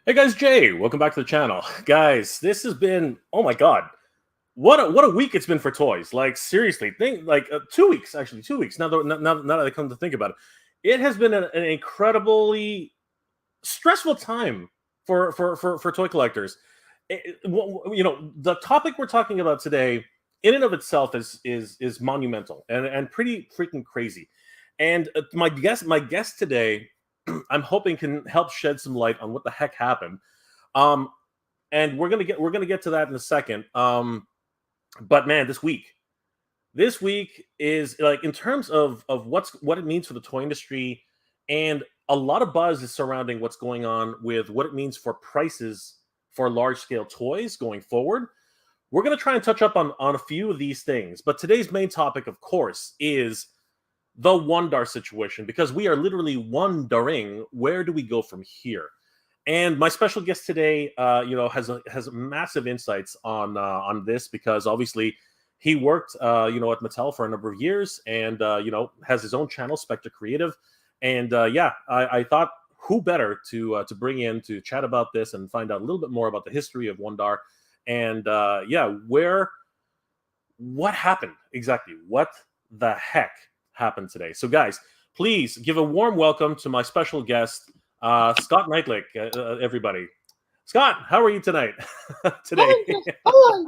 Hey guys, Jay, welcome back to the channel. Guys, this has been, oh my god, what a week it's been for toys. Like seriously, think like 2 weeks actually, 2 weeks. Now that I come to think about it, it has been an incredibly stressful time for toy collectors. The topic we're talking about today, in and of itself, is monumental and pretty freaking crazy. And my guest today, I'm hoping can help shed some light on what the heck happened. Um, and we're gonna get to that in a second. But man, this week is like in terms of what it means for the toy industry, and a lot of buzz is surrounding what's going on with what it means for prices for large scale toys going forward. We're going to try and touch up on a few of these things, but today's main topic, of course, is the Wun-Dar situation, because we are literally Wun-Dar-ing. Where do we go from here? And my special guest today, has massive insights on this, because obviously he worked, at Mattel for a number of years, and has his own channel, Spector Creative. And I thought, who better to bring in to chat about this and find out a little bit more about the history of Wun-Dar, and what happened exactly? What the heck happened today? So, guys, please give a warm welcome to my special guest, Scott Neitlich, everybody. Scott, how are you tonight? Today. Hi.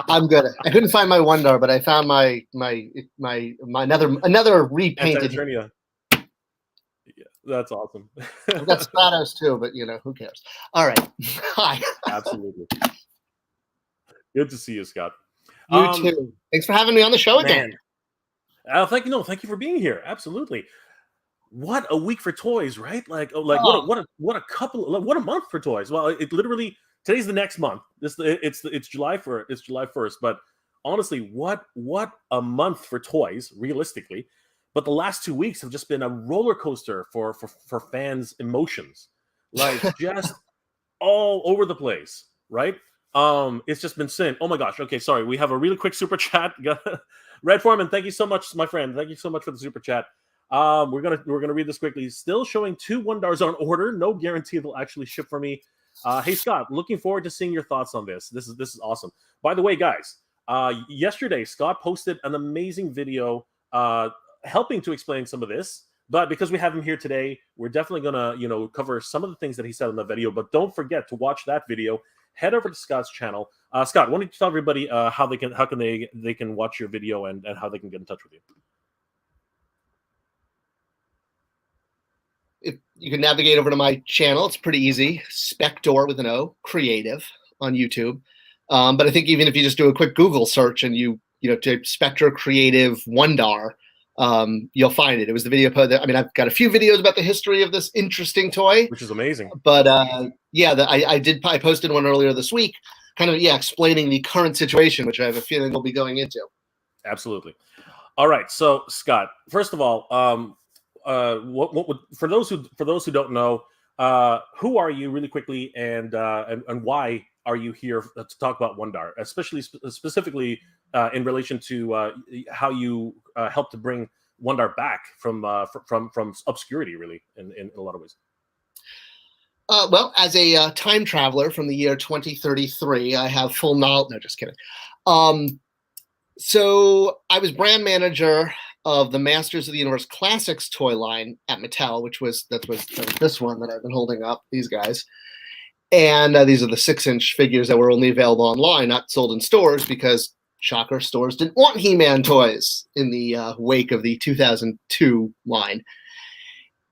I'm good. I couldn't find my Wun-Dar, but I found my another repainted. Yeah, that's awesome. I've got Stratos too, but who cares? All right. Hi. Absolutely. Good to see you, Scott. You too. Thanks for having me on the show again. Thank you for being here. Absolutely. What a week for toys, right? What a month for toys. Well, it literally, today's the next month. It's July 1st. But honestly, what a month for toys, realistically. But the last 2 weeks have just been a roller coaster for fans' emotions, like just all over the place, right? It's just been sin. Oh my gosh. Okay, sorry. We have a really quick super chat. Red Foreman, thank you so much, my friend. Thank you so much for the super chat. We're gonna read this quickly. Still showing 2 Wun-Dars on order. No guarantee they'll actually ship for me. Hey Scott, looking forward to seeing your thoughts on this. This is awesome. By the way, guys, yesterday Scott posted an amazing video helping to explain some of this. But because we have him here today, we're definitely gonna cover some of the things that he said in the video. But don't forget to watch that video. Head over to Scott's channel. Scott, why don't you tell everybody how they can watch your video and how they can get in touch with you? If you can navigate over to my channel, it's pretty easy. Spector with an O, Creative on YouTube. But I think even if you just do a quick Google search and you type Spector Creative Wun-Dar, you'll find it. It was the video that, I've got a few videos about the history of this interesting toy, which is amazing. But I posted one earlier this week, kind of explaining the current situation, which I have a feeling we'll be going into. Absolutely. All right. So Scott, first of all, for those who don't know, who are you, really quickly, and why are you here to talk about Wun-Dar, especially specifically in relation to how you helped to bring Wun-Dar back from obscurity, really, in a lot of ways. Well, as a time traveler from the year 2033, I have full knowledge. No, just kidding. So I was brand manager of the Masters of the Universe Classics toy line at Mattel, which was this one that I've been holding up, these guys. And these are the 6-inch figures that were only available online, not sold in stores, because, shocker, stores didn't want He-Man toys in the wake of the 2002 line.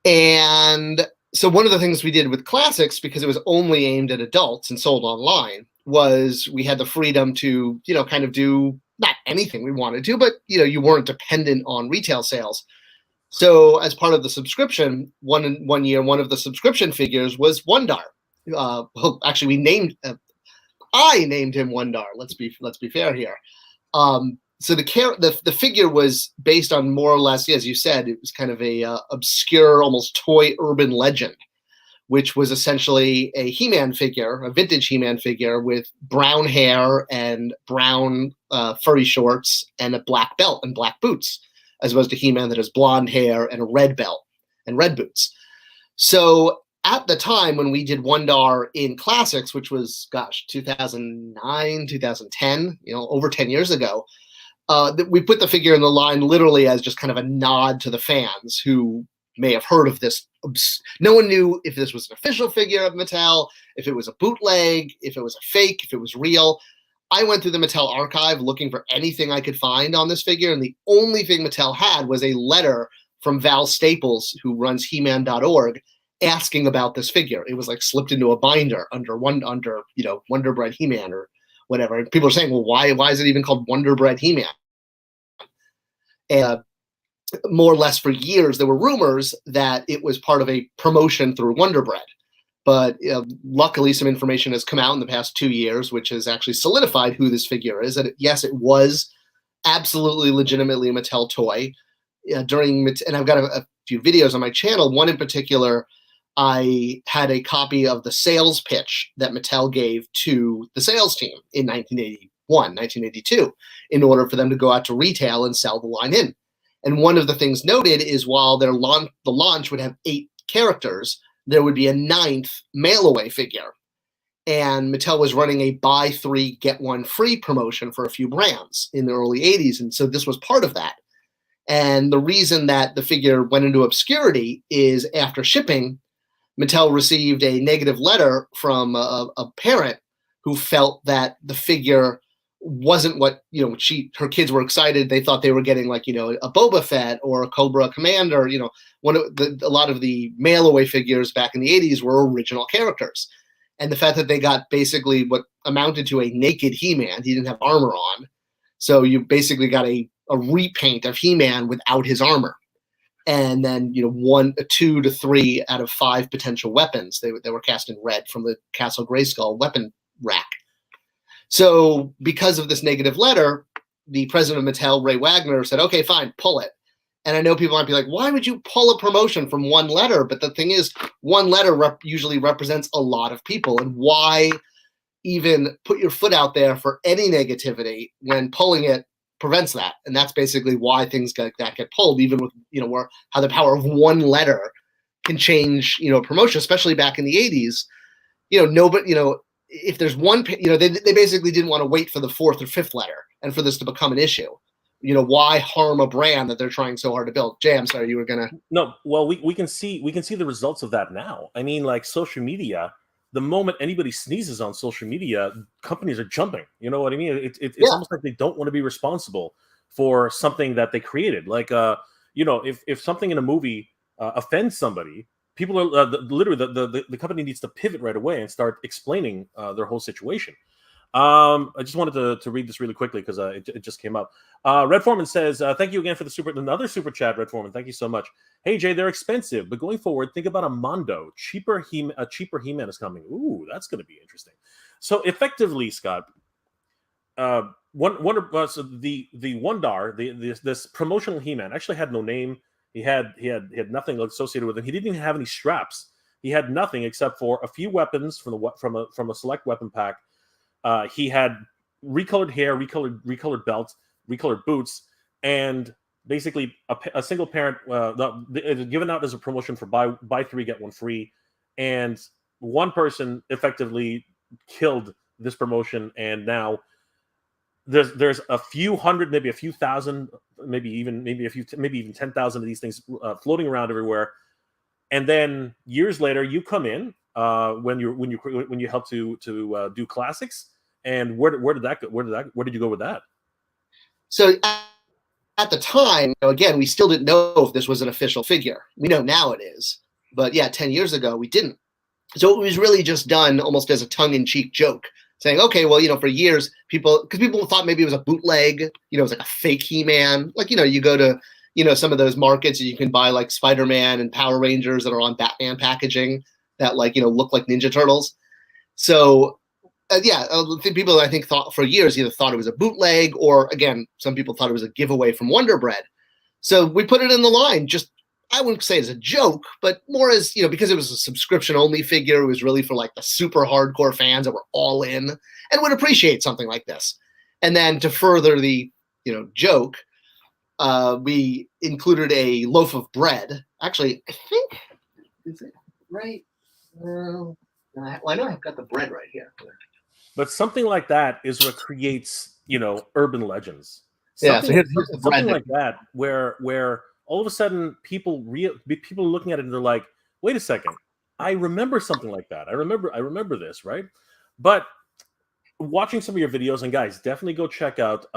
And so one of the things we did with Classics, because it was only aimed at adults and sold online, was we had the freedom to, kind of do not anything we wanted to, but, you weren't dependent on retail sales. So as part of the subscription, one year, one of the subscription figures was Wun-Dar. Well, actually, I named him Wun-Dar. Let's be fair here. So the figure was based on, more or less, as you said, it was kind of a obscure, almost toy urban legend, which was essentially a He-Man figure, a vintage He-Man figure with brown hair and brown furry shorts and a black belt and black boots, as opposed to He-Man that has blonde hair and a red belt and red boots. So at the time when we did Wun-Dar in Classics, which was, gosh, 2009, 2010, over 10 years ago, we put the figure in the line literally as just kind of a nod to the fans who may have heard of this. No one knew if this was an official figure of Mattel, if it was a bootleg, if it was a fake, if it was real. I went through the Mattel archive looking for anything I could find on this figure, and the only thing Mattel had was a letter from Val Staples, who runs He-Man.org, asking about this figure. It was like slipped into a binder under Wonder Bread He-Man or whatever. And people are saying, well, why is it even called Wonder Bread He-Man? And more or less for years, there were rumors that it was part of a promotion through Wonder Bread. But luckily, some information has come out in the past 2 years, which has actually solidified who this figure is. And yes, it was absolutely legitimately a Mattel toy. And I've got a few videos on my channel. One in particular, I had a copy of the sales pitch that Mattel gave to the sales team in 1982, in order for them to go out to retail and sell the line in. And one of the things noted is while the launch would have 8 characters, there would be a 9th mail-away figure. And Mattel was running a buy 3, get 1 free promotion for a few brands in the early 80s. And so this was part of that. And the reason that the figure went into obscurity is after shipping, Mattel received a negative letter from a parent who felt that the figure wasn't what, her kids were excited. They thought they were getting like, a Boba Fett or a Cobra Commander. A lot of the mail-away figures back in the 80s were original characters. And the fact that they got basically what amounted to a naked He-Man, he didn't have armor on. So you basically got a repaint of He-Man without his armor. And then, 2 to 3 out of 5 potential weapons. They were cast in red from the Castle Grayskull weapon rack. So because of this negative letter, the president of Mattel, Ray Wagner, said, okay, fine, pull it. And I know people might be like, why would you pull a promotion from one letter? But the thing is, one letter usually represents a lot of people. And why even put your foot out there for any negativity when pulling it prevents that? And that's basically why things like that get pulled, even with, how the power of one letter can change, a promotion, especially back in the 80s. Nobody, if there's one, they basically didn't want to wait for the 4th or 5th letter and for this to become an issue. Why harm a brand that they're trying so hard to build? Jay, I'm sorry, you were gonna. No, well, we can see the results of that now. I mean, like social media. The moment anybody sneezes on social media, companies are jumping. You know what I mean? It's almost like they don't want to be responsible for something that they created. Like, if something in a movie offends somebody, people are literally the company needs to pivot right away and start explaining their whole situation. I just wanted to read this really quickly because it just came up. Red Foreman says, thank you again for another super chat, Red Foreman. Thank you so much. Hey, Jay, they're expensive, but going forward, think about a Mondo. A cheaper He-Man is coming. Ooh, that's going to be interesting. So effectively, Scott, the Wun-Dar, this promotional He-Man actually had no name. He had nothing associated with him. He didn't even have any straps. He had nothing except for a few weapons from a select weapon pack. He had recolored hair, recolored belt, recolored boots, and basically a single parent given out as a promotion for buy 3 get 1 free, and one person effectively killed this promotion, and now there's a few hundred, maybe a few thousand, maybe even 10,000 of these things floating around everywhere, and then years later you come in when you help to do classics. And where did that go? Where did you go with that? So at the time, again, we still didn't know if this was an official figure. We know now it is, but 10 years ago we didn't. So it was really just done almost as a tongue-in-cheek joke, saying, okay, well, for years people thought maybe it was a bootleg, it was like a fake He-Man. Like, you go to some of those markets and you can buy like Spider-Man and Power Rangers that are on Batman packaging that look like Ninja Turtles. So people I think thought for years either thought it was a bootleg or, again, some people thought it was a giveaway from Wonder Bread. So we put it in the line, just, I wouldn't say as a joke, but more as, because it was a subscription-only figure. It was really for like the super hardcore fans that were all in and would appreciate something like this. And then to further the, joke, we included a loaf of bread. Actually, I think, is it right? Well, I know I've got the bread right here. But something like that is what creates, urban legends. Yeah, so Something, here's the bread something like that, where all of a sudden people are looking at it and they're like, wait a second, I remember something like that. I remember this, right? But watching some of your videos, and guys, definitely go check out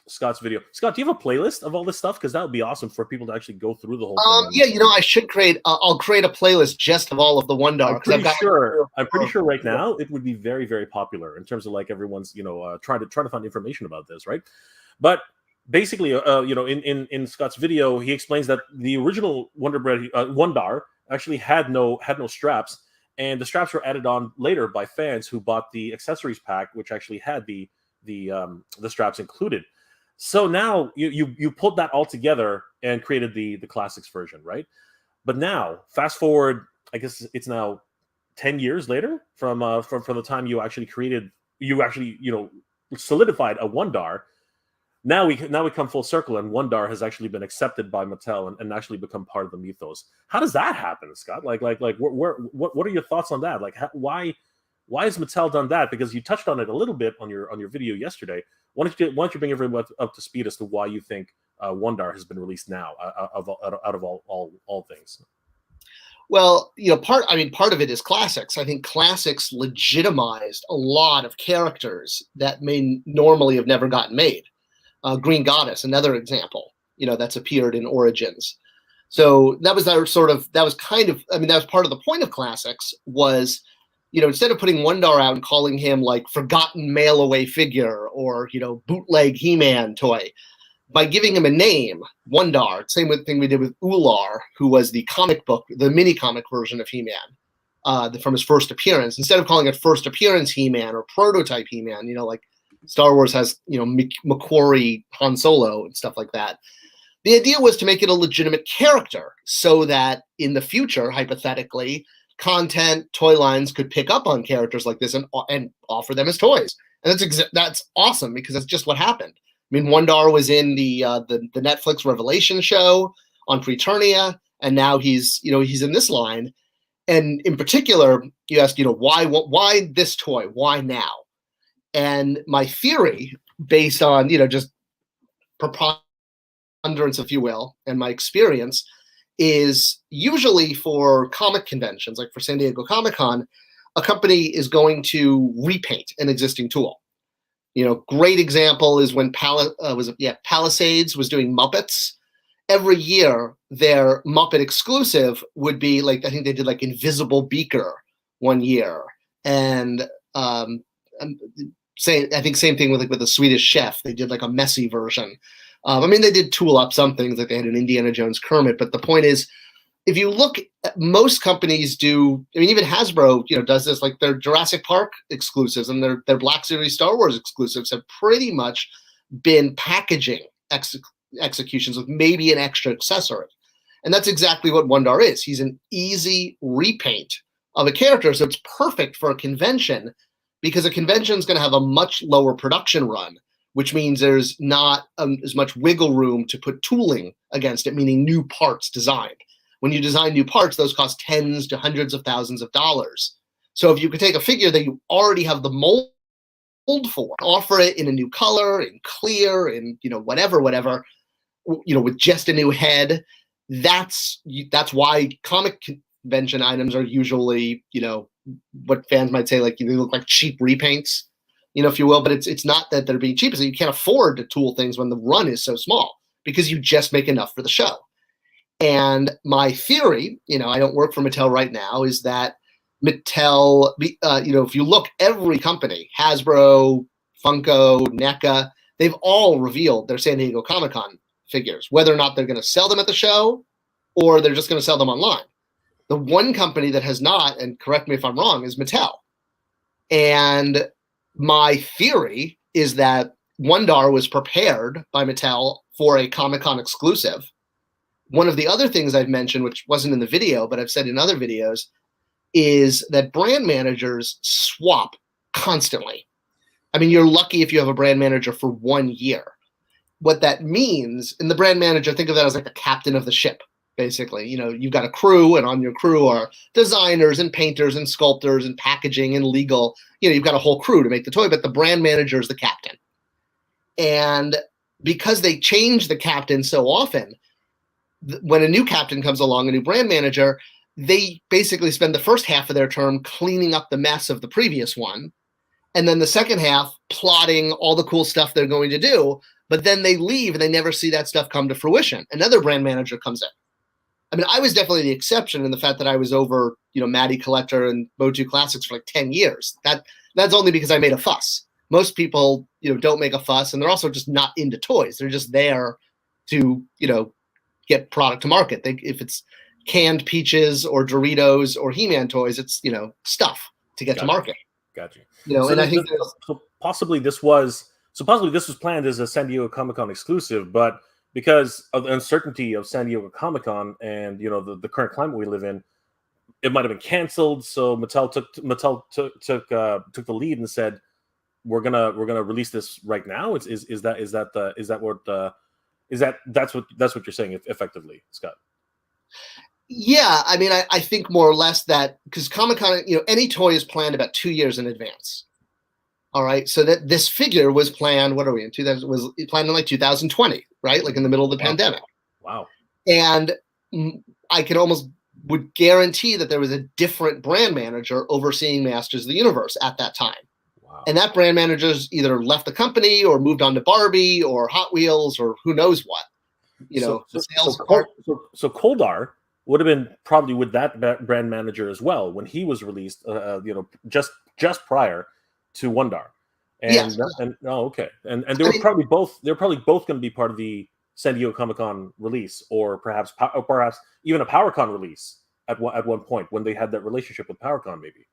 Scott's video. Scott, do you have a playlist of all this stuff? Because that would be awesome for people to actually go through the whole thing. Yeah, I should create. I'll create a playlist just of all of the Wun-Dar. I'm pretty sure right now it would be very, very popular in terms of like everyone's trying to find information about this, right? But basically, in Scott's video, he explains that the original Wun-Dar actually had no straps. And the straps were added on later by fans who bought the accessories pack, which actually had the straps included. So now you put that all together and created the classics version, right? But now, fast forward, I guess it's now 10 years later from the time you actually solidified a Wun-Dar. Now we come full circle, and Wun-Dar has actually been accepted by Mattel and actually become part of the mythos. How does that happen, Scott? What are your thoughts on that? Like, why has Mattel done that? Because you touched on it a little bit on your video yesterday. Why don't you bring everyone up to speed as to why you think Wun-Dar has been released now out of all things? Well, part of it is classics. I think classics legitimized a lot of characters that may normally have never gotten made. Green Goddess, another example, that's appeared in Origins. So that was part of the point of classics was, instead of putting Wun-Dar out and calling him like forgotten mail away figure or, bootleg He-Man toy, by giving him a name, Wun-Dar, same thing we did with Ular, who was the mini comic version of He-Man from his first appearance. Instead of calling it first appearance He-Man or prototype He-Man, like Star Wars has, Macquarie Han Solo and stuff like that. The idea was to make it a legitimate character so that in the future, hypothetically, content, toy lines could pick up on characters like this and offer them as toys. And that's awesome because that's just what happened. I mean, Wun-Dar was in the Netflix Revelation show on Preternia, and now he's in this line. And in particular, you asked, why this toy? Why now? And my theory, based on, just preponderance, if you will, and my experience, is usually for comic conventions, like for San Diego Comic-Con, a company is going to repaint an existing tool. Great example is when Palisades was doing Muppets. Every year, their Muppet exclusive would be like, I think they did like Invisible Beaker one year, and same thing with the Swedish Chef. They did like a messy version. They did tool up some things, like they had an Indiana Jones Kermit. But the point is, if you look at most companies do, even Hasbro, does this, like their Jurassic Park exclusives and their Black Series Star Wars exclusives have pretty much been packaging executions with maybe an extra accessory. And that's exactly what Wun-Dar is. He's an easy repaint of a character. So it's perfect for a convention, because a convention is going to have a much lower production run, which means there's not as much wiggle room to put tooling against it, meaning new parts designed. When you design new parts, those cost tens to hundreds of thousands of dollars. So if you could take a figure that you already have the mold for, offer it in a new color, in clear, in whatever, with just a new head, that's why comic convention items are usually, what fans might say, like, they look like cheap repaints, if you will. But it's not that they're being cheap, it's that you can't afford to tool things when the run is so small, because you just make enough for the show. And my theory, I don't work for Mattel right now, is that Mattel, if you look, every company, Hasbro, Funko, NECA, they've all revealed their San Diego Comic-Con figures, whether or not they're going to sell them at the show or they're just going to sell them online. The one company that has not, and correct me if I'm wrong, is Mattel. And my theory is that Wun-Dar was prepared by Mattel for a Comic-Con exclusive. One of the other things I've mentioned, which wasn't in the video, but I've said in other videos, is that brand managers swap constantly. You're lucky if you have a brand manager for 1 year. What that means, and the brand manager, think of that as like the captain of the ship. basically. You've got a crew, and on your crew are designers and painters and sculptors and packaging and legal. You've got a whole crew to make the toy, but the brand manager is the captain. And because they change the captain so often, when a new captain comes along, a new brand manager, they basically spend the first half of their term cleaning up the mess of the previous one, and then the second half plotting all the cool stuff they're going to do. But then they leave and they never see that stuff come to fruition. Another brand manager comes in. I mean, I was definitely the exception in the fact that I was over, Matty Collector and Motu Classics for like 10 years. That's only because I made a fuss. Most people, don't make a fuss, and they're also just not into toys. They're just there to, get product to market. If it's canned peaches or Doritos or He-Man toys, it's, stuff to get to market. Gotcha. So and I think possibly this was planned as a San Diego Comic-Con exclusive, but because of the uncertainty of San Diego Comic-Con and the current climate we live in, it might have been canceled. So Mattel took the lead and said, we're gonna release this right now. That's what you're saying effectively, Scott? Yeah, I mean, I think more or less that because Comic-Con, any toy is planned about 2 years in advance. All right, so that this figure was planned. What are we in? 2000 was planned in like 2020, right? Like in the middle of the pandemic. Wow. And I would guarantee that there was a different brand manager overseeing Masters of the Universe at that time. Wow. And that brand manager's either left the company or moved on to Barbie or Hot Wheels or who knows what. So Koldar would have been probably with that brand manager as well when he was released. Just prior to Wun-Dar. And, yes. Okay. And they were probably both going to be part of the San Diego Comic-Con release, or perhaps even a PowerCon release at one point when they had that relationship with PowerCon, maybe.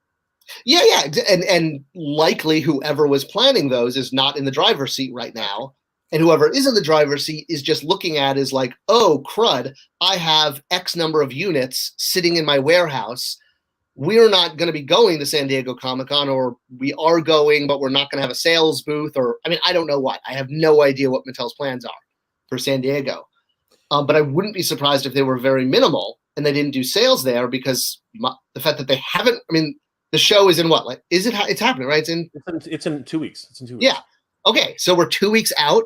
Yeah. And likely whoever was planning those is not in the driver's seat right now. And whoever is in the driver's seat is just looking at is like, oh, crud, I have X number of units sitting in my warehouse. We're not going to be going to San Diego Comic-Con, or we are going, but we're not going to have a sales booth, or, I mean, I don't know what. I have no idea what Mattel's plans are for San Diego. But I wouldn't be surprised if they were very minimal and they didn't do sales there because the fact that they haven't, I mean, the show is in what? Like, is it, it's happening, right? It's in 2 weeks. It's in 2 weeks. Yeah. Okay. So we're 2 weeks out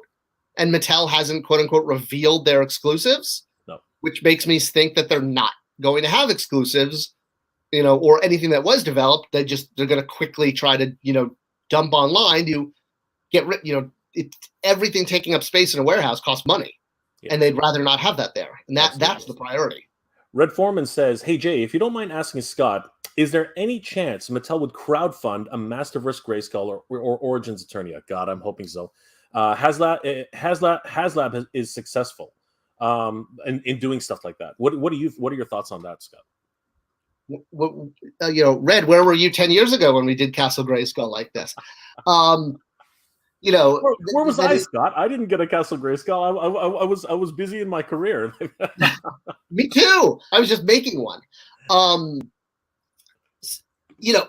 and Mattel hasn't quote unquote revealed their exclusives, no. Which makes me think that they're not going to have exclusives. Or anything that was developed, they're going to quickly try to, dump online to get rid, everything taking up space in a warehouse costs money, and they'd rather not have that there. And that's the priority. Red Foreman says, hey, Jay, if you don't mind asking Scott, is there any chance Mattel would crowdfund a Masterverse Grayskull or Origins Eternia? God, I'm hoping so. HasLab is successful in doing stuff like that. What are your thoughts on that, Scott? Red, where were you 10 years ago when we did Castle Grayskull like this? Where was I, Scott? I didn't get a Castle Grayskull. I was busy in my career. Me too. I was just making one.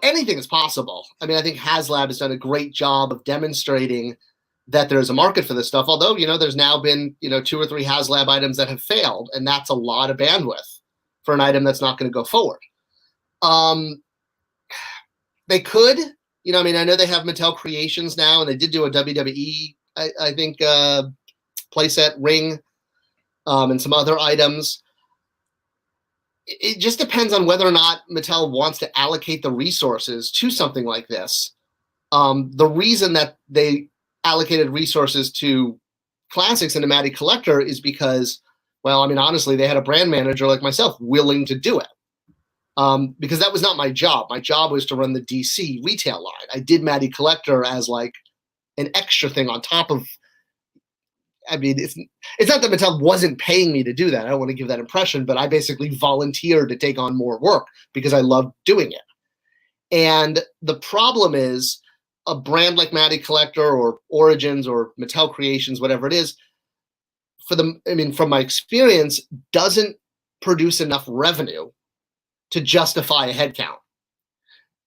Anything is possible. I mean, I think HasLab has done a great job of demonstrating that there's a market for this stuff. Although, there's now been, 2 or 3 HasLab items that have failed, and that's a lot of bandwidth for an item that's not going to go forward. They could, I know they have Mattel Creations now, and they did do a WWE, I think, playset ring, and some other items. It just depends on whether or not Mattel wants to allocate the resources to something like this. The reason that they allocated resources to Classics and to Matty Collector is because, well, I mean, honestly, they had a brand manager like myself willing to do it. Because that was not my job. My job was to run the DC retail line. I did Matty Collector as like an extra thing on top of. I mean, it's not that Mattel wasn't paying me to do that. I don't want to give that impression, but I basically volunteered to take on more work because I loved doing it. And the problem is a brand like Matty Collector or Origins or Mattel Creations, whatever it is, from my experience, doesn't produce enough revenue to justify a headcount.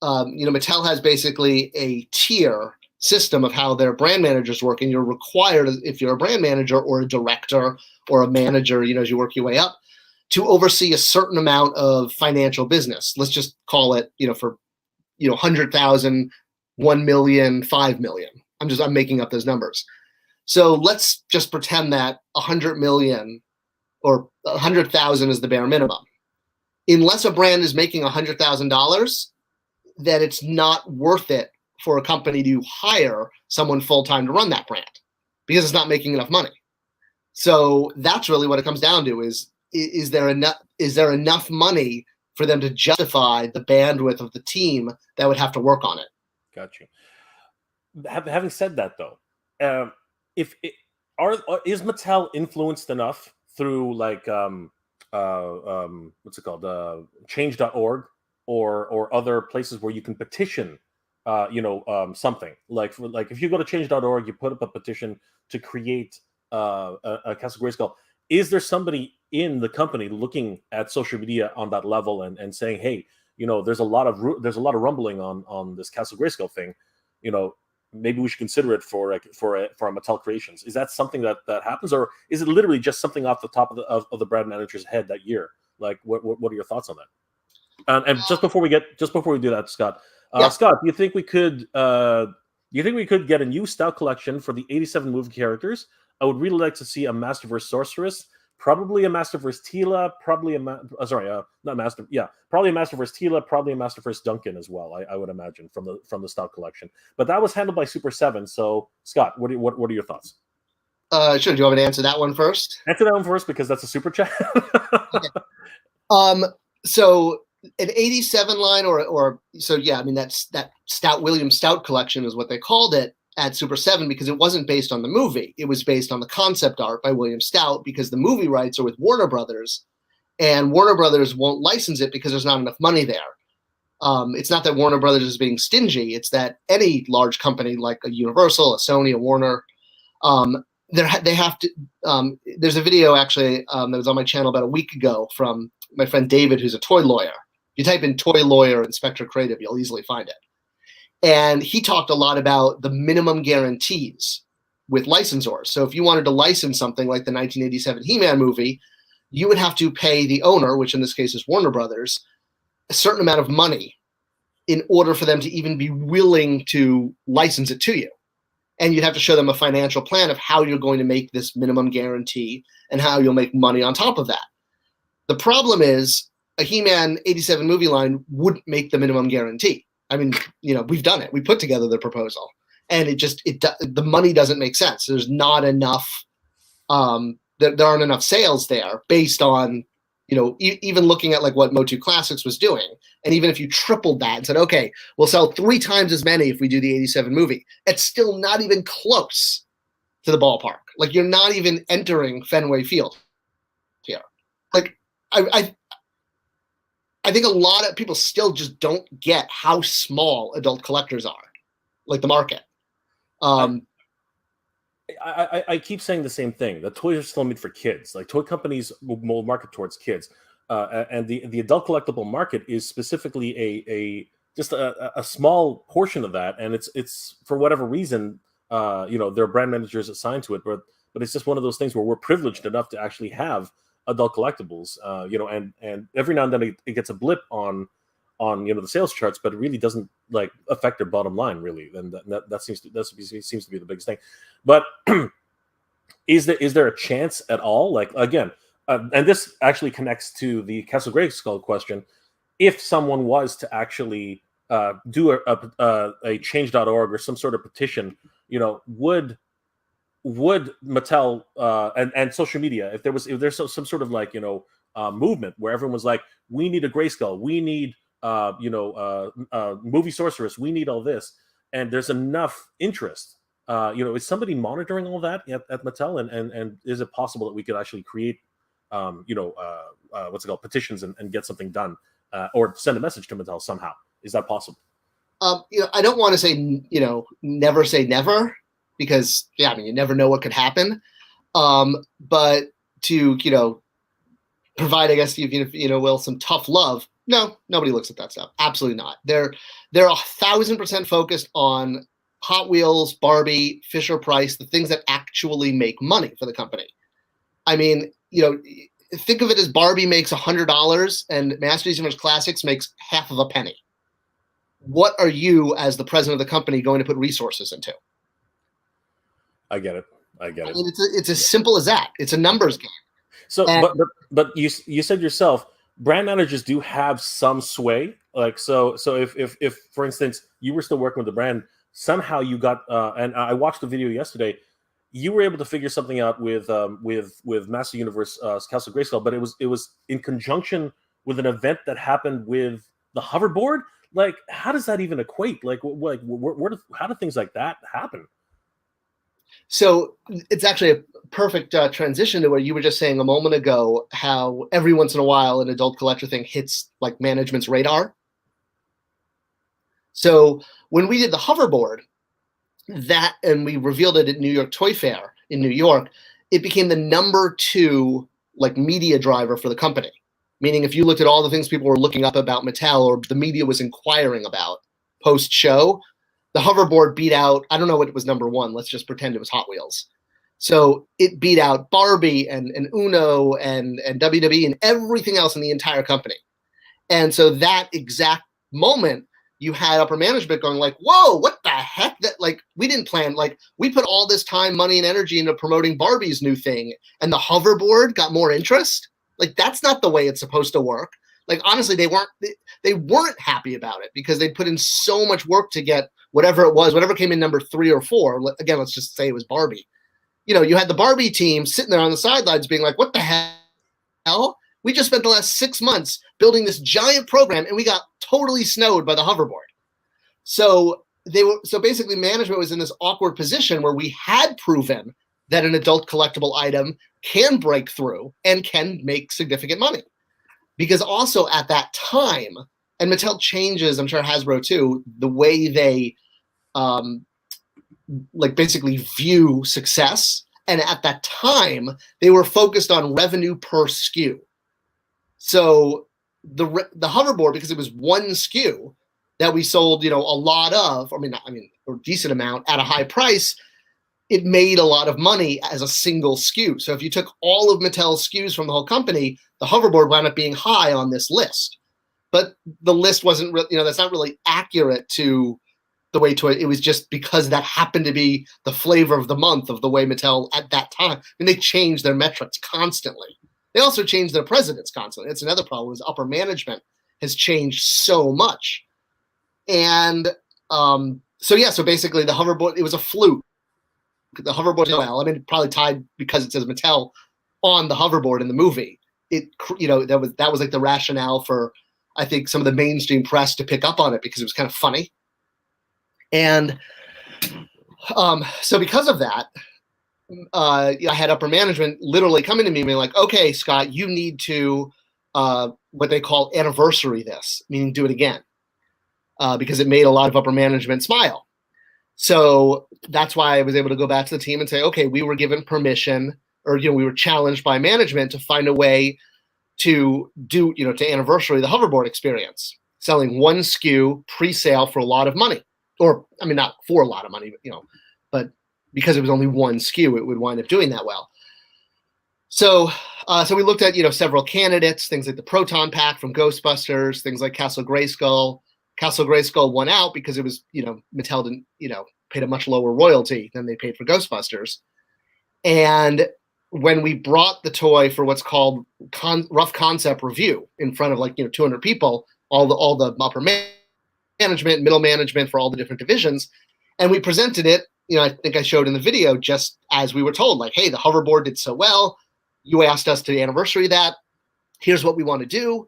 Mattel has basically a tier system of how their brand managers work, and you're required, if you're a brand manager or a director or a manager, as you work your way up, to oversee a certain amount of financial business. Let's just call it, for 100,000, 1 million, 5 million. I'm making up those numbers. So let's just pretend that 100 million or 100,000 is the bare minimum. Unless a brand is making $100,000, then it's not worth it for a company to hire someone full-time to run that brand because it's not making enough money. So that's really what it comes down to is there enough money for them to justify the bandwidth of the team that would have to work on it? Got you. Having said that, though, is Mattel influenced enough through like what's it called, change.org or other places where you can petition, something like if you go to change.org, you put up a petition to create a Castle Grayskull. Is there somebody in the company looking at social media on that level and saying, hey, there's a lot of rumbling on this Castle Grayskull thing, maybe we should consider it for a Mattel Creations? Is that something that happens, or is it literally just something off the top of the brand manager's head that year? Like, what are your thoughts on that? And just before we do that, Scott, Yeah. Scott, do you think we could get a new Stout collection for the 87 movie characters? I would really like to see a Masterverse Sorceress, probably a Masterverse Tila, probably not Master, yeah, probably a Masterverse Tila, probably a Masterverse Duncan as well. I would imagine from the Stout collection, but that was handled by Super 7. So, Scott, what are your thoughts? Sure. Do you want me to answer that one first? Answer that one first because that's a super chat. Okay. So an 87 line that Stout William Stout collection is what they called it at Super 7 because it wasn't based on the movie. It was based on the concept art by William Stout because the movie rights are with Warner Brothers, and Warner Brothers won't license it because there's not enough money there. It's not that Warner Brothers is being stingy. It's that any large company like a Universal, a Sony, a Warner, they have to. There's a video actually that was on my channel about a week ago from my friend David, who's a toy lawyer. If you type in toy lawyer in Spector Creative, you'll easily find it. And he talked a lot about the minimum guarantees with licensors. So if you wanted to license something like the 1987 He-Man movie, you would have to pay the owner, which in this case is Warner Brothers, a certain amount of money in order for them to even be willing to license it to you. And you'd have to show them a financial plan of how you're going to make this minimum guarantee and how you'll make money on top of that. The problem is a He-Man 87 movie line wouldn't make the minimum guarantee. I mean, we've done it. We put together the proposal, and the money doesn't make sense. There's not enough. There aren't enough sales there based on, even looking at like what Motu Classics was doing, and even if you tripled that and said, okay, we'll sell 3 times as many if we do the 87 movie, it's still not even close to the ballpark. Like you're not even entering Fenway Field here. Like I think a lot of people still just don't get how small adult collectors are, like the market. I keep saying the same thing. The toys are still made for kids. Like toy companies will market towards kids, and the adult collectible market is specifically just a small portion of that. And it's for whatever reason, there are brand managers assigned to it, but it's just one of those things where we're privileged enough to actually have adult collectibles, and every now and then it gets a blip on the sales charts, but it really doesn't like affect their bottom line really. And that seems to be the biggest thing. But is there a chance at all? Like again, and this actually connects to the Castle Grayskull question. If someone was to actually do a change.org or some sort of petition, would Mattel and social media, if there's some sort of like movement where everyone was like, we need a Grayskull, we need movie sorceress, we need all this, and there's enough interest, is somebody monitoring all that at Mattel, and is it possible that we could actually create petitions and get something done, or send a message to Mattel somehow? Is that possible? I don't want to say never say never, because you never know what could happen. But to provide, I guess, some tough love. No, nobody looks at that stuff. Absolutely not. They're 1,000% focused on Hot Wheels, Barbie, Fisher Price, the things that actually make money for the company. I mean, think of it as Barbie makes $100 and Masters Universe Classics makes half of a penny. What are you, as the president of the company, going to put resources into? I get it. I get it. I mean, it's as simple as that. It's a numbers game. So, but you said yourself, brand managers do have some sway. Like, so if for instance you were still working with the brand, somehow you got and I watched the video yesterday, you were able to figure something out with Master Universe Castle Grayskull, but it was in conjunction with an event that happened with the hoverboard. Like, how does that even equate? Like, how do things like that happen? So it's actually a perfect transition to what you were just saying a moment ago, how every once in a while an adult collector thing hits like management's radar. So when we did the hoverboard, and we revealed it at New York Toy Fair in New York, it became the #2 like media driver for the company. Meaning if you looked at all the things people were looking up about Mattel or the media was inquiring about post-show, the hoverboard beat out, I don't know what was #1. Let's just pretend it was Hot Wheels. So it beat out Barbie and Uno and WWE and everything else in the entire company. And so that exact moment, you had upper management going like, whoa, what the heck? That, like, we didn't plan, like, we put all this time, money, and energy into promoting Barbie's new thing, and the hoverboard got more interest? Like, that's not the way it's supposed to work. Like, honestly, they weren't happy about it because they put in so much work to get whatever it was, whatever came in #3 or 4. Again, let's just say it was Barbie. You know, you had the Barbie team sitting there on the sidelines being like, what the hell? We just spent the last 6 months building this giant program and we got totally snowed by the hoverboard. So basically management was in this awkward position where we had proven that an adult collectible item can break through and can make significant money. Because also at that time, and Mattel changes, I'm sure Hasbro too, the way they like basically view success. And at that time, they were focused on revenue per SKU. So the hoverboard, because it was one SKU that we sold, you know, a lot of, a decent amount at a high price, it made a lot of money as a single SKU. So if you took all of Mattel's SKUs from the whole company, the hoverboard wound up being high on this list. But the list wasn't, that's not really accurate to the way it was just because that happened to be the flavor of the month of the way Mattel at that time. And they changed their metrics constantly. They also changed their presidents constantly. It's another problem is upper management has changed so much. And so basically the hoverboard, it was a fluke. The hoverboard, probably tied because it says Mattel on the hoverboard in the movie. That was like the rationale for, I think, some of the mainstream press to pick up on it because it was kind of funny. And so because of that, I had upper management literally coming to me and being like, okay, Scott, you need to what they call anniversary this, meaning do it again, because it made a lot of upper management smile. So that's why I was able to go back to the team and say, okay, we were given permission, or we were challenged by management to find a way to do, to anniversary the hoverboard experience, selling one SKU pre-sale for a lot of money. Or, not for a lot of money, but because it was only one SKU, it would wind up doing that well. So we looked at, several candidates, things like the Proton Pack from Ghostbusters, things like Castle Grayskull. Castle Grayskull won out because it was, Mattel didn't, paid a much lower royalty than they paid for Ghostbusters. And when we brought the toy for what's called rough concept review in front of 200 people, all the upper management, middle management for all the different divisions, and we presented it, I think I showed in the video, just as we were told, like, hey, the hoverboard did so well. You asked us to anniversary that. Here's what we want to do.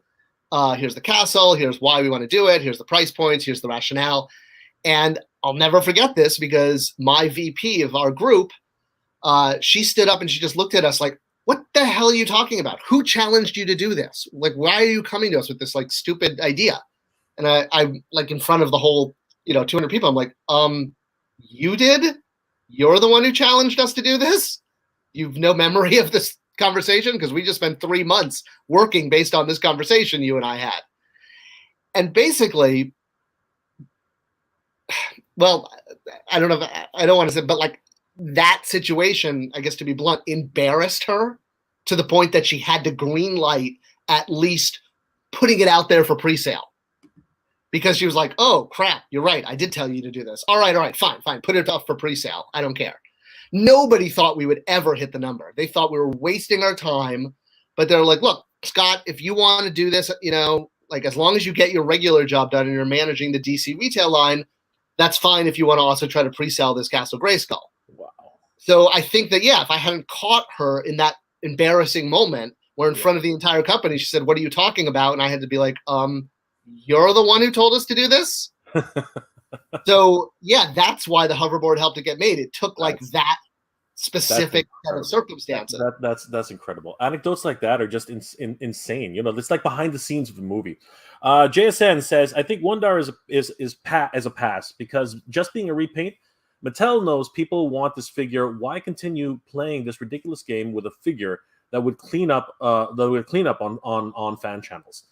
Here's the castle. Here's why we want to do it. Here's the price points. Here's the rationale. And I'll never forget this because my VP of our group, she stood up and she just looked at us like, what the hell are you talking about? Who challenged you to do this? Like, why are you coming to us with this stupid idea? And I in front of the whole, 200 people, I'm like, you did? You're the one who challenged us to do this? You've no memory of this conversation? Because we just spent 3 months working based on this conversation you and I had. And basically, well, I don't know, I don't want to say, but that situation, I guess to be blunt, embarrassed her to the point that she had to green light at least putting it out there for pre-sale. Because she was like, oh, crap, you're right. I did tell you to do this. All right, fine. Put it up for pre-sale. I don't care. Nobody thought we would ever hit the number. They thought we were wasting our time. But they're like, look, Scott, if you want to do this, like as long as you get your regular job done and you're managing the DC retail line, that's fine if you want to also try to pre-sell this Castle Grayskull. Wow. So I think that, if I hadn't caught her in that embarrassing moment where in front of the entire company, she said, what are you talking about? And I had to be like, you're the one who told us to do this? So, that's why the hoverboard helped it get made. It took that specific set of circumstances. That's incredible. Anecdotes like that are just insane. It's like behind the scenes of the movie. JSN says, I think Wun-Dar is a pass because just being a repaint, Mattel knows people want this figure. Why continue playing this ridiculous game with a figure that would clean up on fan channels?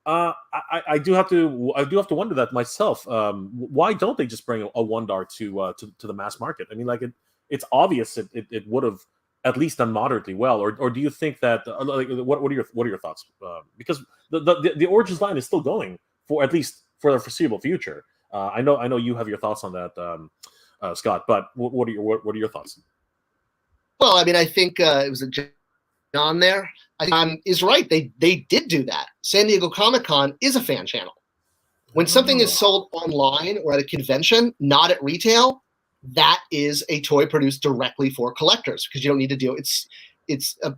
I do have to wonder that myself. Why don't they just bring a Wun-Dar to the mass market? I mean, like it's obvious it would have at least done moderately well, or do you think that what are your thoughts? Because the Origins line is still going for at least for the foreseeable future. I know you have your thoughts on that, Scott. But what are your thoughts? Well, I mean, I think it was John there. I think is right. They did do that. San Diego Comic-Con is a fan channel. When something is sold online or at a convention, not at retail, that is a toy produced directly for collectors because you don't need to deal.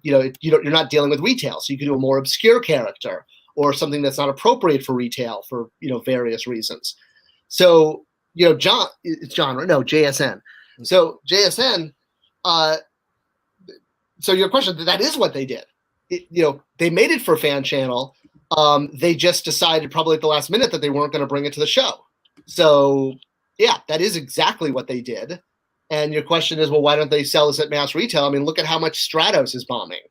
You're not dealing with retail, so you can do a more obscure character or something that's not appropriate for retail for various reasons. So John, it's John, no JSN. So JSN. So your question, that is what they did. They made it for fan channel. They just decided probably at the last minute that they weren't going to bring it to the show. So that is exactly what they did. And your question is, well, why don't they sell this at mass retail? I mean, look at how much Stratos is bombing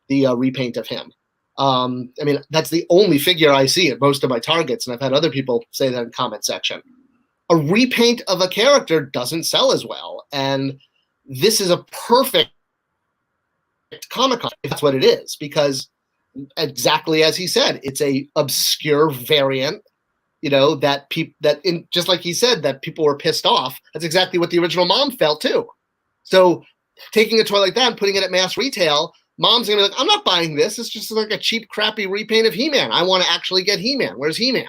the repaint of him. I mean, that's the only figure I see at most of my targets, and I've had other people say that in the comment section. A repaint of a character doesn't sell as well, and this is a perfect Comic-Con, if that's what it is, because exactly as he said, it's a obscure variant, just like he said, that people were pissed off. That's exactly what the original mom felt too. So taking a toy like that and putting it at mass retail, mom's gonna be like, I'm not buying this. It's just like a cheap, crappy repaint of He-Man. I want to actually get He-Man. Where's He-Man?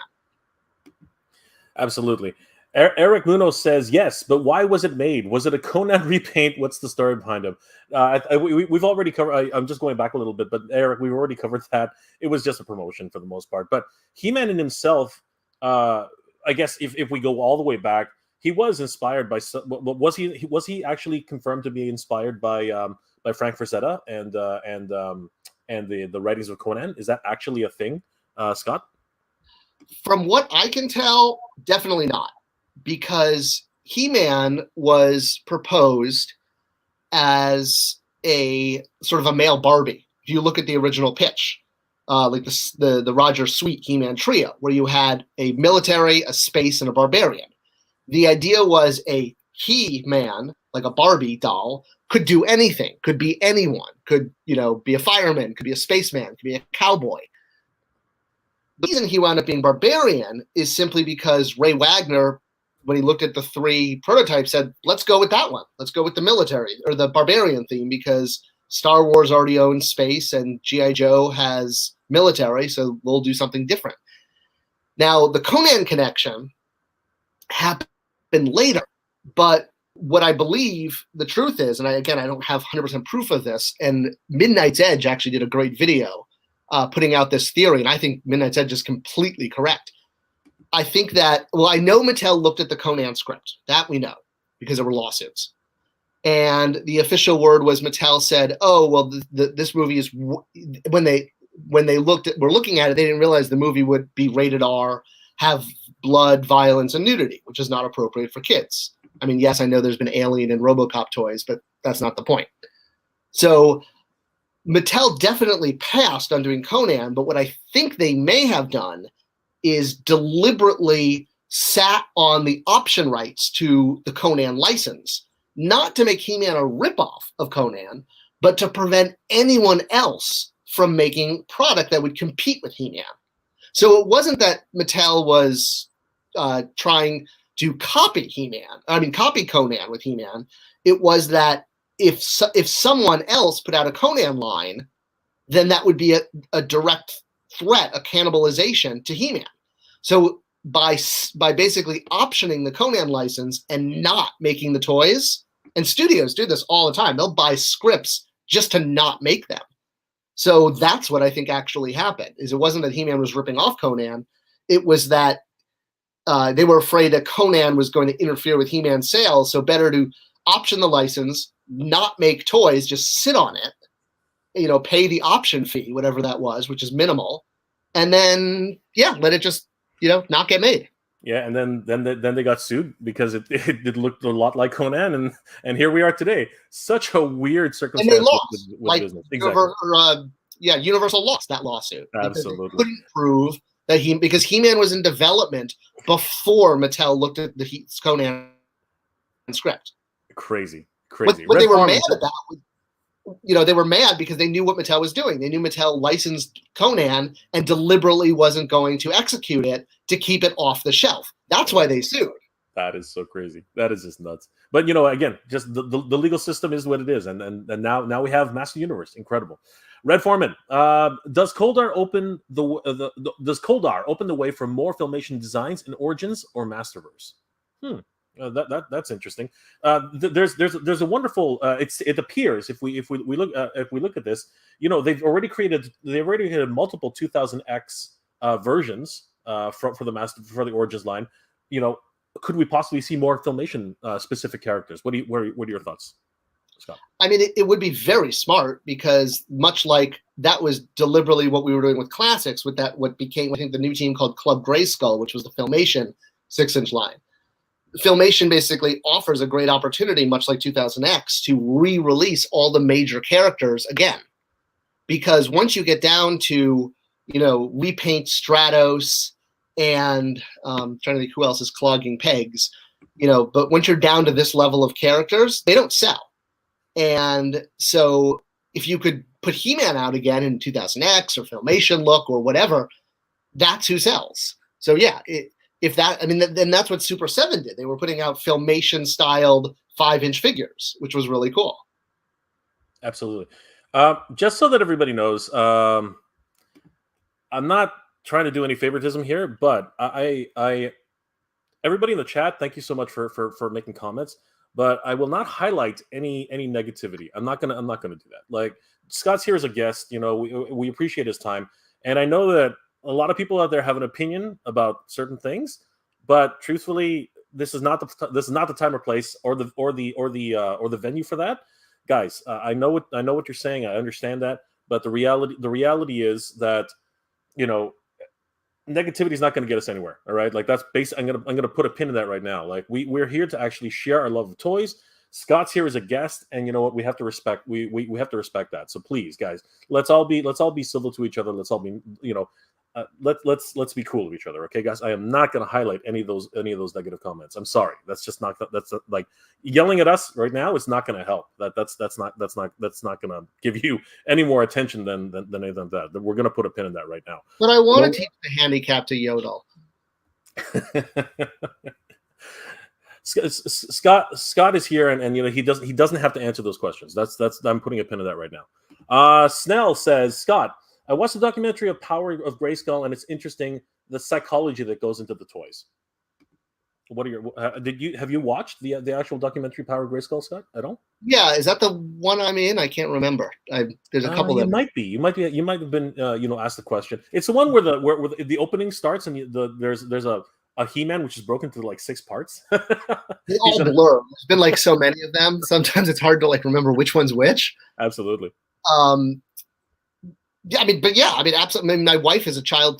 Absolutely. Eric Munoz says, yes, but why was it made? Was it a Conan repaint? What's the story behind him? We've already covered, I'm just going back a little bit, but Eric, we've already covered that. It was just a promotion for the most part. But He-Man in himself, I guess if we go all the way back, he was inspired by, was he actually confirmed to be inspired by Frank Frazetta and the writings of Conan? Is that actually a thing, Scott? From what I can tell, definitely not. Because He-Man was proposed as a sort of a male Barbie. If you look at the original pitch, like the Roger Sweet He-Man trio, where you had a military, a space, and a barbarian. The idea was a He-Man, like a Barbie doll, could do anything, could be anyone, could be a fireman, could be a spaceman, could be a cowboy. The reason he wound up being barbarian is simply because Ray Wagner, when he looked at the three prototypes, said, let's go with that one. Let's go with the military or the barbarian theme because Star Wars already owns space and G.I. Joe has military, so we'll do something different. Now, the Conan connection happened later, but what I believe the truth is, and I don't have 100% proof of this, and Midnight's Edge actually did a great video putting out this theory, and I think Midnight's Edge is completely correct. I think that, I know Mattel looked at the Conan script. That we know, because there were lawsuits. And the official word was Mattel said, this movie is, when they were looking at it, they didn't realize the movie would be rated R, have blood, violence, and nudity, which is not appropriate for kids. I mean, yes, I know there's been Alien and RoboCop toys, but that's not the point. So Mattel definitely passed on doing Conan, but what I think they may have done is deliberately sat on the option rights to the Conan license, not to make He-Man a ripoff of Conan, but to prevent anyone else from making product that would compete with He-Man. So it wasn't that Mattel was trying to copy copy Conan with He-Man. It was that if someone else put out a Conan line, then that would be a direct threat, a cannibalization to He-Man. So by basically optioning the Conan license and not making the toys, and studios do this all the time, they'll buy scripts just to not make them. So that's what I think actually happened. Is it wasn't that He-Man was ripping off Conan, it was that they were afraid that Conan was going to interfere with He-Man's sales, so better to option the license, not make toys, just sit on it, pay the option fee, whatever that was, which is minimal, and then let it just not get made. Yeah, and then they got sued because it looked a lot like Conan, and here we are today. Such a weird circumstance. And they lost, with business. Exactly. Universal lost that lawsuit. Absolutely. They couldn't prove that because He-Man was in development before Mattel looked at the Conan script. Crazy. But they were mad at that. They were mad because they knew what Mattel was doing. They knew Mattel licensed Conan and deliberately wasn't going to execute it to keep it off the shelf. That's why they sued. That is so crazy. That is just nuts. But again, just the legal system is what it is, and now we have Master Universe. Incredible. Red Foreman, does Koldar open the way for more Filmation designs in Origins or Masterverse? That's interesting. There's a wonderful. It appears if we look at this, they've already created multiple 2000X versions for the Origins line. Could we possibly see more Filmation specific characters? What are your thoughts, Scott? I mean, it would be very smart because much like that was deliberately what we were doing with Classics, with that what became, I think, the new team called Club Grayskull, which was the Filmation 6-inch line. Filmation basically offers a great opportunity, much like 2000X, to re-release all the major characters again. Because once you get down to, repaint Stratos and trying to think who else is clogging pegs, but once you're down to this level of characters, they don't sell. And so if you could put He-Man out again in 2000X or Filmation look or whatever, that's who sells. So yeah, then that's what Super 7 did. They were putting out Filmation-styled 5-inch figures, which was really cool. Absolutely. Just so that everybody knows, I'm not trying to do any favoritism here, but I everybody in the chat, thank you so much for making comments. But I will not highlight any negativity. I'm not gonna do that. Like, Scott's here as a guest. We appreciate his time, and I know that a lot of people out there have an opinion about certain things, but truthfully, this is not the time or place or the venue for that, guys. I know what you're saying. I understand that, but the reality is that negativity is not going to get us anywhere. All right, like that's I'm gonna put a pin in that right now. Like we're here to actually share our love of toys. Scott's here as a guest, and you know what? We have to respect. We have to respect that. So please, guys, let's all be civil to each other. Let's all be let's be cool with each other, okay, guys? I am not going to highlight any of those negative comments. I'm sorry. That's just not like yelling at us right now is not going to help. That's not going to give you any more attention than anything than that. We're going to put a pin in that right now. But I want to teach the handicap to yodel. Scott is here, and he doesn't have to answer those questions. That's I'm putting a pin in that right now. Snell says, Scott, I watched the documentary of Power of Grayskull, and it's interesting the psychology that goes into the toys. What are your have you watched the actual documentary Power of Grayskull, Scott, at all? Yeah, is that the one I'm in? I can't remember. There's a couple. You might have been asked the question. It's the one where the opening starts and there's a He-Man which is broken into like 6 parts. They all blur. There's been like so many of them. Sometimes it's hard to like remember which one's which. Absolutely. Yeah, absolutely. I mean, my wife is a child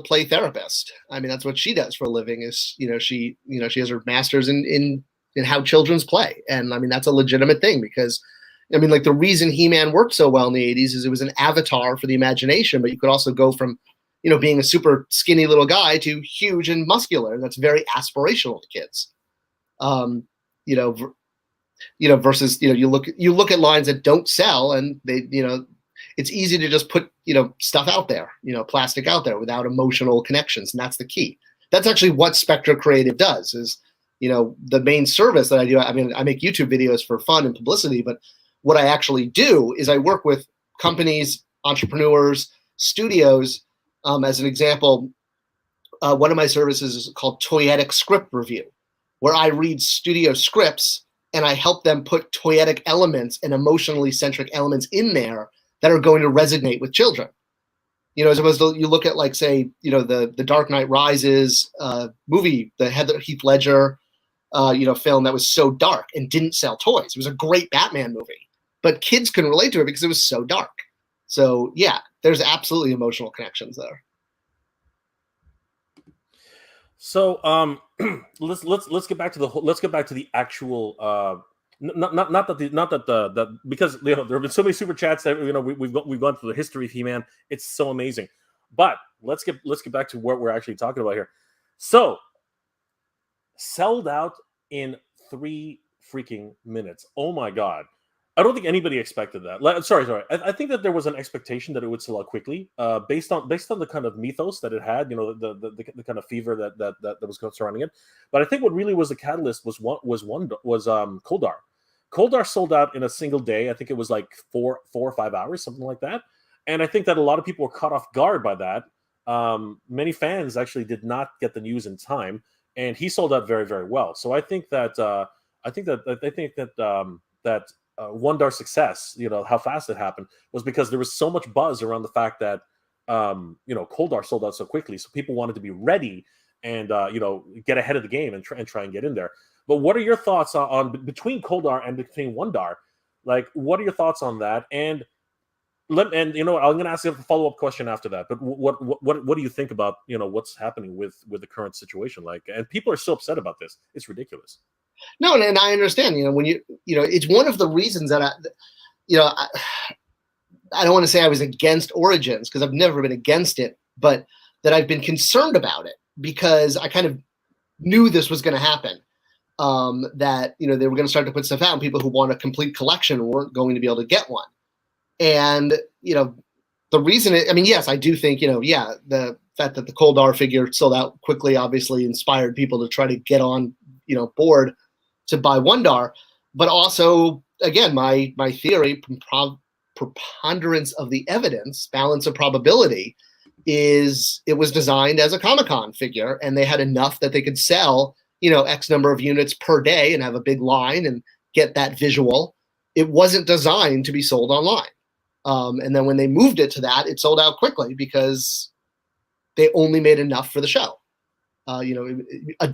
play therapist. I mean, that's what she does for a living. Is she has her master's in how children's play, and I mean that's a legitimate thing because, I mean, like the reason He-Man worked so well in the '80s is it was an avatar for the imagination, but you could also go from, being a super skinny little guy to huge and muscular. That's very aspirational to kids. versus, you look at lines that don't sell, and they, it's easy to just put, stuff out there, plastic out there without emotional connections. And that's the key. That's actually what Spector Creative does is, the main service that I do. I mean, I make YouTube videos for fun and publicity, but what I actually do is I work with companies, entrepreneurs, studios. As an example, one of my services is called Toyetic Script Review, where I read studio scripts and I help them put toyetic elements and emotionally centric elements in there that are going to resonate with children. As opposed to, you look at, like, say, the Dark Knight Rises movie, the Heath Ledger, film that was so dark and didn't sell toys. It was a great Batman movie, but kids couldn't relate to it because it was so dark. So yeah, there's absolutely emotional connections there. So let's get back to the actual not that because there have been so many super chats that we've gone through the history of He-Man. It's so amazing, but let's get back to what we're actually talking about here. So, sold out in 3 freaking minutes. Oh my god. I don't think anybody expected that. Sorry. I think that there was an expectation that it would sell out quickly, based on the kind of mythos that it had, the kind of fever that was surrounding it. But I think what really was the catalyst was Koldar. Koldar sold out in a single day. I think it was like 4 or 5 hours, something like that. And I think that a lot of people were caught off guard by that. Many fans actually did not get the news in time, and he sold out very, very well. So I think that Wun-Dar's success, how fast it happened, was because there was so much buzz around the fact that Koldar sold out so quickly. So people wanted to be ready and get ahead of the game and try and get in there. But what are your thoughts on between Koldar and between Wun-Dar? Like, what are your thoughts on that? And I'm going to ask you a follow-up question after that. But what do you think about what's happening with the current situation? Like, and people are so upset about this. It's ridiculous. No, and I understand. When it's one of the reasons that I don't want to say I was against Origins, because I've never been against it, but that I've been concerned about it because I kind of knew this was going to happen. That they were going to start to put stuff out, and people who want a complete collection weren't going to be able to get one. And the reason yes, I do think the fact that the Koldar figure sold out quickly obviously inspired people to try to get on board to buy Wun-Dar, but also, again, my theory, preponderance of the evidence, balance of probability, is it was designed as a Comic-Con figure, and they had enough that they could sell X number of units per day and have a big line and get that visual. It wasn't designed to be sold online. And then when they moved it to that, it sold out quickly because they only made enough for the show. And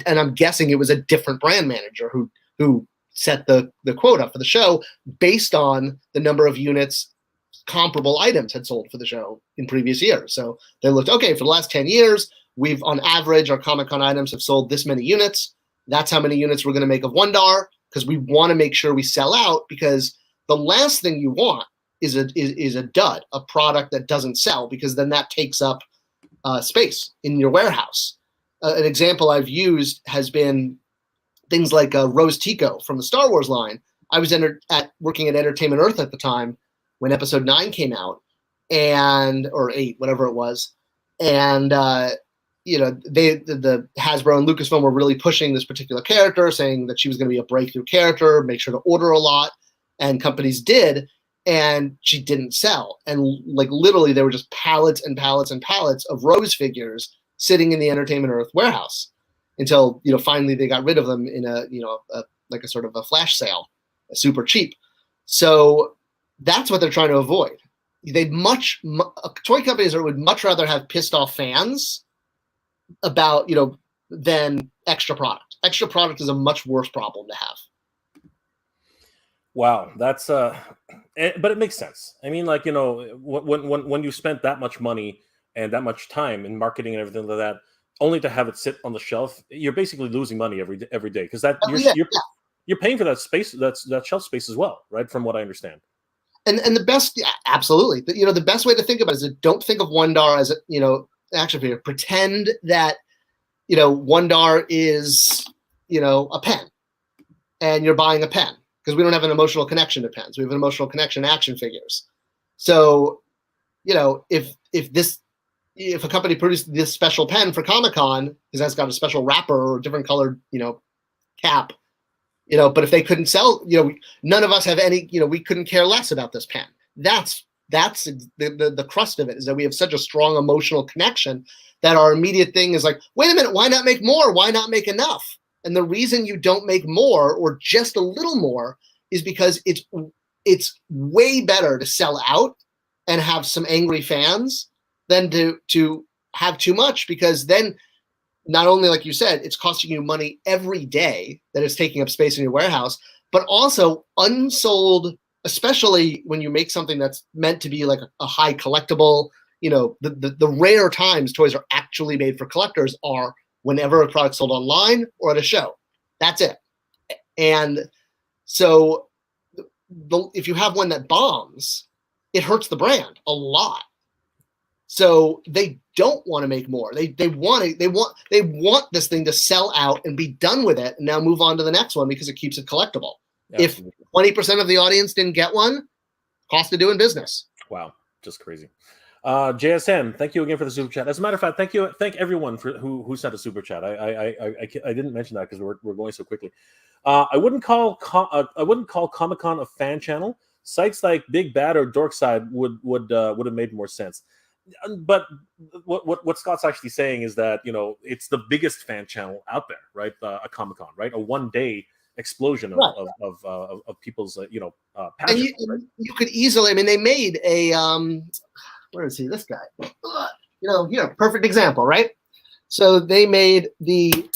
I'm guessing it was a different brand manager who set the quota for the show based on the number of units comparable items had sold for the show in previous years. So they looked, okay, for the last 10 years, we've on average, our Comic-Con items have sold this many units. That's how many units we're going to make of Wun-Dar, because we want to make sure we sell out, because the last thing you want is a dud, a product that doesn't sell, because then that takes up space in your warehouse. An example I've used has been things like Rose Tico from the Star Wars line. I was working at Entertainment Earth at the time when Episode 9 came out, or 8, whatever it was, and the Hasbro and Lucasfilm were really pushing this particular character, saying that she was going to be a breakthrough character, make sure to order a lot, and companies did, and she didn't sell. And like literally, there were just pallets and pallets and pallets of Rose figures sitting in the Entertainment Earth warehouse until finally they got rid of them in a sort of a flash sale, super cheap. So that's what they're trying to avoid. Toy companies would much rather have pissed off fans about than extra product. Extra product is a much worse problem to have. Wow, that's but it makes sense. I mean, like, when you spent that much money and that much time in marketing and everything like that, only to have it sit on the shelf, you're basically losing money every day, because you're paying for that space, that shelf space as well, right? From what I understand. And the best, absolutely. The best way to think about it is don't think of Wun-Dar as action figure. Pretend that Wun-Dar is a pen, and you're buying a pen. because we don't have an emotional connection to pens. We have an emotional connection to action figures. So, you know, if a company produced this special pen for Comic-Con, because that's got a special wrapper or different colored, you know, cap, you know, but if they couldn't sell, you know, none of us have any, you know, we couldn't care less about this pen. That's the crust of it, is that we have such a strong emotional connection that our immediate thing is like, wait a minute, why not make more? Why not make enough? And the reason you don't make more or just a little more is because it's way better to sell out and have some angry fans than to have too much, because then not only, like you said, it's costing you money every day that it's taking up space in your warehouse, but also unsold, especially when you make something that's meant to be like a high collectible, you know, the rare times toys are actually made for collectors are whenever a product's sold online or at a show. That's it. And so if you have one that bombs, it hurts the brand a lot. So they don't want to make more. They want this thing to sell out and be done with it and now move on to the next one because it keeps it collectible. Absolutely. If 20% of the audience didn't get one, cost of doing business. Wow, just crazy. JSN, thank you again for the super chat. As a matter of fact, thank everyone for who sent a super chat. I didn't mention that because we're going so quickly. I wouldn't call Comic-Con a fan channel. Sites like Big Bad or Dorkside would have made more sense. But what Scott's actually saying is that, you know, it's the biggest fan channel out there, right? A Comic-Con, right? A one-day explosion of people's passion. And you could easily, I mean, they made a where is he? This guy, you know, here, perfect example, right? So they made the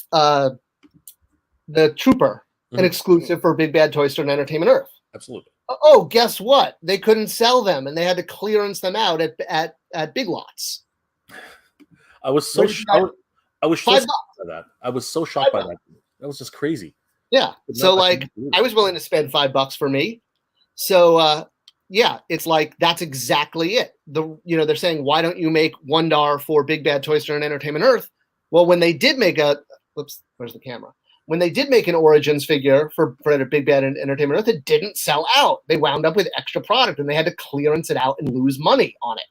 Trooper an exclusive for Big Bad Toy Store and Entertainment Earth. Absolutely. Oh, guess what? They couldn't sell them, and they had to clearance them out at Big Lots. I was so shocked by that. I was so shocked by that. That was just crazy. Yeah. So like, I was willing to spend $5 for me. So yeah, it's like that's exactly it. They're saying, why don't you make Wun-Dar for Big Bad Toy Store and Entertainment Earth? Well, when they did make where's the camera? When they did make an Origins figure for Big Bad and Entertainment Earth, it didn't sell out. They wound up with extra product, and they had to clearance it out and lose money on it.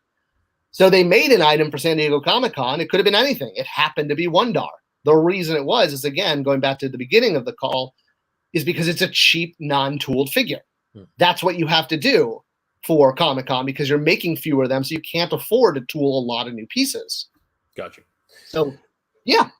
So they made an item for San Diego Comic-Con. It could have been anything. It happened to be Wun-Dar. The reason it was is, again, going back to the beginning of the call, is because it's a cheap, non-tooled figure. That's what you have to do for Comic-Con because you're making fewer of them, so you can't afford to tool a lot of new pieces. Gotcha. So, yeah.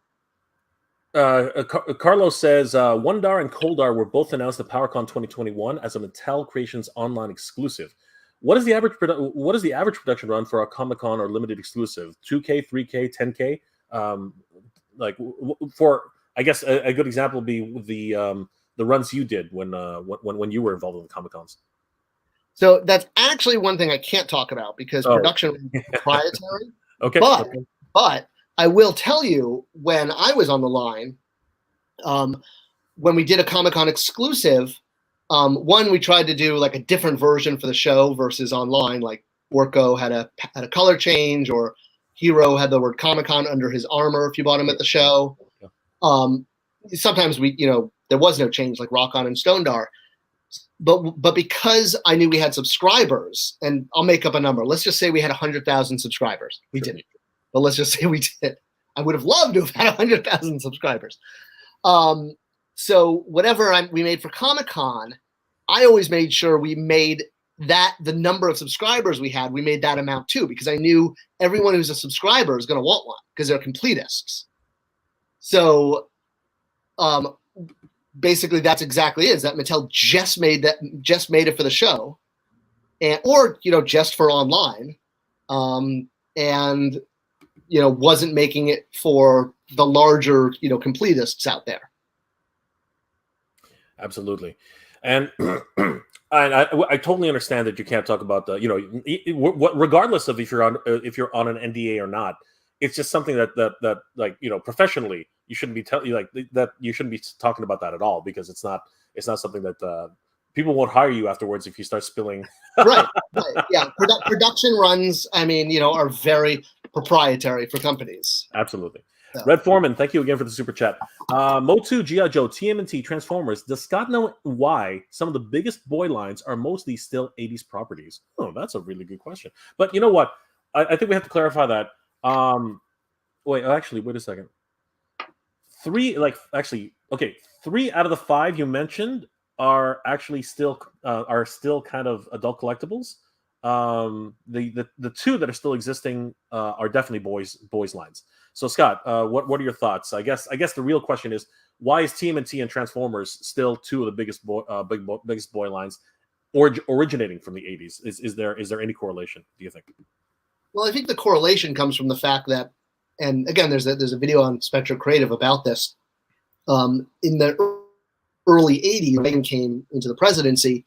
Carlos says Wun-Dar and Coldar were both announced at PowerCon 2021 as a Mattel Creations online exclusive. What is the average production run for a Comic-Con or limited exclusive? 2K, 3K, 10K? For I guess a good example would be the runs you did when you were involved in the Comic-Cons. So that's actually one thing I can't talk about because production is proprietary. Okay. But I will tell you, when I was on the line, when we did a Comic-Con exclusive, we tried to do like a different version for the show versus online. Like Orko had a color change, or Hero had the word Comic-Con under his armor if you bought him at the show. Sometimes there was no change, like Rock-On and Stone-Dar. But because I knew we had subscribers, and I'll make up a number. Let's just say we had 100,000 subscribers. We didn't. But let's just say we did. I would have loved to have had 100,000 subscribers. So whatever we made for Comic-Con, I always made sure we made that the number of subscribers we had, we made that amount too, because I knew everyone who's a subscriber is going to want one because they're completists. So basically that's exactly it, is that Mattel just made it for the show, or just for online, and wasn't making it for the larger completists out there. Absolutely. And I totally understand that you can't talk about the regardless of if you're on an NDA or not. It's just something that professionally you shouldn't be you shouldn't be talking about that at all, because it's not something that people won't hire you afterwards if you start spilling. right. Yeah. Production runs, are very proprietary for companies. Absolutely. So. Red Foreman, thank you again for the super chat. Motu, G.I. Joe, TMNT, Transformers. Does Scott know why some of the biggest boy lines are mostly still 80s properties? Oh, that's a really good question. But you know what? I think we have to clarify that. Wait a second. Three out of the 5 you mentioned are actually still kind of adult collectibles. The 2 that are still existing are definitely boys lines. So Scott, what are your thoughts? I guess the real question is, why is TMNT and Transformers still 2 of the biggest boy lines, originating from the 80s? Is there any correlation, do you think? Well, I think the correlation comes from the fact that, and again, there's a video on Spector Creative about this. In the early 80s, Reagan came into the presidency.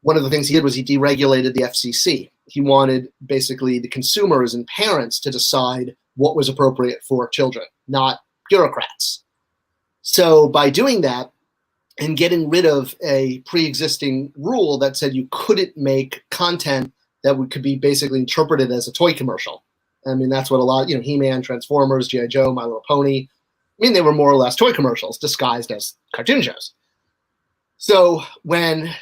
One of the things he did was he deregulated the FCC. He wanted basically the consumers and parents to decide what was appropriate for children, not bureaucrats. So by doing that and getting rid of a pre-existing rule that said you couldn't make content that could be basically interpreted as a toy commercial. I mean, that's what a lot, He-Man, Transformers, G.I. Joe, My Little Pony. I mean, they were more or less toy commercials disguised as cartoon shows. So when,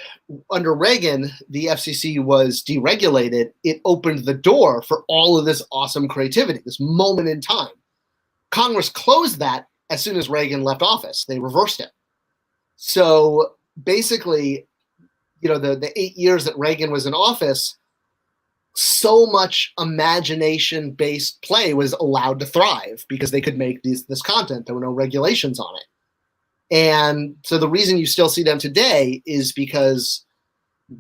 under Reagan, the FCC was deregulated, it opened the door for all of this awesome creativity, this moment in time. Congress closed that as soon as Reagan left office. They reversed it. So basically, the 8 years that Reagan was in office, so much imagination-based play was allowed to thrive because they could make this content. There were no regulations on it. And so the reason you still see them today is because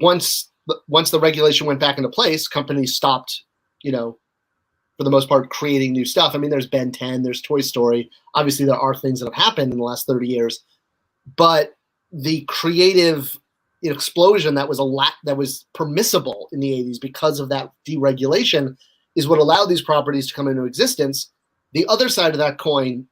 once the regulation went back into place, companies stopped, for the most part, creating new stuff. I mean, there's Ben 10, there's Toy Story. Obviously, there are things that have happened in the last 30 years. But the creative explosion that was permissible in the 80s because of that deregulation is what allowed these properties to come into existence. The other side of that coin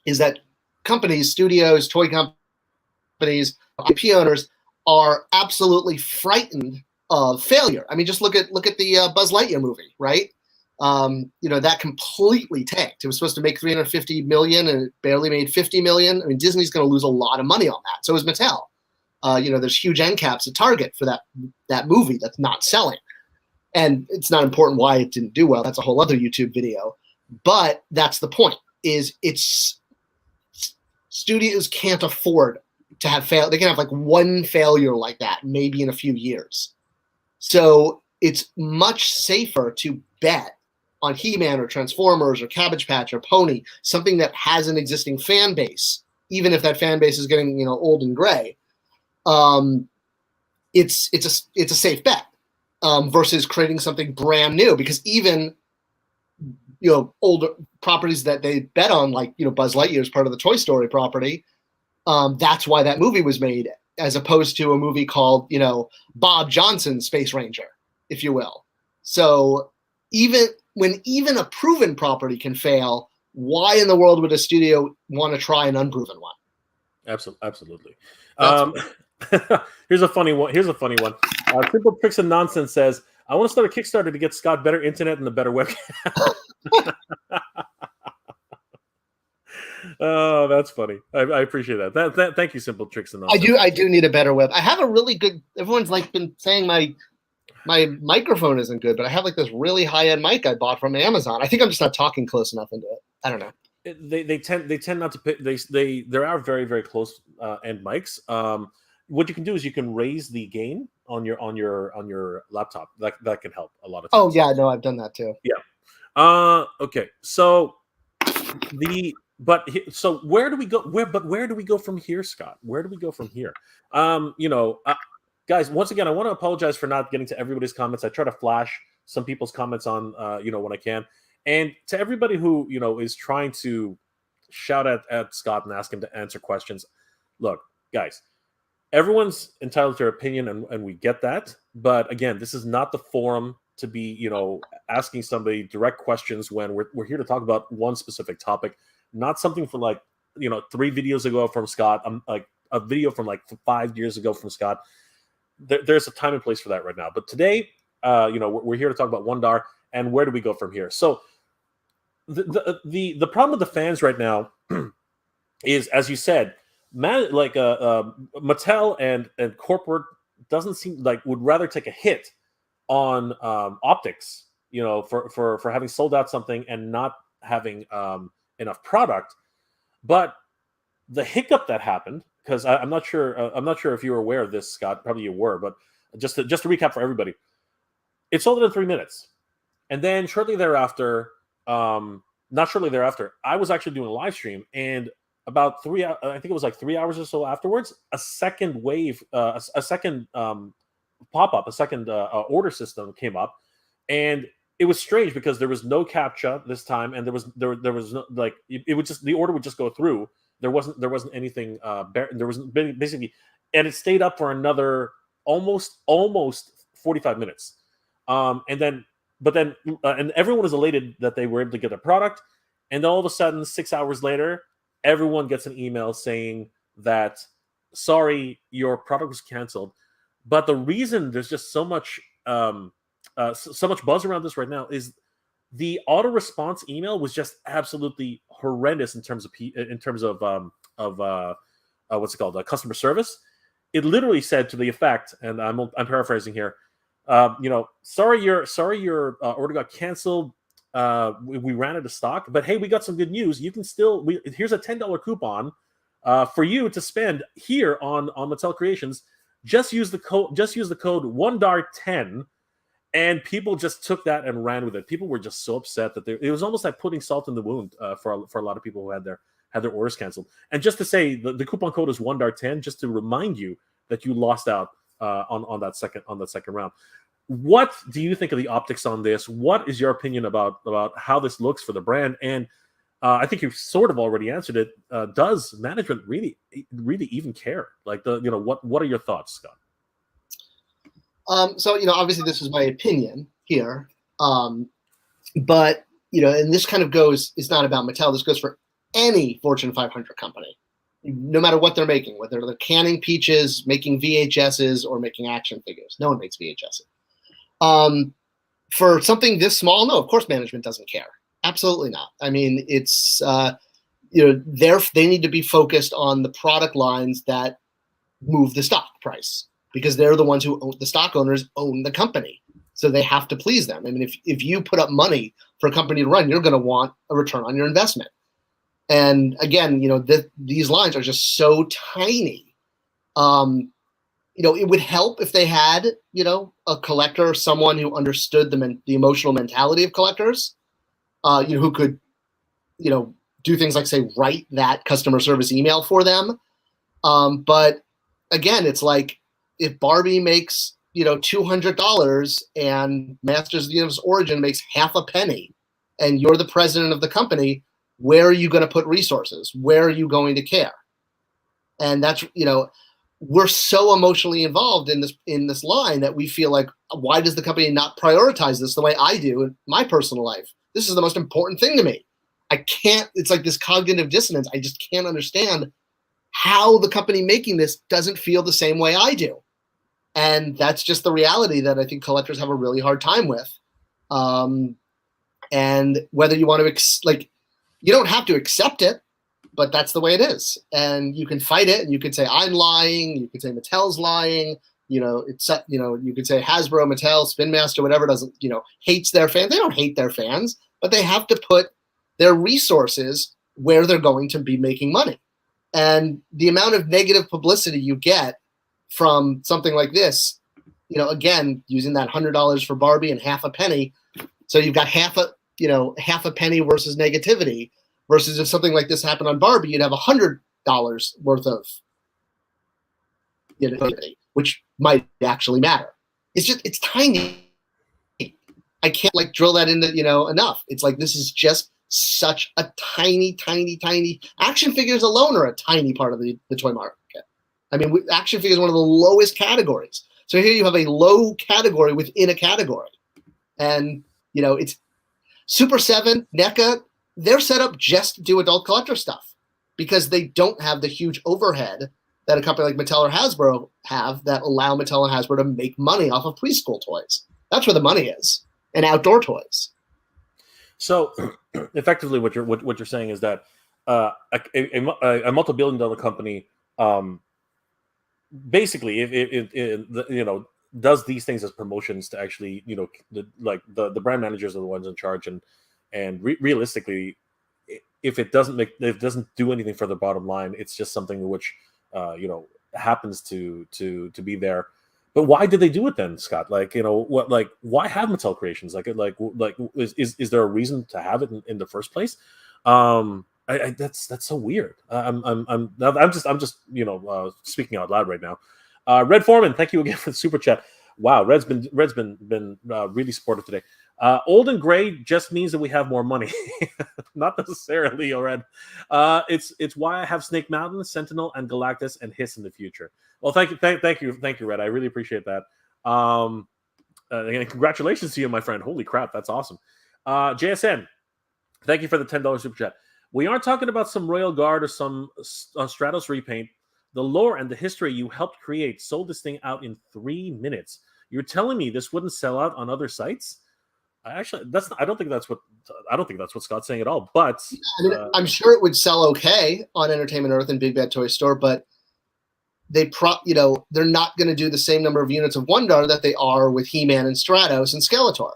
is that companies, studios, toy companies, IP owners are absolutely frightened of failure. I mean, just look at the Buzz Lightyear movie, right? That completely tanked. It was supposed to make $350 million and it barely made $50 million. I mean, Disney's going to lose a lot of money on that. So is Mattel. There's huge end caps at Target for that movie that's not selling. And it's not important why it didn't do well. That's a whole other YouTube video. But that's the point, is studios can't afford to have fail. They can have like one failure like that, maybe in a few years. So it's much safer to bet on He-Man or Transformers or Cabbage Patch or Pony, something that has an existing fan base, even if that fan base is getting old and gray. It's a safe bet versus creating something brand new, because even older properties that they bet on, like Buzz Lightyear is part of the Toy Story property. That's why that movie was made, as opposed to a movie called Bob Johnson's Space Ranger, if you will. So even a proven property can fail, why in the world would a studio want to try an unproven one? Absolutely. Here's a funny one. Simple Tricks and Nonsense says, I want to start a Kickstarter to get Scott better internet and a better webcam. Oh, that's funny. I appreciate that. Thank you, Simple Tricks and Nonsense. I do need a better web. I have a really good. Everyone's been saying my microphone isn't good, but I have this really high-end mic I bought from Amazon. I think I'm just not talking close enough into it. I don't know. They tend not to pick. There are very, very close end mics. What you can do is you can raise the gain on your laptop. That can help a lot of times. Oh yeah, no, I've done that too. Yeah. Okay. So where do we go? Where do we go from here, Scott? Where do we go from here? Guys, once again, I want to apologize for not getting to everybody's comments. I try to flash some people's comments on when I can. And to everybody who is trying to shout at Scott and ask him to answer questions, look, guys, everyone's entitled to their opinion, and we get that. But again, this is not the forum to be asking somebody direct questions when we're here to talk about one specific topic, not something from 3 videos ago from Scott, like a video from 5 years ago from Scott. There's a time and place for that right now. But today, we're here to talk about Wun-Dar and where do we go from here. So the problem with the fans right now is, as you said, Mattel and corporate doesn't seem like would rather take a hit on optics, for having sold out something and not having enough product. But the hiccup that happened, because I'm not sure if you were aware of this, Scott. Probably you were, but just to recap for everybody, it sold it in 3 minutes, and then shortly thereafter, not shortly thereafter, I was actually doing a live stream, and about I think it was like 3 hours or so afterwards, a second wave, a second pop-up, a second order system came up, and it was strange because there was no CAPTCHA this time, and there was no, like, it would just, the order would just go through. There wasn't anything there was basically, and it stayed up for another almost 45 minutes, and everyone was elated that they were able to get their product, and all of a sudden 6 hours later, everyone gets an email saying that, sorry, your product was canceled. But the reason there's just so much buzz around this right now is the auto response email was just absolutely horrendous in terms of what's it called, customer service. It literally said to the effect, and I'm paraphrasing here, sorry your order got canceled. We ran out of stock, but hey, we got some good news. You can still, here's a $10 coupon for you to spend here on Mattel Creations. Just use the code Wun-Dar-10, and people just took that and ran with it. People were just so upset that it was almost like putting salt in the wound for a lot of people who had their orders canceled. And just to say, the coupon code is Wun-Dar-10, just to remind you that you lost out on that second round. What do you think of the optics on this? What is your opinion about how this looks for the brand? And I think you've sort of already answered it. Does management really even care? Like, what are your thoughts, Scott? So obviously this is my opinion here, but and this kind of goes. It's not about Mattel. This goes for any Fortune 500 company, no matter what they're making, whether they're canning peaches, making VHSs, or making action figures. No one makes VHSs. For something this small, no, of course management doesn't care. Absolutely not. I mean, it's they need to be focused on the product lines that move the stock price, because they're the ones who own, the stock owners own the company, so they have to please them. I mean, if you put up money for a company to run, you're going to want a return on your investment. And again, these lines are just so tiny. It would help if they had, a collector, someone who understood the emotional mentality of collectors, who could, do things like, say, write that customer service email for them. But again, it's like, if Barbie makes, $200 and Masters of the Universe Origin makes half a penny, and you're the president of the company, where are you going to put resources? Where are you going to care? And that's, we're so emotionally involved in this line that we feel like, why does the company not prioritize this the way I do in my personal life? This is the most important thing to me. It's like this cognitive dissonance. I just can't understand how the company making this doesn't feel the same way I do. And that's just the reality that I think collectors have a really hard time with. And whether you want to, you don't have to accept it, but that's the way it is. And you can fight it, and you can say, I'm lying. You can say Mattel's lying. You could say Hasbro, Mattel, Spin Master, whatever, doesn't, hates their fans. They don't hate their fans, but they have to put their resources where they're going to be making money. And the amount of negative publicity you get from something like this, again, using that $100 for Barbie and half a penny. So you've got half a penny versus negativity, versus if something like this happened on Barbie, you'd have $100 worth of negativity, which might actually matter. It's tiny. I can't drill that into, enough. It's like, this is just such a tiny action figures alone are a tiny part of the toy market. I mean, action figures is one of the lowest categories. So here you have a low category within a category. And, it's Super 7, NECA, they're set up just to do adult collector stuff, because they don't have the huge overhead that a company like Mattel or Hasbro have that allow Mattel and Hasbro to make money off of preschool toys. That's where the money is, and outdoor toys. So effectively what you're saying is that a multi-billion-dollar company, basically, if does these things as promotions to actually, the brand managers are the ones in charge, and realistically, if it doesn't do anything for the bottom line, it's just something which happens to be there. But why did they do it then, Scott? Why have Mattel Creations? Is there a reason to have it in the first place? That's so weird. I'm just speaking out loud right now. Red Foreman, thank you again for the super chat. Wow, Red's been really supportive today. Old and gray just means that we have more money, not necessarily, Red. It's why I have Snake Mountain, Sentinel, and Galactus and Hiss in the future. Well, thank you, Red. I really appreciate that. And congratulations to you, my friend. Holy crap, that's awesome. JSN, thank you for the $10 super chat. We aren't talking about some Royal Guard or some Stratos repaint. The lore and the history you helped create sold this thing out in 3 minutes. You're telling me this wouldn't sell out on other sites? I don't think that's what Scott's saying at all. But I'm sure it would sell okay on Entertainment Earth and Big Bad Toy Store, but they're not going to do the same number of units of Wun-Dar that they are with He-Man and Stratos and Skeletor.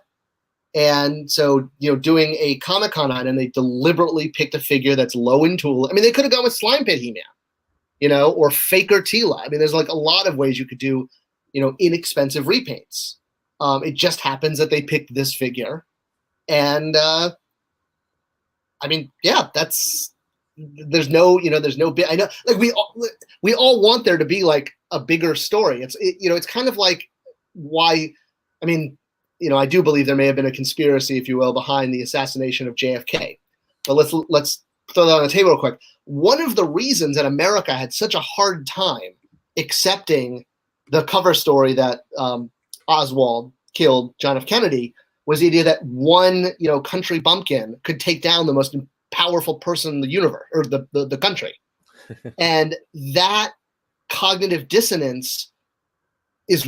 And so, doing a Comic-Con item, they deliberately picked a figure that's low in tool. I mean, they could have gone with Slime Pit He-Man, or Faker Tila. I mean, there's like a lot of ways you could do, inexpensive repaints. It just happens that they picked this figure. And, there's no bit. I know, like we all want there to be like a bigger story. It's kind of like why, I do believe there may have been a conspiracy, if you will, behind the assassination of JFK. But let's throw that on the table real quick. One of the reasons that America had such a hard time accepting the cover story that Oswald killed John F. Kennedy was the idea that one, country bumpkin could take down the most powerful person in the universe or the country. And that cognitive dissonance is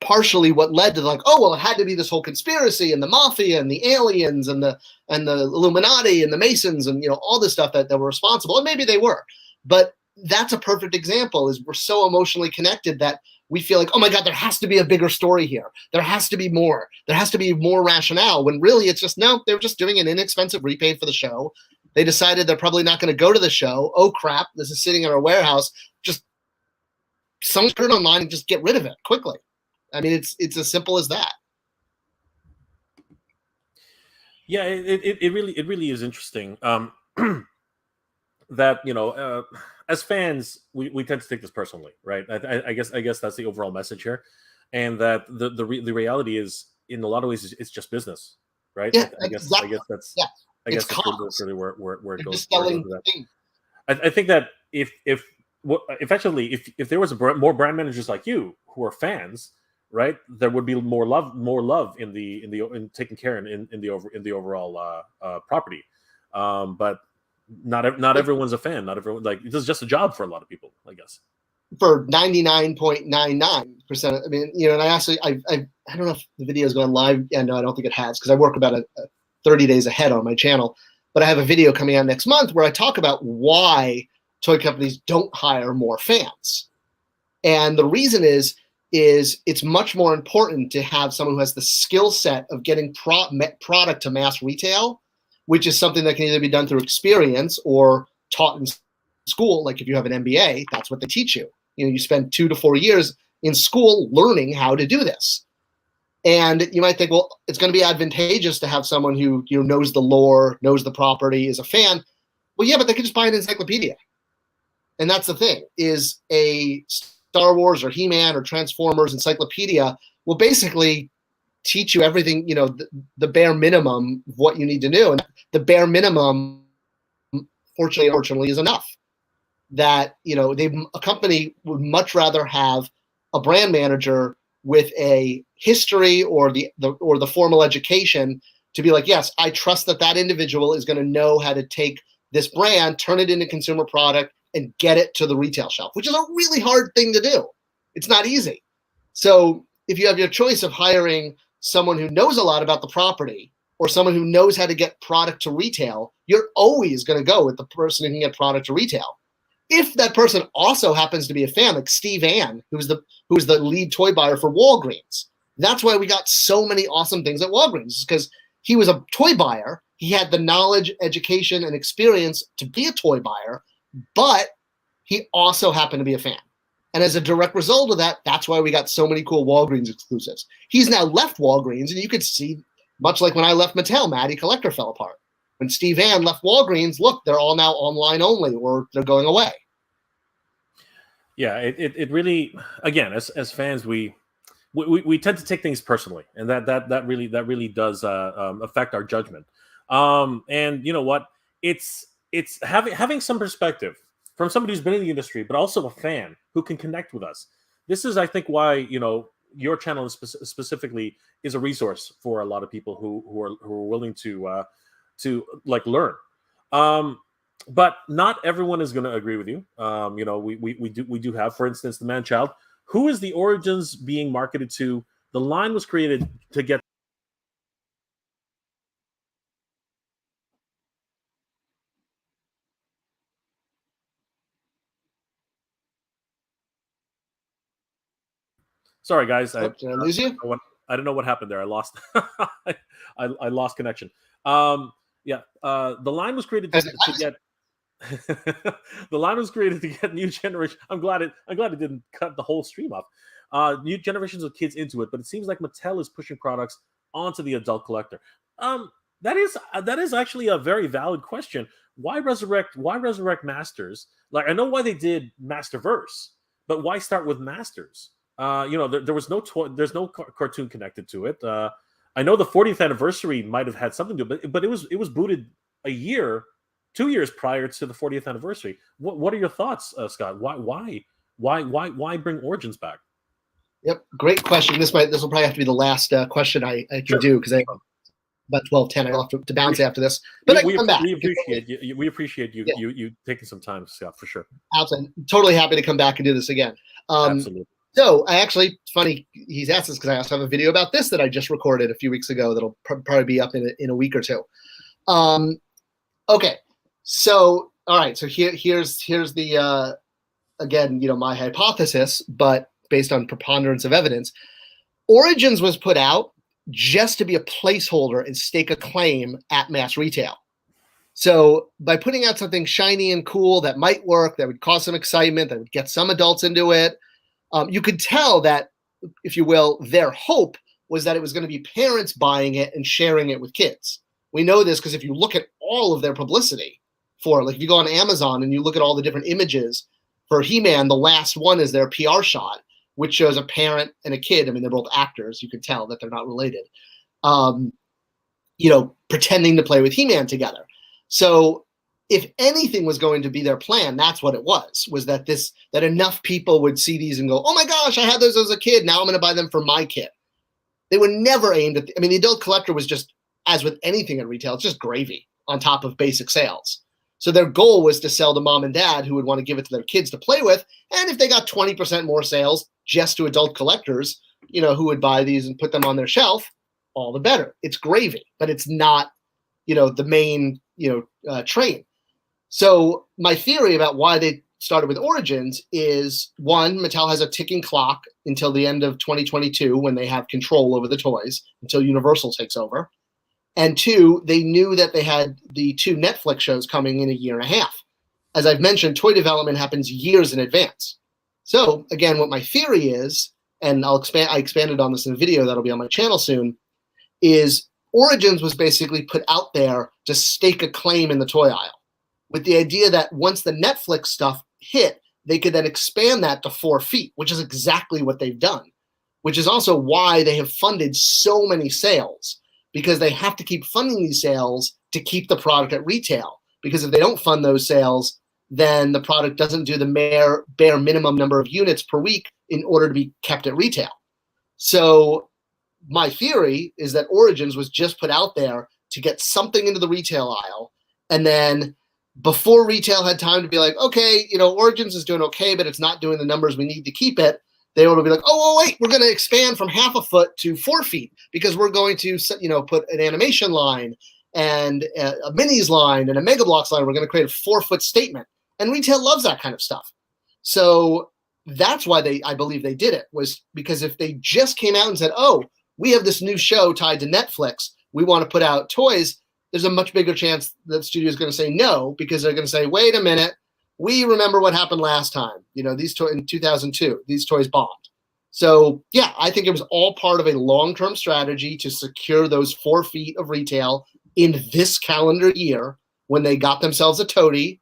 partially what led to it had to be this whole conspiracy and the mafia and the aliens and the Illuminati and the Masons and all this stuff that were responsible, and maybe they were, but that's a perfect example. Is we're so emotionally connected that we feel like, oh my God, there has to be a bigger story here. There has to be more. There has to be more rationale. When really it's just no. They were just doing an inexpensive repaint for the show. They decided they're probably not going to go to the show. Oh crap! This is sitting in our warehouse. Just someone put it online and just get rid of it quickly. I mean, it's as simple as that. Yeah, it really is interesting. That as fans, we tend to take this personally, right? I guess that's the overall message here, and that the reality is, in a lot of ways, it's just business, right? Yeah, I guess that's really where it goes. I think that if there was more brand managers like you who are fans, right, there would be more love in taking care in the overall properperty. But not everyone's a fan. Not everyone, this is just a job for a lot of people, I guess. For 99.99%. I mean, and I don't know if the video's gone live. Yeah, no, I don't think it has, because I work about 30 days ahead on my channel. But I have a video coming out next month where I talk about why toy companies don't hire more fans. And the reason is it's much more important to have someone who has the skill set of getting product to mass retail, which is something that can either be done through experience or taught in school. Like if you have an MBA, that's what they teach you. You spend 2 to 4 years in school learning how to do this. And you might think, well, it's going to be advantageous to have someone who knows the lore, knows the property, is a fan. Well, yeah, but they could just buy an encyclopedia. And that's the thing, is a Star Wars or He-Man or Transformers encyclopedia will basically teach you everything, the bare minimum of what you need to know. And the bare minimum, fortunately, unfortunately, is enough. That, a company would much rather have a brand manager with a history or the formal education to be like, yes, I trust that individual is going to know how to take this brand, turn it into consumer product, and get it to the retail shelf, which is a really hard thing to do. It's not easy. So if you have your choice of hiring someone who knows a lot about the property or someone who knows how to get product to retail, you're always going to go with the person who can get product to retail. If that person also happens to be a fan, like Steve Ann, who's the lead toy buyer for Walgreens. That's why we got so many awesome things at Walgreens, because he was a toy buyer. He had the knowledge, education, and experience to be a toy buyer, but he also happened to be a fan. And as a direct result of that, that's why we got so many cool Walgreens exclusives. He's now left Walgreens, and you could see, much like when I left Mattel, Matty Collector fell apart. When Steve Ann left Walgreens, look, they're all now online only, or they're going away. Yeah, it really, again, as fans, we tend to take things personally, and that really does affect our judgment. And you know what? It's having some perspective from somebody who's been in the industry, but also a fan who can connect with us. This is, I think, why, you know, your channel specifically is a resource for a lot of people who are willing to like learn. But not everyone is going to agree with you. You know, we do have, for instance, the man-child. Who is the Origins being marketed to? The line was created to get. Sorry, guys. Did I lose you? I don't know what happened there. I lost. I lost connection. Yeah. The line was created to get. The line was created to get new generation. I'm glad it didn't cut the whole stream off. New generations of kids into it, but it seems like Mattel is pushing products onto the adult collector. That is actually a very valid question. Why resurrect Masters? Like, I know why they did Masterverse, but why start with Masters? You know, there was no there's no cartoon connected to it. I know the 40th anniversary might have had something to do, but it was booted a year, 2 years prior to the 40th anniversary. What are your thoughts, Scott? Why bring Origins back? Yep, great question. This will probably have to be the last question I can do, because I about 12:10. I'll have to bounce after this. But I come back. We appreciate you. We appreciate you. Yeah. You taking some time, Scott, for sure. Absolutely, totally happy to come back and do this again. Absolutely. So it's funny he's asked this, because I also have a video about this that I just recorded a few weeks ago that'll probably be up in a week or two. Okay, so all right, so here's the again, you know, my hypothesis, but based on preponderance of evidence. Origins was put out just to be a placeholder and stake a claim at mass retail. So by putting out something shiny and cool that might work, that would cause some excitement, that would get some adults into it, you could tell that, if you will, their hope was that it was going to be parents buying it and sharing it with kids. We know this because if you look at all of their publicity for, like, if you go on Amazon and you look at all the different images for He-Man, the last one is their PR shot, which shows a parent and a kid. I mean, they're both actors. You could tell that they're not related, you know, pretending to play with He-Man together. So if anything was going to be their plan, that's what it was that enough people would see these and go, oh my gosh, I had those as a kid. Now I'm going to buy them for my kid. They were never aimed at, I mean, the adult collector was just, as with anything in retail, it's just gravy on top of basic sales. So their goal was to sell to mom and dad who would want to give it to their kids to play with. And if they got 20% more sales just to adult collectors, you know, who would buy these and put them on their shelf, all the better. It's gravy, but it's not, you know, the main, you know, train. So my theory about why they started with Origins is, one, Mattel has a ticking clock until the end of 2022 when they have control over the toys, until Universal takes over. And two, they knew that they had the 2 Netflix shows coming in a year and a half. As I've mentioned, toy development happens years in advance. So again, what my theory is, and I expanded on this in a video that'll be on my channel soon, is Origins was basically put out there to stake a claim in the toy aisle, with the idea that once the Netflix stuff hit, they could then expand that to 4 feet, which is exactly what they've done, which is also why they have funded so many sales, because they have to keep funding these sales to keep the product at retail. Because if they don't fund those sales, then the product doesn't do the bare minimum number of units per week in order to be kept at retail. So my theory is that Origins was just put out there to get something into the retail aisle, and then before retail had time to be like, okay, you know, Origins is doing okay, but it's not doing the numbers we need to keep it, they will be like, oh, wait, we're going to expand from 1/2 foot to 4 feet because we're going to, put an animation line and a minis line and a Mega Bloks line. We're going to create a 4-foot statement. And retail loves that kind of stuff. So that's why I believe they did it, was because if they just came out and said, oh, we have this new show tied to Netflix, we want to put out toys, there's a much bigger chance that the studio is going to say no, because they're going to say, wait a minute, we remember what happened last time. These toys in 2002, these toys bombed. So yeah, I think it was all part of a long-term strategy to secure those 4 feet of retail in this calendar year when they got themselves a toady.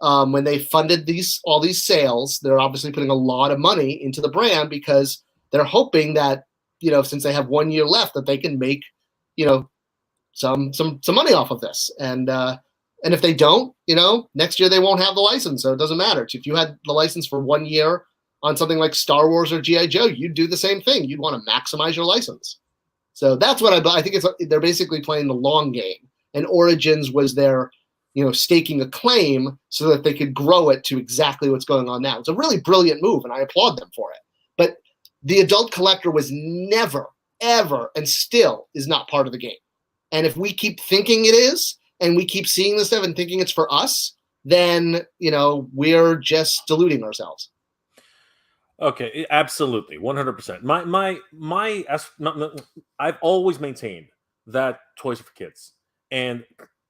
When they funded all these sales, they're obviously putting a lot of money into the brand because they're hoping that, since they have 1 year left, that they can make, some money off of this. And if they don't, next year they won't have the license, so it doesn't matter. If you had the license for 1 year on something like Star Wars or G.I. Joe, you'd do the same thing. You'd want to maximize your license. So that's what I think they're basically playing the long game. And Origins was their, staking a claim so that they could grow it to exactly what's going on now. It's a really brilliant move, and I applaud them for it. But the adult collector was never, ever, and still is not part of the game. And if we keep thinking it is, and we keep seeing this stuff and thinking it's for us, then, we're just deluding ourselves. Okay, absolutely, 100%. I've always maintained that toys are for kids, and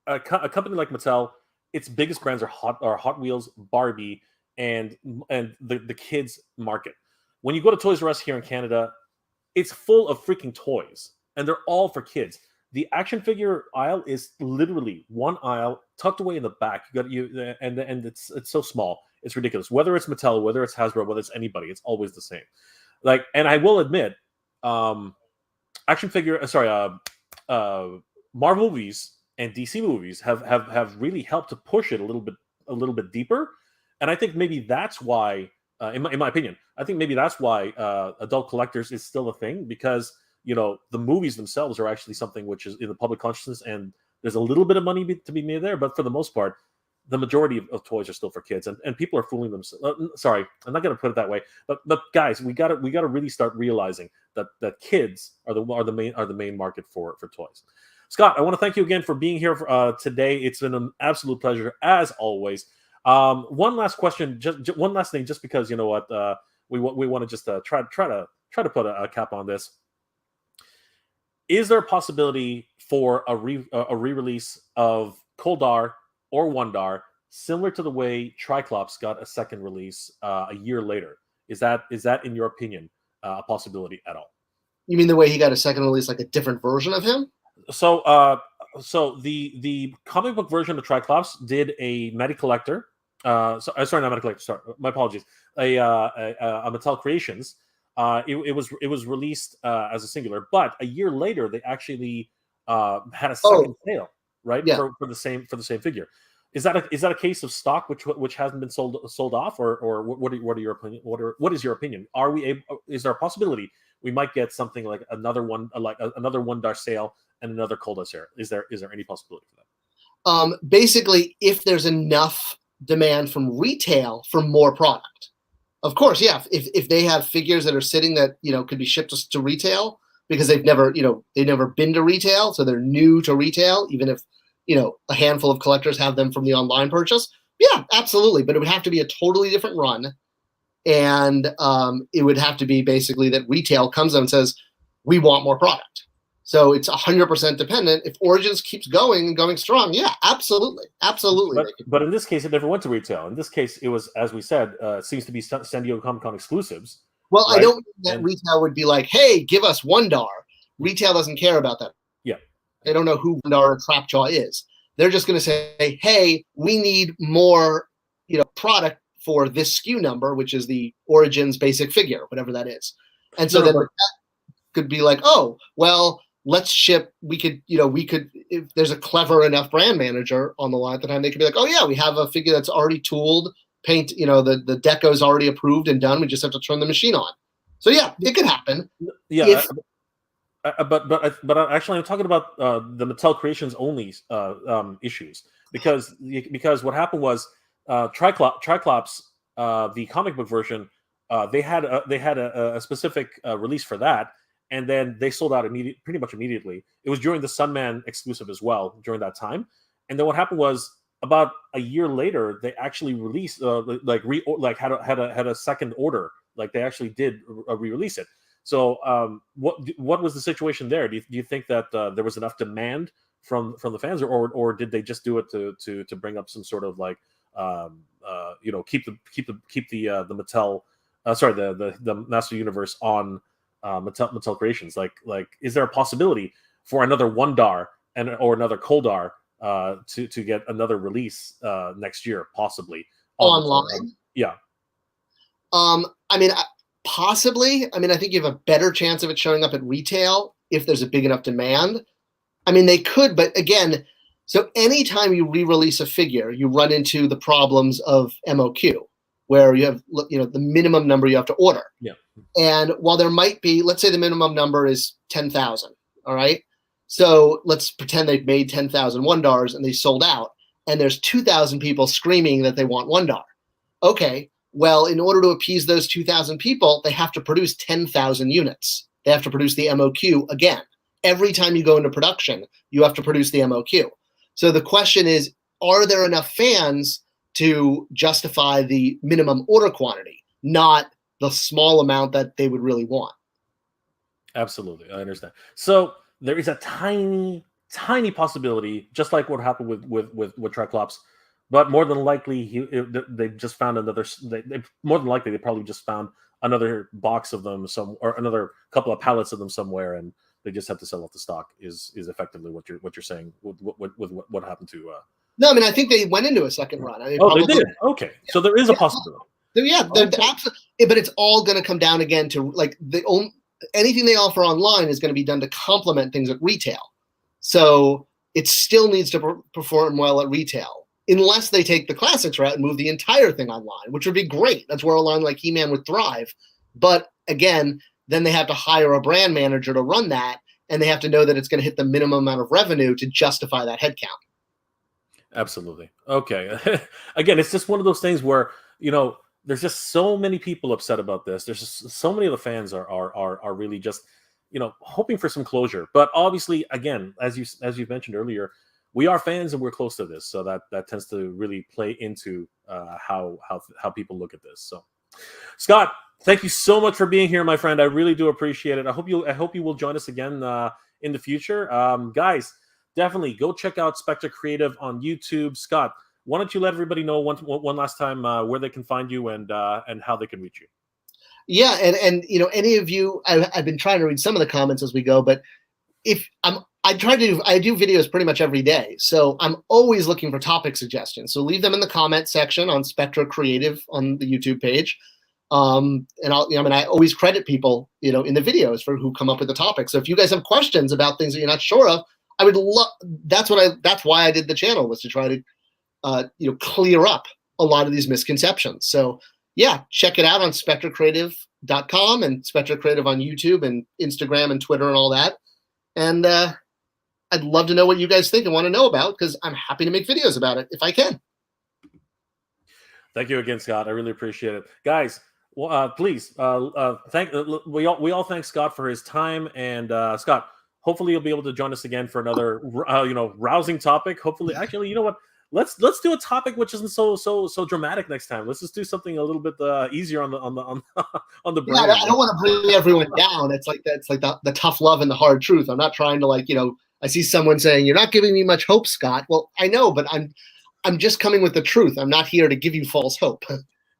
a company like Mattel, its biggest brands are Hot Wheels, Barbie, and the kids market. When you go to Toys R Us here in Canada, it's full of freaking toys, and they're all for kids. The action figure aisle is literally one aisle tucked away in the back. And it's so small. It's ridiculous. Whether it's Mattel, whether it's Hasbro, whether it's anybody, it's always the same. And I will admit, Marvel movies and DC movies have really helped to push it a little bit deeper. And I think maybe that's why, in my opinion, I think maybe that's why adult collectors is still a thing, because the movies themselves are actually something which is in the public consciousness, and there's a little bit of money to be made there, but for the most part, the majority of toys are still for kids, and people are fooling themselves. Sorry, I'm not going to put it that way, but guys, we got to really start realizing that kids are the main market for toys. Scott, I want to thank you again for being here today. It's been an absolute pleasure as always. One last question, just one last thing, just because we want to just try to put a cap on this. Is there a possibility for a re-release of Wun-Dar or Wun-Dar, similar to the way Triclops got a second release a year later? Is that in your opinion a possibility at all? You mean the way he got a second release, like a different version of him? So the comic book version of Triclops did a Mattel Collector. Sorry, not Mattel Collector. Sorry, my apologies. A Mattel Creations. It was released as a singular, but a year later they actually had a second sale, right? Yeah. For the same figure. Is that a case of stock which hasn't been sold off, or what are your opinion? What is your opinion? Is there a possibility we might get something like another one, like another Wun-Dar sale and another Wun-Dar sale? Is there any possibility for that? Basically, if there's enough demand from retail for more product. Of course, yeah. If they have figures that are sitting that could be shipped to retail because they've never been to retail, so they're new to retail, even if a handful of collectors have them from the online purchase. Yeah, absolutely. But it would have to be a totally different run, and it would have to be basically that retail comes up and says, "We want more product." So it's 100% dependent. If Origins keeps going strong, yeah, absolutely. But in this case, it never went to retail. In this case, it was, as we said, seems to be San Diego Comic-Con exclusives. Well, right? I don't think that retail would be like, hey, give us Wun-Dar. Retail doesn't care about that. Yeah. They don't know who Wun-Dar or Trapjaw is. They're just going to say, hey, we need more product for this SKU number, which is the Origins basic figure, whatever that is. And so then that could be like, oh, well, let's ship. We could, if there's a clever enough brand manager on the line at the time, they could be like, oh yeah, we have a figure that's already tooled, paint, the deco's already approved and done. We just have to turn the machine on. So yeah, it could happen. Yeah. But actually, I'm talking about the Mattel Creations only issues, because what happened was Triclops, the comic book version, they had a specific release for that, and then they sold out pretty much immediately. It was during the Sunman exclusive as well during that time, and then what happened was about a year later they actually released had a second order, like they actually did re-release it. So what was the situation there? Do you think that there was enough demand from the fans, or did they just do it to bring up some sort of like keep the Mattel the Master Universe on Mattel Creations? Like is there a possibility for another Wun-Dar or another Koldar to get another release next year, possibly online? Yeah. I mean, possibly. I mean, I think you have a better chance of it showing up at retail if there's a big enough demand. I mean, they could, but again, so anytime you re-release a figure, you run into the problems of MOQ, where you have the minimum number you have to order. Yeah. And while there might be, let's say the minimum number is 10,000. All right. So let's pretend they've made 10,000 Wun-Dars and they sold out, and there's 2,000 people screaming that they want Wun-Dar. Okay. Well, in order to appease those 2,000 people, they have to produce 10,000 units. They have to produce the MOQ again. Every time you go into production, you have to produce the MOQ. So the question is, are there enough fans to justify the minimum order quantity, not the small amount that they would really want? Absolutely. I understand. So there is a tiny possibility, just like what happened with Triclops, but more than likely they just found another. More than likely they probably just found another box of them or another couple of pallets of them somewhere, and they just have to sell off the stock. Is effectively what you're saying with what happened to. No, I mean, I think they went into a second run. I mean, they did. Okay, yeah. So there is a possibility. Yeah, absolutely. But it's all going to come down again to anything they offer online is going to be done to complement things at retail. So it still needs to perform well at retail, unless they take the classics route and move the entire thing online, which would be great. That's where a line like He-Man would thrive. But again, then they have to hire a brand manager to run that, and they have to know that it's going to hit the minimum amount of revenue to justify that headcount. Absolutely. Okay. Again, it's just one of those things where, there's just so many people upset about this. There's just so many of the fans are really just, hoping for some closure. But obviously, again, as you mentioned earlier, we are fans and we're close to this, so that tends to really play into how people look at this. So, Scott, thank you so much for being here, my friend. I really do appreciate it. I hope you will join us again in the future, guys. Definitely go check out Spector Creative on YouTube. Scott, why don't you let everybody know one last time where they can find you and how they can reach you? Yeah, and any of you, I've been trying to read some of the comments as we go, but I do videos pretty much every day, so I'm always looking for topic suggestions. So leave them in the comment section on Spector Creative on the YouTube page, and I always credit people in the videos for who come up with the topic. So if you guys have questions about things that you're not sure of, I would love. That's why I did the channel, was to try to clear up a lot of these misconceptions. So yeah, check it out on SpectorCreative.com and Spector Creative on YouTube and Instagram and Twitter and all that. And I'd love to know what you guys think and want to know about, because I'm happy to make videos about it if I can. Thank you again, Scott. I really appreciate it, guys. Well, please we all thank Scott for his time, and Scott, hopefully you'll be able to join us again for another rousing topic. Hopefully, actually, you know what? Let's do a topic which isn't so dramatic next time. Let's just do something a little bit easier on the brain. Yeah, I don't want to bring everyone down. It's like the tough love and the hard truth. I'm not trying to I see someone saying, "You're not giving me much hope, Scott." Well, I know, but I'm just coming with the truth. I'm not here to give you false hope.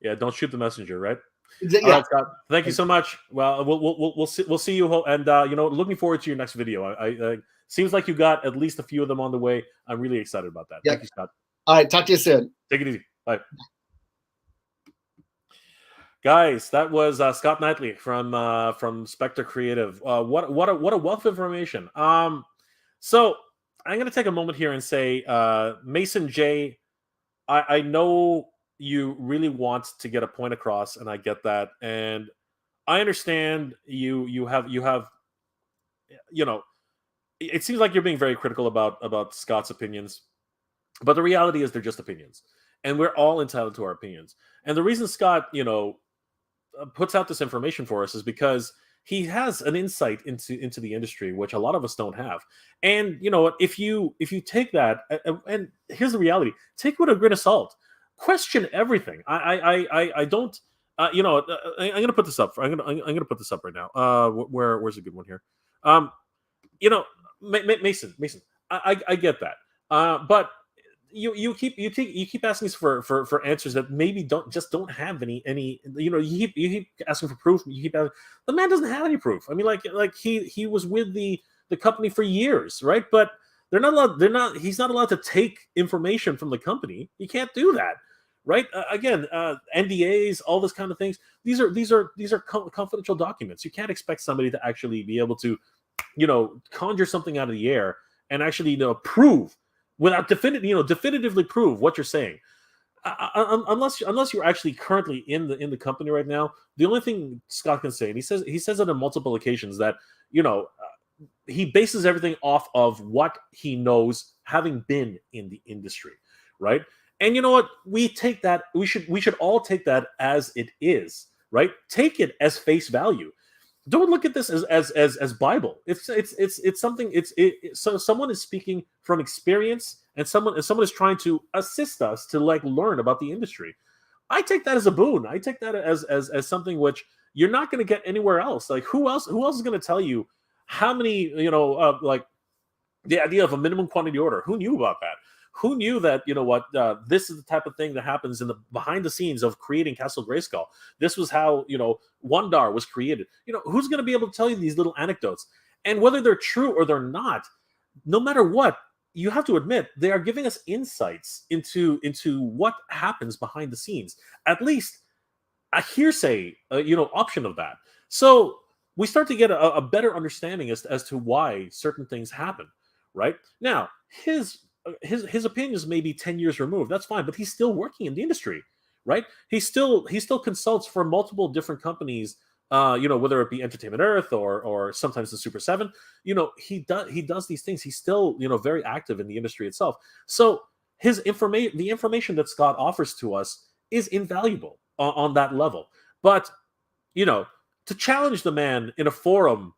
Yeah, don't shoot the messenger, right? Yeah. All right, Scott. Thank you so much. Well, we'll see you, and looking forward to your next video. I seems like you got at least a few of them on the way. I'm really excited about that. Yep. Thank you, Scott. All right, talk to you soon. Take it easy. Bye. Guys, that was Scott Neitlich from Spector Creative. What a wealth of information. So I'm going to take a moment here and say, Mason J, I know you really want to get a point across, and I get that, and I understand you have it seems like you're being very critical about Scott's opinions, but the reality is they're just opinions, and we're all entitled to our opinions. And the reason Scott puts out this information for us is because he has an insight into the industry, which a lot of us don't have. And you know what? If you take that, and here's the reality: take it with a grain of salt. Question everything. I don't. You know, I'm going to put this up. I'm going to put this up right now. Where's a good one here? You know, Mason. I get that. But you keep asking us for answers that maybe don't have any. You know, you keep asking for proof. You keep asking, the man doesn't have any proof. I mean, like he was with the company for years, right? But they're not allowed. He's not allowed to take information from the company. He can't do that, right? Again, NDAs, all this kind of things. These are confidential documents. You can't expect somebody to actually be able to, you know, conjure something out of the air and actually, you know, prove without definitively prove what you're saying. Unless you're actually currently in the company right now, the only thing Scott can say, and he says it on multiple occasions, that, you know, he bases everything off of what he knows, having been in the industry, right? And you know what? We take that. We should all take that as it is, right? Take it as face value. Don't look at this as Bible. It's something. So someone is speaking from experience, and someone is trying to assist us to like learn about the industry. I take that as a boon. I take that as something which you're not going to get anywhere else. Like who else is going to tell you how many, you know, like the idea of a minimum quantity order? Who knew about that? Who knew that, you know what, this is the type of thing that happens in the behind the scenes of creating Castle Grayskull? This was how, you know, Wun-Dar was created. You know, who's going to be able to tell you these little anecdotes? And whether they're true or they're not, no matter what, you have to admit they are giving us insights into what happens behind the scenes. At least a hearsay, you know, option of that. So we start to get a better understanding as to why certain things happen. Right now, his opinions may be 10 years removed. That's fine, but he's still working in the industry, right? He still consults for multiple different companies, you know, whether it be Entertainment Earth or sometimes the Super 7. You know, he does these things. He's still, you know, very active in the industry itself. So the information that Scott offers to us is invaluable on that level. But, you know, to challenge the man in a forum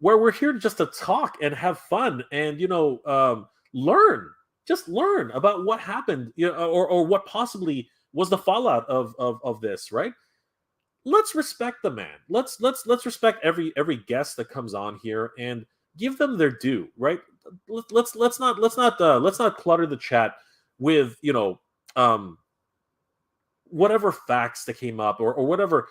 where we're here just to talk and have fun and, you know, learn about what happened, you know, or what possibly was the fallout of this, right? Let's respect the man. Let's respect every guest that comes on here and give them their due, right? Let's not clutter the chat with, you know, whatever facts that came up or whatever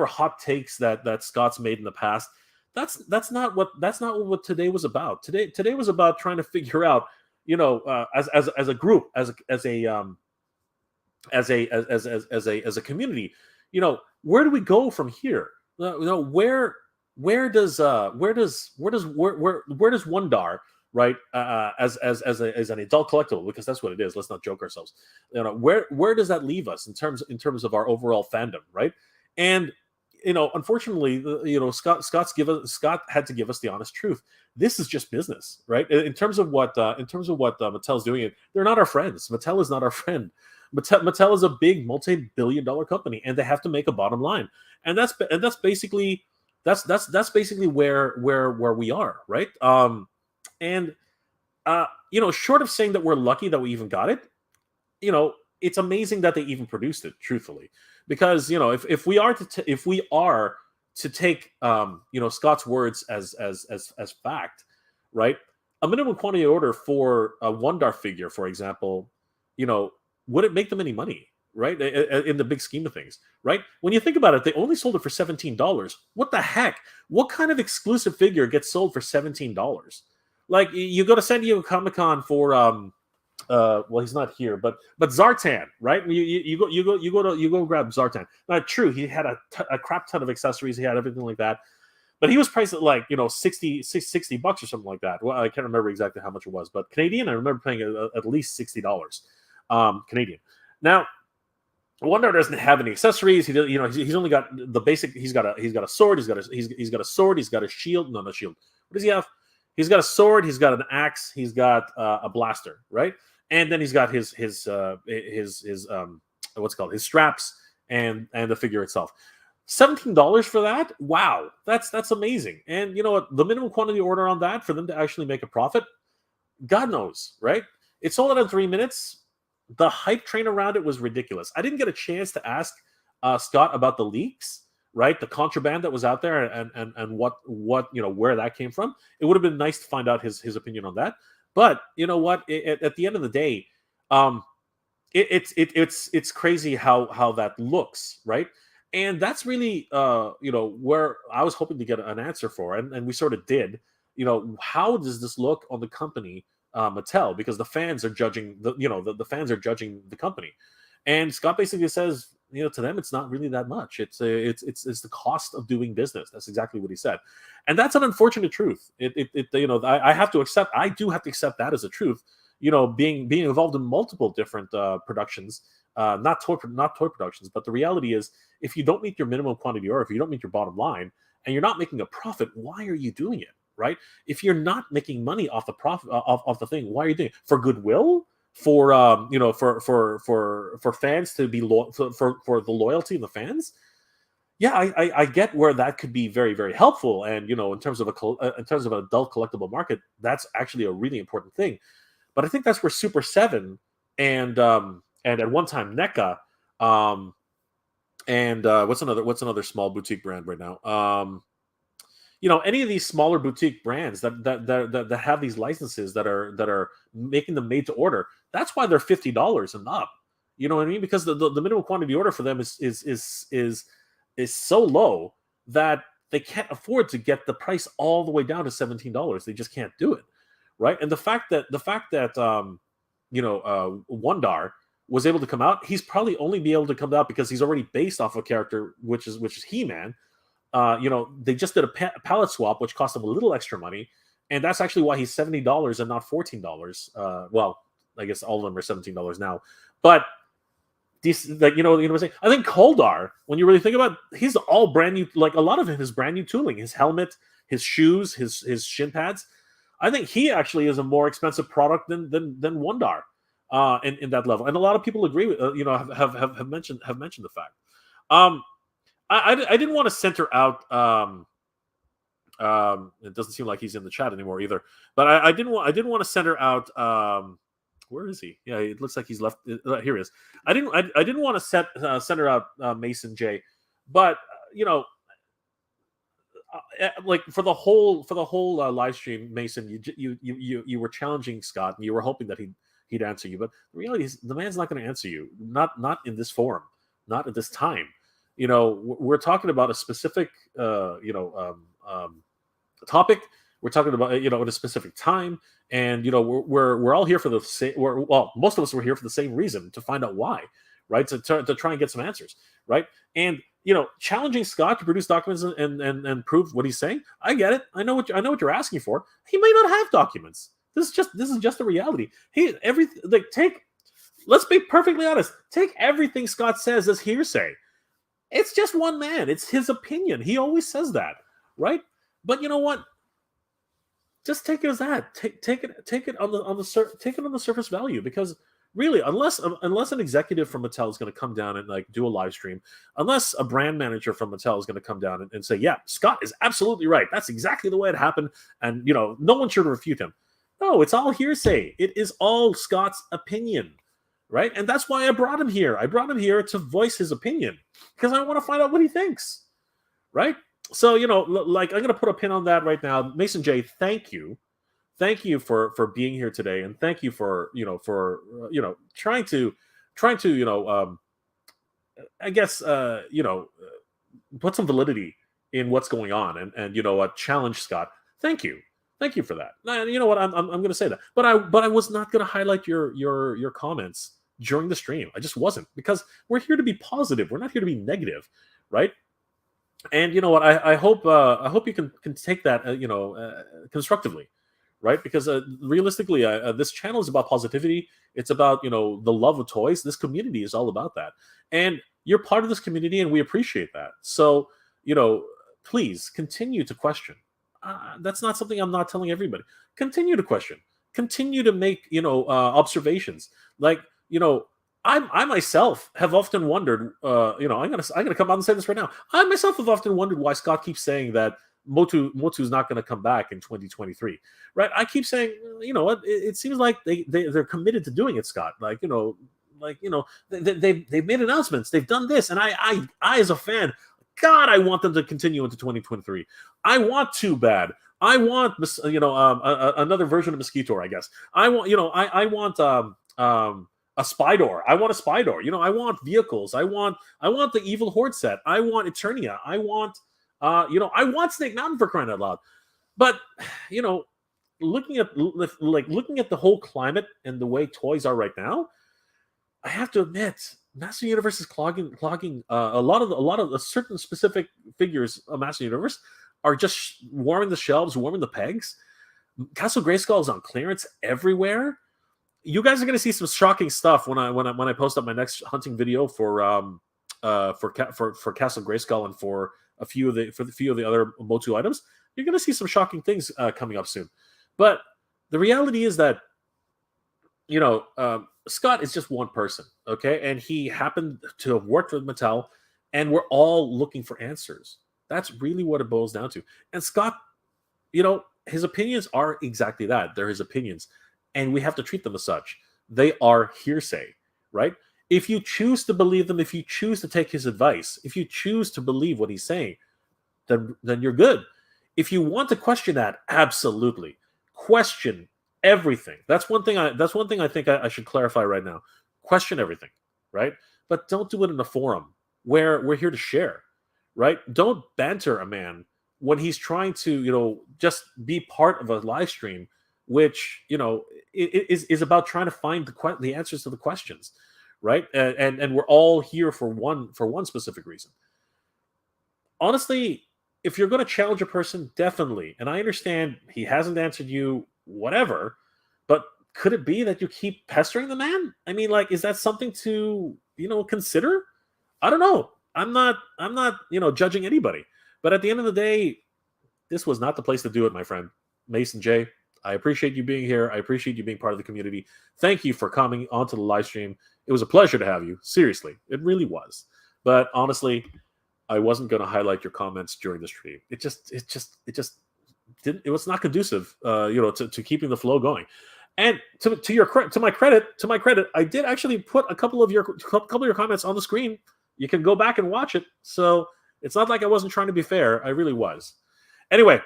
hot takes that Scott's made in the past. That's not what today was about. Today was about trying to figure out, you know, as a group, as a community, you know, where do we go from here? You know, where does Wun-Dar, right, as an adult collectible, because that's what it is. Let's not joke ourselves. You know, where does that leave us in terms of our overall fandom, right? And you know, unfortunately, you know, Scott had to give us the honest truth. This is just business, right? In terms of what Mattel's doing, they're not our friends. Mattel is not our friend. Mattel is a big multi-billion-dollar company, and they have to make a bottom line, and that's basically where we are, right? And you know, short of saying that we're lucky that we even got it, you know, it's amazing that they even produced it, truthfully. Because, you know, if we are to take you know, Scott's words as fact, right? A minimum quantity order for a Wun-Dar figure, for example, you know, would it make them any money, right? In the big scheme of things, right? When you think about it, they only sold it for $17. What the heck? What kind of exclusive figure gets sold for $17? Like, you go to San Diego Comic-Con for well, he's not here, but Zartan, right? You go grab Zartan. Now, true, he had a crap ton of accessories, he had everything like that, but he was priced at like, you know, $60 or something like that. Well, I can't remember exactly how much it was, but Canadian, I remember paying at least $60 Canadian. Now, Wun-Dar doesn't have any accessories. He's only got the basic. He's got a sword. He's got a sword. He's got a shield. No, not shield. What does he have? He's got a sword. He's got an axe. He's got a blaster, right? And then he's got his what's it called, his straps and the figure itself. $17 for that? Wow, that's amazing. And you know what? The minimum quantity order on that for them to actually make a profit, God knows, right? It sold out in 3 minutes. The hype train around it was ridiculous. I didn't get a chance to ask Scott about the leaks, right? The contraband that was out there, and what where that came from. It would have been nice to find out his opinion on that. But you know what? At the end of the day, it's crazy how that looks, right? And that's really where I was hoping to get an answer for, and we sort of did. How does this look on the company Mattel? Because the fans are judging the fans are judging the company, and Scott basically says, to them it's not really that much. It's the cost of doing business. That's exactly what he said, and that's an unfortunate truth. I have to accept. I do have to accept that as a truth. Being involved in multiple different productions, not toy productions, but the reality is, if you don't meet your minimum quantity, or if you don't meet your bottom line, and you're not making a profit, why are you doing it? Right? If you're not making money off the profit off the thing, why are you doing it? For goodwill? For for fans to be for the loyalty of the fans? Yeah, I get where that could be very, very helpful, and in terms of an adult collectible market, that's actually a really important thing. But I think that's where Super 7 and at one time NECA, and what's another small boutique brand right now? Any of these smaller boutique brands that have these licenses that are making them made to order. That's why they're $50 and up. You know what I mean? Because the minimum quantity order for them is so low that they can't afford to get the price all the way down to $17. They just can't do it, right? And the fact that Wun-Dar was able to come out, he's probably only be able to come out because he's already based off a character which is He-Man. They just did a palette swap, which cost them a little extra money, and that's actually why he's $70 and not $14. Well, I guess all of them are $17 now, but these, what I'm saying. I think Koldar, when you really think about it, he's all brand new. Like, a lot of it is brand new tooling, his helmet, his shoes, his shin pads. I think he actually is a more expensive product than Wun-Dar in that level, and a lot of people agree with have mentioned the fact. I didn't want to center out. It doesn't seem like he's in the chat anymore either. But I didn't want to center out. Where is he? Yeah, it looks like he's left. Here he is. I didn't want to center out Mason J. But like for the whole live stream, Mason, you were challenging Scott, and you were hoping that he'd answer you. But the reality is, the man's not going to answer you. Not in this forum. Not at this time. We're talking about a specific, topic. We're talking about, at a specific time, and we're all here for the same. Most of us were here for the same reason, to find out why, right? To try and get some answers, right? And challenging Scott to produce documents and prove what he's saying. I get it. I know what you're asking for. He may not have documents. This is just the reality. Let's be perfectly honest. Take everything Scott says as hearsay. It's just one man. It's his opinion. He always says that, right? But you know what? Just take it as that. Take it on the surface value, because really, unless an executive from Mattel is going to come down and like do a live stream, unless a brand manager from Mattel is going to come down and say, yeah, Scott is absolutely right. That's exactly the way it happened, and no one should refute him. No, it's all hearsay. It is all Scott's opinion. Right? And that's why I brought him here. I brought him here to voice his opinion, because I want to find out what he thinks. Right? So, like, I'm going to put a pin on that right now. Mason J, thank you. Thank you for being here today. And thank you for trying to, I guess, put some validity in what's going on, and challenge Scott. Thank you. Thank you for that. You know what? I'm going to say that, but I was not going to highlight your comments during the stream. I just wasn't, because we're here to be positive. We're not here to be negative, right? And you know what? I hope you can take that constructively, right? Because realistically, this channel is about positivity. It's about the love of toys. This community is all about that, and you're part of this community, and we appreciate that. So please continue to question. That's not something I'm not telling everybody. Continue to question. Continue to make observations. Like I myself have often wondered, I'm gonna come out and say this right now. I myself have often wondered why Scott keeps saying that Motu's not going to come back in 2023, right? I keep saying, you know what? It seems like they're committed to doing it, Scott. They've made announcements, they've done this, and I as a fan, God, I want them to continue into 2023. I want too bad. I want another version of Mosquito, I guess. I want I want a spy door. I want a spy door. I want vehicles. I want the Evil Horde set. I want Eternia. I want I want Snake Mountain, for crying out loud. But looking at the whole climate and the way toys are right now, I have to admit, Master Universe is clogging a lot of the certain specific figures of Master Universe are just warming the shelves, warming the pegs. Castle Grayskull is on clearance everywhere. You guys are going to see some shocking stuff when I post up my next hunting video for Castle Grayskull and for a few of the other Motu items. You're going to see some shocking things coming up soon. But the reality is that Scott is just one person, okay, and he happened to have worked with Mattel, and we're all looking for answers. That's really what it boils down to. And Scott, his opinions are exactly that. They're his opinions, and we have to treat them as such. They are hearsay, right? If you choose to believe them, if you choose to take his advice, if you choose to believe what he's saying, then you're good. If you want to question that, absolutely question everything. That's one thing I think I should clarify right now. Question everything, right? But don't do it in a forum where we're here to share, right? Don't banter a man when he's trying to, just be part of a live stream, which, is about trying to find the answers to the questions, right? And we're all here for one specific reason. Honestly, if you're going to challenge a person, definitely. And I understand he hasn't answered you, whatever, but could it be that you keep pestering the man? I mean, is that something to, consider? I don't know. I'm not, judging anybody. But at the end of the day, this was not the place to do it, my friend. Mason J, I appreciate you being here. I appreciate you being part of the community. Thank you for coming onto the live stream. It was a pleasure to have you. Seriously, it really was. But honestly, I wasn't going to highlight your comments during the stream. It just didn't. It was not conducive, to keeping the flow going. And to my credit, I did actually put a couple of your comments on the screen. You can go back and watch it. So it's not like I wasn't trying to be fair. I really was. Anyway,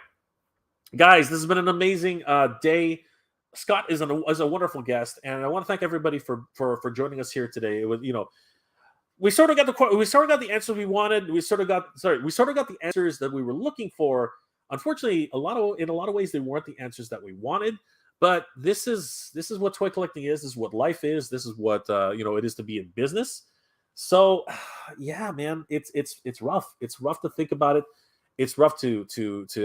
guys, this has been an amazing day. Scott is a wonderful guest, and I want to thank everybody for joining us here today. It was, we sort of got the answers we wanted. We sort of got the answers that we were looking for. Unfortunately, in a lot of ways, they weren't the answers that we wanted. But this is what toy collecting is. This is what life is. This is what it is to be in business. So, yeah, man, it's rough. It's rough to think about it. It's rough to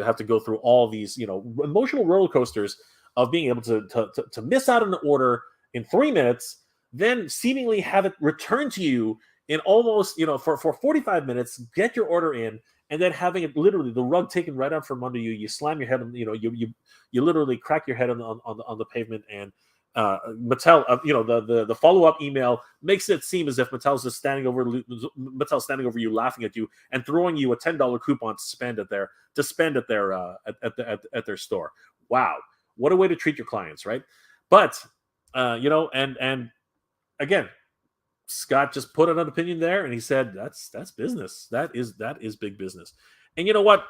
have to go through all these emotional roller coasters of being able to miss out on an order in 3 minutes, then seemingly have it returned to you in almost for 45 minutes, get your order in, and then having it literally the rug taken right out from under you. You slam your head on, you literally crack your head on the pavement, and Mattel, the follow-up email makes it seem as if Mattel's standing over you, laughing at you, and throwing you a $10 coupon to spend at their at their store. Wow, what a way to treat your clients, right? But and again, Scott just put an opinion there, and he said that's business. That is big business. And you know what?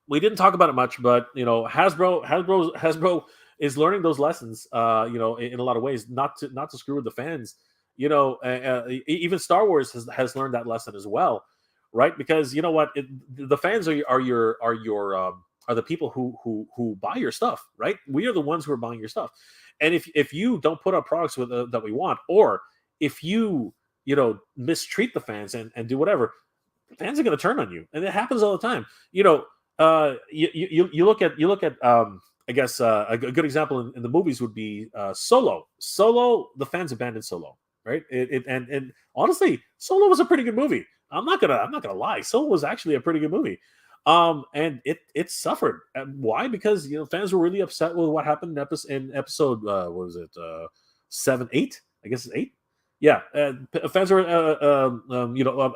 We didn't talk about it much, but Hasbro is learning those lessons. In a lot of ways, not to screw with the fans. Even Star Wars has learned that lesson as well, right? Because you know what, the fans are the people who buy your stuff, right? We are the ones who are buying your stuff. And if you don't put out products that we want, or if you mistreat the fans and do whatever, fans are going to turn on you, and it happens all the time. You look at I guess a good example in the movies would be Solo. Solo, the fans abandoned Solo, right? And honestly, Solo was a pretty good movie. I'm not gonna lie. Solo was actually a pretty good movie. And it suffered. Why? Because fans were really upset with what happened in episode what was it 7, 8, I guess it's 8. Yeah, fans are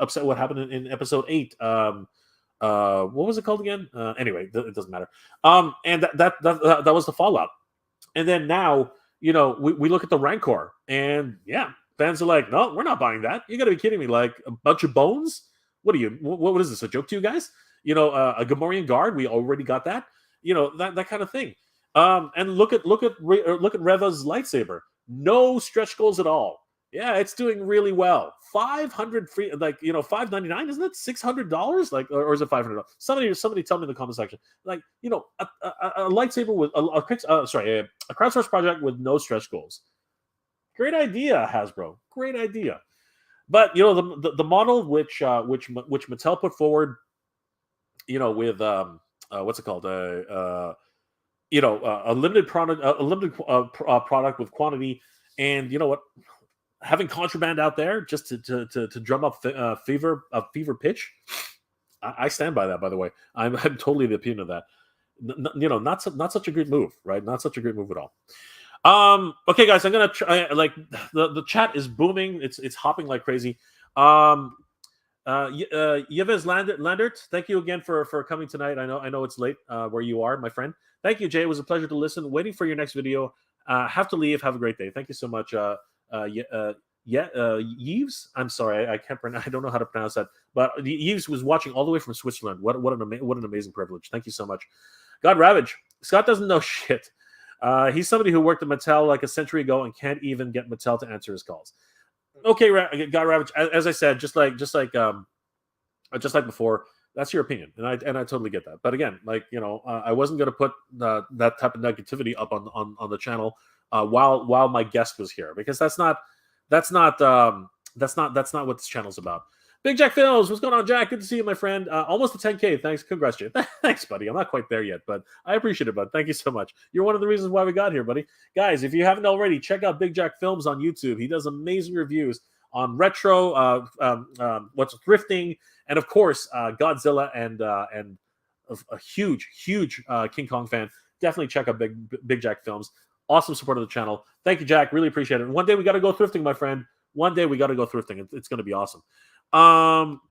upset what happened in episode 8. What was it called again? Anyway, it doesn't matter. And that was the fallout. And then now, we look at the Rancor, and yeah, fans are like, no, we're not buying that. You got to be kidding me! Like a bunch of bones. What are you? What is this? A joke to you guys? A Gamorrean guard. We already got that. That kind of thing. And look at Reva's lightsaber. No stretch goals at all. Yeah, it's doing really well. 500 free, like $599, isn't it? $600, like, or is it $500? Somebody tell me in the comment section. Like, a lightsaber with a crowdsourced project with no stretch goals. Great idea, Hasbro. Great idea. But the model which Mattel put forward, with what's it called? A limited product with quantity, and you know what? Having contraband out there just to drum up fever pitch, I stand by that. By the way, I'm totally the opinion of that. Not such a great move, right? Not such a great move at all. Okay, guys, I'm gonna try. Like the chat is booming. It's hopping like crazy. Yves Landert, thank you again for coming tonight. I know it's late where you are, my friend. Thank you, Jay. It was a pleasure to listen. Waiting for your next video. Have to leave. Have a great day. Thank you so much. Yves. I'm sorry, I can't pronounce. I don't know how to pronounce that. But Yves was watching all the way from Switzerland. What an amazing privilege. Thank you so much. God Ravage. Scott doesn't know shit. He's somebody who worked at Mattel like a century ago and can't even get Mattel to answer his calls. Okay, God Ravage. As I said, just like before, that's your opinion, and I totally get that. But again, I wasn't going to put that type of negativity up on the channel while my guest was here, because that's not what this channel's about. Big Jack Films, what's going on, Jack? Good to see you, my friend. Almost to 10K. Thanks, congrats, Jay. Thanks, buddy. I'm not quite there yet, but I appreciate it, bud. Thank you so much. You're one of the reasons why we got here, buddy. Guys, if you haven't already, check out Big Jack Films on YouTube. He does amazing reviews on retro, what's thrifting, and of course, Godzilla and a huge King Kong fan. Definitely check out Big Jack Films. Awesome support of the channel. Thank you, Jack. Really appreciate it. And one day we got to go thrifting, my friend. One day we got to go thrifting. It's going to be awesome.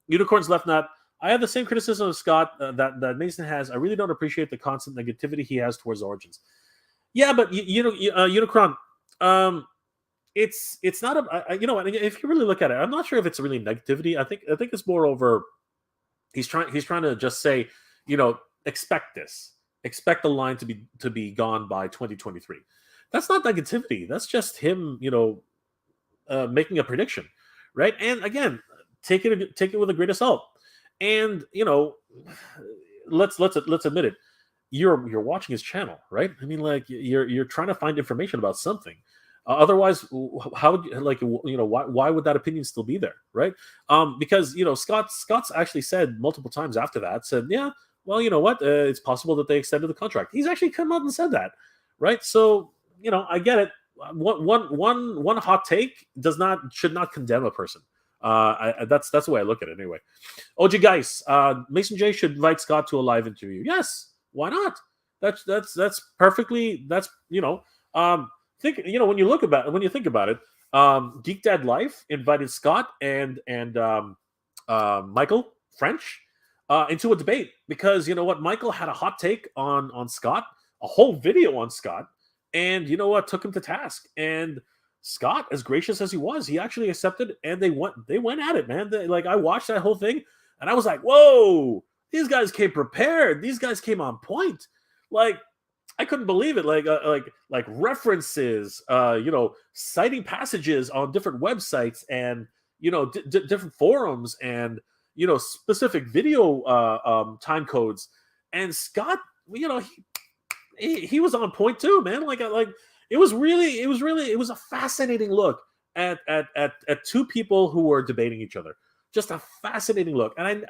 Unicorns Left Nut. I have the same criticism of Scott that Mason has. I really don't appreciate the constant negativity he has towards Origins. Yeah, but Unicron, it's not a if you really look at it, I'm not sure if it's really negativity. I think it's more over he's trying to just say, expect this. Expect the line to be gone by 2023. That's not negativity. That's just him, making a prediction, right? And again, take it with a grain of salt. And let's admit it. You're watching his channel, right? I mean, like you're trying to find information about something. Otherwise, how would why would that opinion still be there, right? Because Scott's actually said multiple times after that, said, yeah, well, you know what? It's possible that they extended the contract. He's actually come out and said that, right? So, I get it. One hot take should not condemn a person. That's the way I look at it anyway. OG Geis, Mason J should invite Scott to a live interview. Yes, why not? That's perfectly. Think when you think about it, Geek Dad Life invited Scott and Michael French into a debate, because Michael had a hot take on Scott, a whole video on Scott, and took him to task. And Scott, as gracious as he was, he actually accepted, and they went at it, man. I watched that whole thing, and I was like, whoa, these guys came prepared. These guys came on point. I couldn't believe it. Like references, citing passages on different websites and different forums and specific video time codes. And Scott, he was on point too, man. It was a fascinating look at two people who were debating each other. Just a fascinating look. And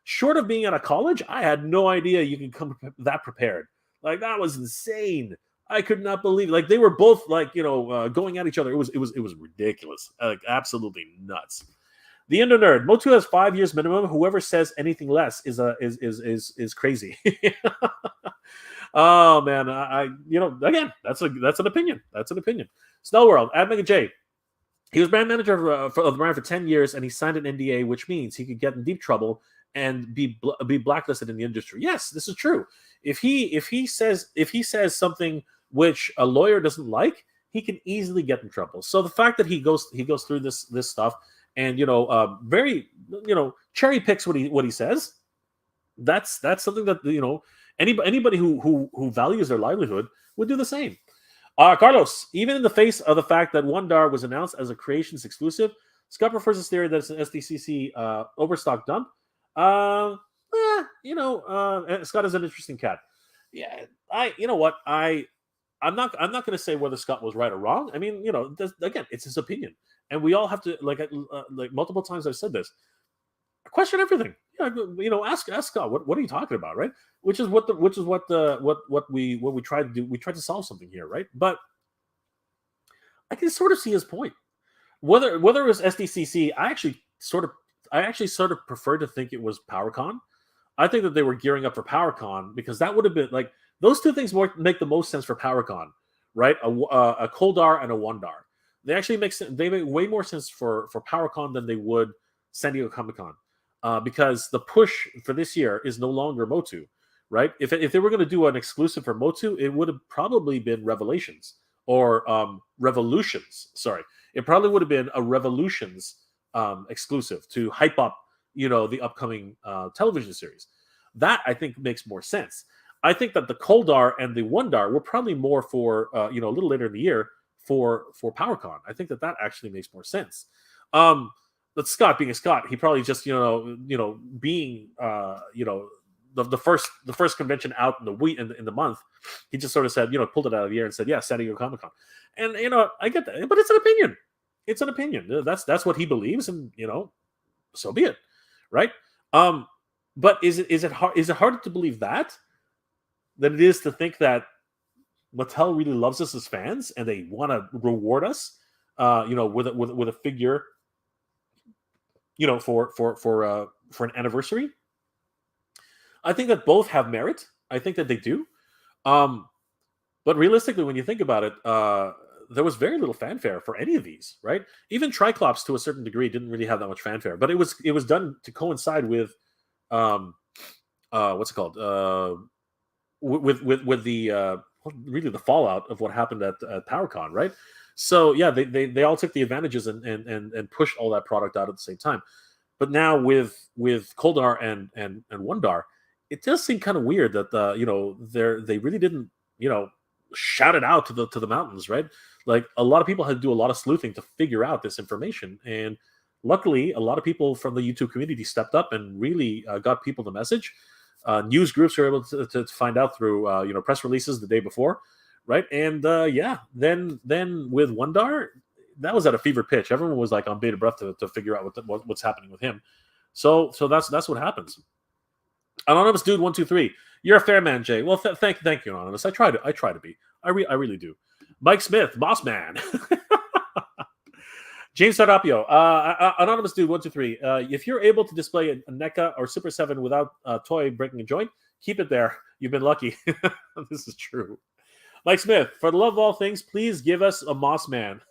short of being at a college, I had no idea you could come that prepared. That was insane. I could not believe it. They were both going at each other. It was ridiculous. Absolutely nuts. The Indo Nerd, Motu has 5 years minimum. Whoever says anything less is crazy. Oh man, again, that's an opinion. That's an opinion. Snell World, Mega J. He was brand manager of the brand for 10 years, and he signed an NDA, which means he could get in deep trouble and be blacklisted in the industry. Yes, this is true. If he says something which a lawyer doesn't like, he can easily get in trouble. So the fact that he goes through this stuff and very cherry picks what he says, that's something that anybody who values their livelihood would do the same. Carlos, even in the face of the fact that Wun-Dar was announced as a Creations exclusive, Scott prefers his theory that it's an SDCC overstock dump. Scott is an interesting cat. Yeah, I'm not going to say whether Scott was right or wrong. I mean, again, it's his opinion, and we all have to like multiple times I've said this. Question everything. Ask Scott. What are you talking about, right? Which is what we try to do. We try to solve something here, right? But I can sort of see his point. Whether it was SDCC, I actually sort of prefer to think it was PowerCon. I think that they were gearing up for PowerCon because that would have been like those two things make the most sense for PowerCon, right? A Coldar and a Wun-Dar. They actually make way more sense for PowerCon than they would San Diego Comic-Con. Because the push for this year is no longer Motu, right? If they were going to do an exclusive for Motu, it would have probably been Revelations or Revolutions. Sorry, it probably would have been a Revolutions exclusive to hype up, the upcoming television series. That I think makes more sense. I think that the Coldar and the Wun-Dar were probably more for a little later in the year for PowerCon. I think that actually makes more sense. But Scott, being a Scott, he probably just being the first convention out in the week in the month, he just sort of said pulled it out of the air and said San Diego Comic Con, and I get that, but it's an opinion. It's an opinion. That's what he believes, and so be it, right? But is it harder to believe that than it is to think that Mattel really loves us as fans and they want to reward us, with a figure. For an anniversary, I think that both have merit. I think that they do, but realistically, when you think about it, there was very little fanfare for any of these, right? Even Triclops, to a certain degree, didn't really have that much fanfare, but it was done to coincide with, what's it called, with the really the fallout of what happened at PowerCon, right? So yeah, they all took the advantages and pushed all that product out at the same time. But now with Coldar and Wun-Dar, it does seem kind of weird that they really didn't shout it out to the mountains, right? Like a lot of people had to do a lot of sleuthing to figure out this information, and luckily a lot of people from the YouTube community stepped up and really got people the message. News groups were able to find out through press releases the day before. Right. And then with Wun-Dar, that was at a fever pitch. Everyone was like on bated breath to figure out what's happening with him. So that's what happens. Anonymous Dude 123, you're a fair man, Jay. Well, thank you, Anonymous. I try to be. I really do. Mike Smith, boss man. James Sarapio, Anonymous Dude 123. If you're able to display a NECA or Super 7 without a toy breaking a joint, keep it there. You've been lucky. This is true. Mike Smith, for the love of all things, please give us a Moss Man.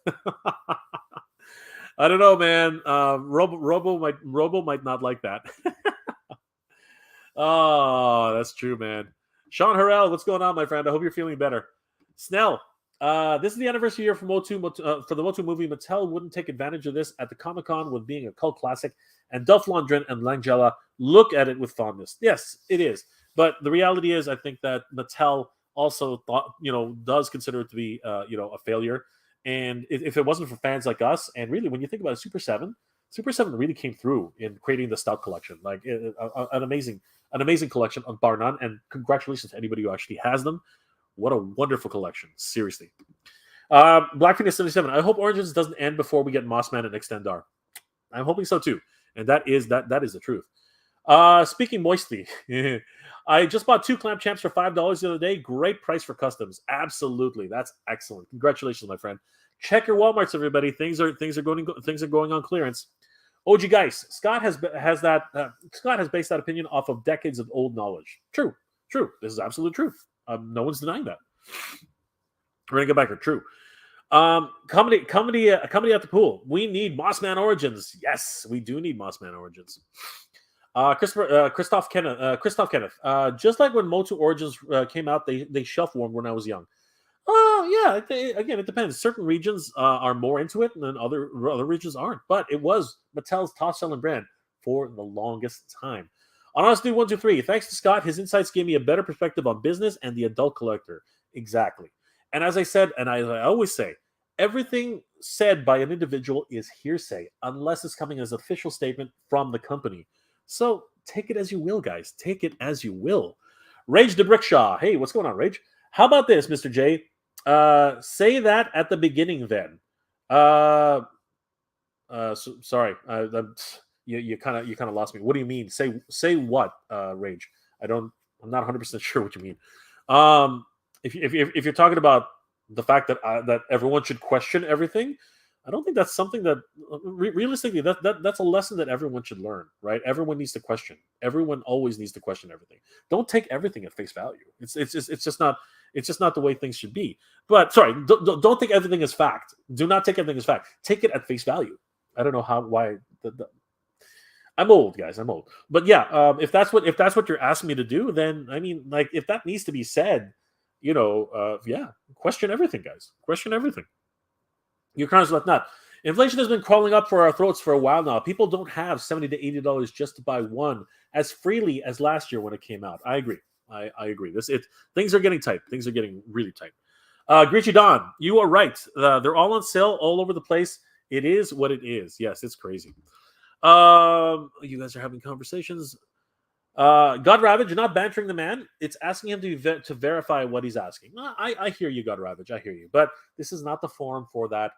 I don't know, man. Robo might not like that. Oh, that's true, man. Sean Harrell, what's going on, my friend? I hope you're feeling better. Snell, this is the anniversary year for Motu. For the Motu movie, Mattel wouldn't take advantage of this at the Comic-Con with being a cult classic, and Dolph Lundgren and Langella look at it with fondness. Yes, it is. But the reality is, I think that Mattel also does consider it to be a failure, and if it wasn't for fans like us, and really when you think about it, Super 7 really came through in creating the Stout collection, like an amazing collection of bar none, and congratulations to anybody who actually has them. What a wonderful collection, seriously. Black Phoenix 77, I hope Origins doesn't end before we get Mossman and Extendar. I'm hoping so too, and that is the truth. Speaking moistly, I just bought 2 Clamp Champs for $5 the other day. Great price for customs. Absolutely, that's excellent. Congratulations, my friend. Check your WalMarts, everybody. Things are going on clearance. OG Geis, Scott has based that opinion off of decades of old knowledge. True. This is absolute truth. No one's denying that. We're gonna get back to true. Comedy at the pool. We need Mossman Origins. Yes, we do need Mossman Origins. Christoph Kenneth. Just like when Motu Origins came out, they shelf warmed when I was young. Yeah. Again, it depends. Certain regions are more into it, and then other regions aren't. But it was Mattel's top-selling brand for the longest time. Honest Dude 123. Thanks to Scott, his insights gave me a better perspective on business and the adult collector. Exactly. And as I said, and I always say, everything said by an individual is hearsay unless it's coming as an official statement from the company. So take it as you will, guys. Take it as you will. Rage the Brickshaw. Hey, what's going on, Rage? How about this, Mr. J? Say that at the beginning, then. Sorry, you kind of lost me. What do you mean? Say what, Rage? I'm not 100% sure what you mean. If you're talking about the fact that that everyone should question everything, I don't think that's something that realistically that's a lesson that everyone should learn, right? Everyone needs to question. Everyone always needs to question everything. Don't take everything at face value. It's just not the way things should be. But sorry, don't take everything as fact. Do not take everything as fact. Take it at face value. I don't know why. I'm old, guys. I'm old. But yeah, if that's what you're asking me to do, then I mean, like, if that needs to be said, yeah, question everything, guys. Question everything. Your crimes left not. Inflation has been crawling up for our throats for a while now. People don't have $70 to $80 just to buy one as freely as last year when it came out. I agree. I agree. Things are getting tight. Things are getting really tight. Greachy Don, you are right. They're all on sale all over the place. It is what it is. Yes, it's crazy. You guys are having conversations. God Ravage, you're not bantering the man. It's asking him to verify what he's asking. I hear you, God Ravage. I hear you. But this is not the forum for that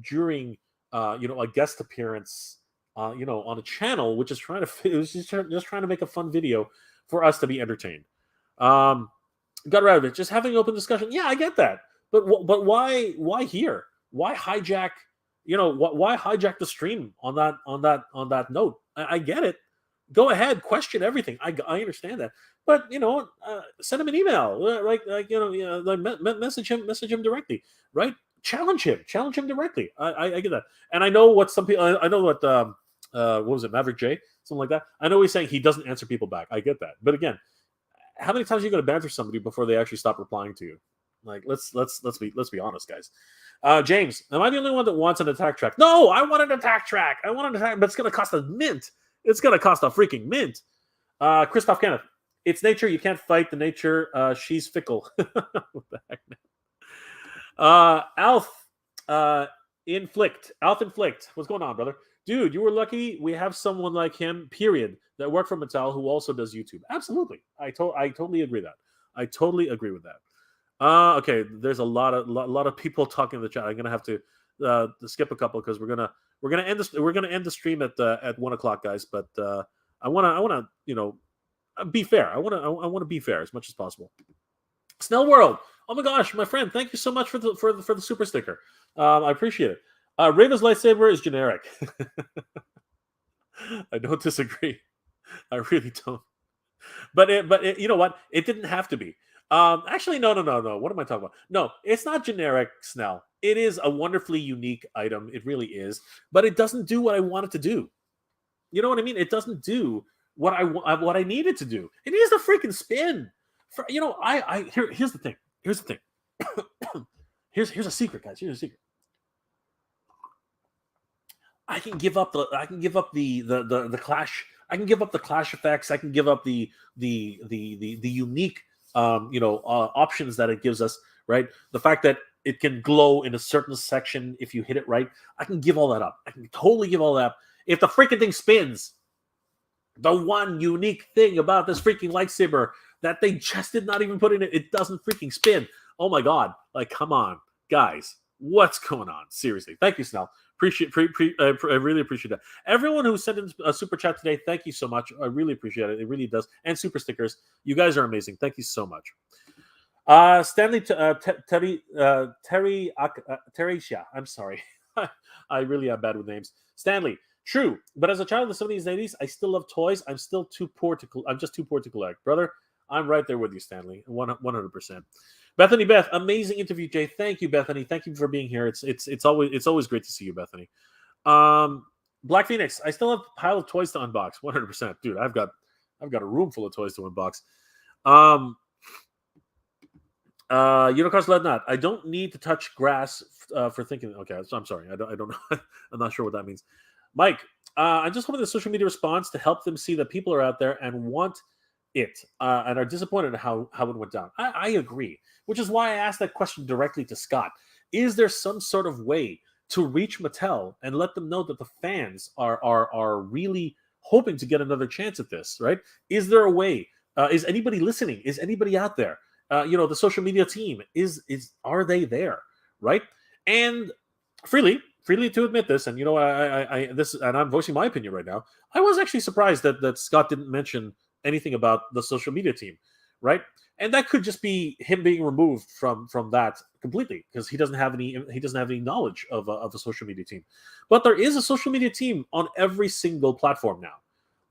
during, a guest appearance, on a channel which is just trying to make a fun video for us to be entertained. God Ravage, just having an open discussion. Yeah, I get that. But why here? Why hijack? Why hijack the stream on that note? I get it. Go ahead, question everything. I understand that, but send him an email, message him directly, right? Challenge him directly. I get that, and I know what some people. I know what what was it, Maverick J, something like that. I know he's saying he doesn't answer people back. I get that, but again, how many times are you going to banter somebody before they actually stop replying to you? Like, let's be honest, guys. James, am I the only one that wants an attack track? No, I want an attack track. I want an attack, but it's going to cost a mint. It's going to cost a freaking mint. Christoph Kenneth, it's nature. You can't fight the nature. She's fickle. What the heck, man? Alf Inflict. What's going on, brother? Dude, you were lucky. We have someone like him, period, that worked for Mattel who also does YouTube. Absolutely. I totally agree that. I totally agree with that. Okay, there's a lot of people talking in the chat. I'm gonna have to skip a couple because we're gonna end the stream at 1:00, guys. But I wanna be fair. I wanna be fair as much as possible. Snell World. Oh my gosh, my friend, thank you so much for the super sticker. I appreciate it. Raven's lightsaber is generic. I don't disagree. I really don't. But you know what? It didn't have to be. Actually, no. What am I talking about? No, it's not generic, Snell. It is a wonderfully unique item. It really is. But it doesn't do what I want it to do. You know what I mean? It doesn't do what I need it to do. It needs to freaking spin. Here's the thing. Here's a secret, guys. Here's a secret. I can give up the clash. I can give up the clash effects. I can give up the unique options that it gives us, right? The fact that it can glow in a certain section if you hit it right. I can give all that up. I can totally give all that up. If the freaking thing spins, the one unique thing about this freaking lightsaber that they just did not even put in it doesn't freaking spin. Oh my God. Like, come on, guys. What's going on? Seriously. Thank you, Snell. I really appreciate that. Everyone who sent in a super chat today, thank you so much. I really appreciate it. It really does. And super stickers. You guys are amazing. Thank you so much. Stanley Terry I'm sorry. I really am bad with names. Stanley, true. But as a child of the 70s and 80s, I still love toys. I'm just too poor to collect. Brother, I'm right there with you, Stanley. 100%. Bethany Beth, amazing interview, Jay. Thank you, Bethany. Thank you for being here. It's always great to see you, Bethany. Black Phoenix, I still have a pile of toys to unbox. 100%, dude. I've got a room full of toys to unbox. Unicorns Led Not. I don't need to touch grass for thinking. Okay, so I'm sorry. I don't know. I'm not sure what that means. Mike, I'm just hoping the social media response to help them see that people are out there and want it and are disappointed at how it went down. I agree, which is why I asked that question directly to Scott. Is there some sort of way to reach Mattel and let them know that the fans are really hoping to get another chance at this, right? Is there a way? Is anybody listening? Is anybody out there? The social media team are they there, right? And freely to admit this, and and I'm voicing my opinion right now. I was actually surprised that Scott didn't mention anything about the social media team, right? And that could just be him being removed from that completely because he doesn't have any knowledge of a social media team. But there is a social media team on every single platform now.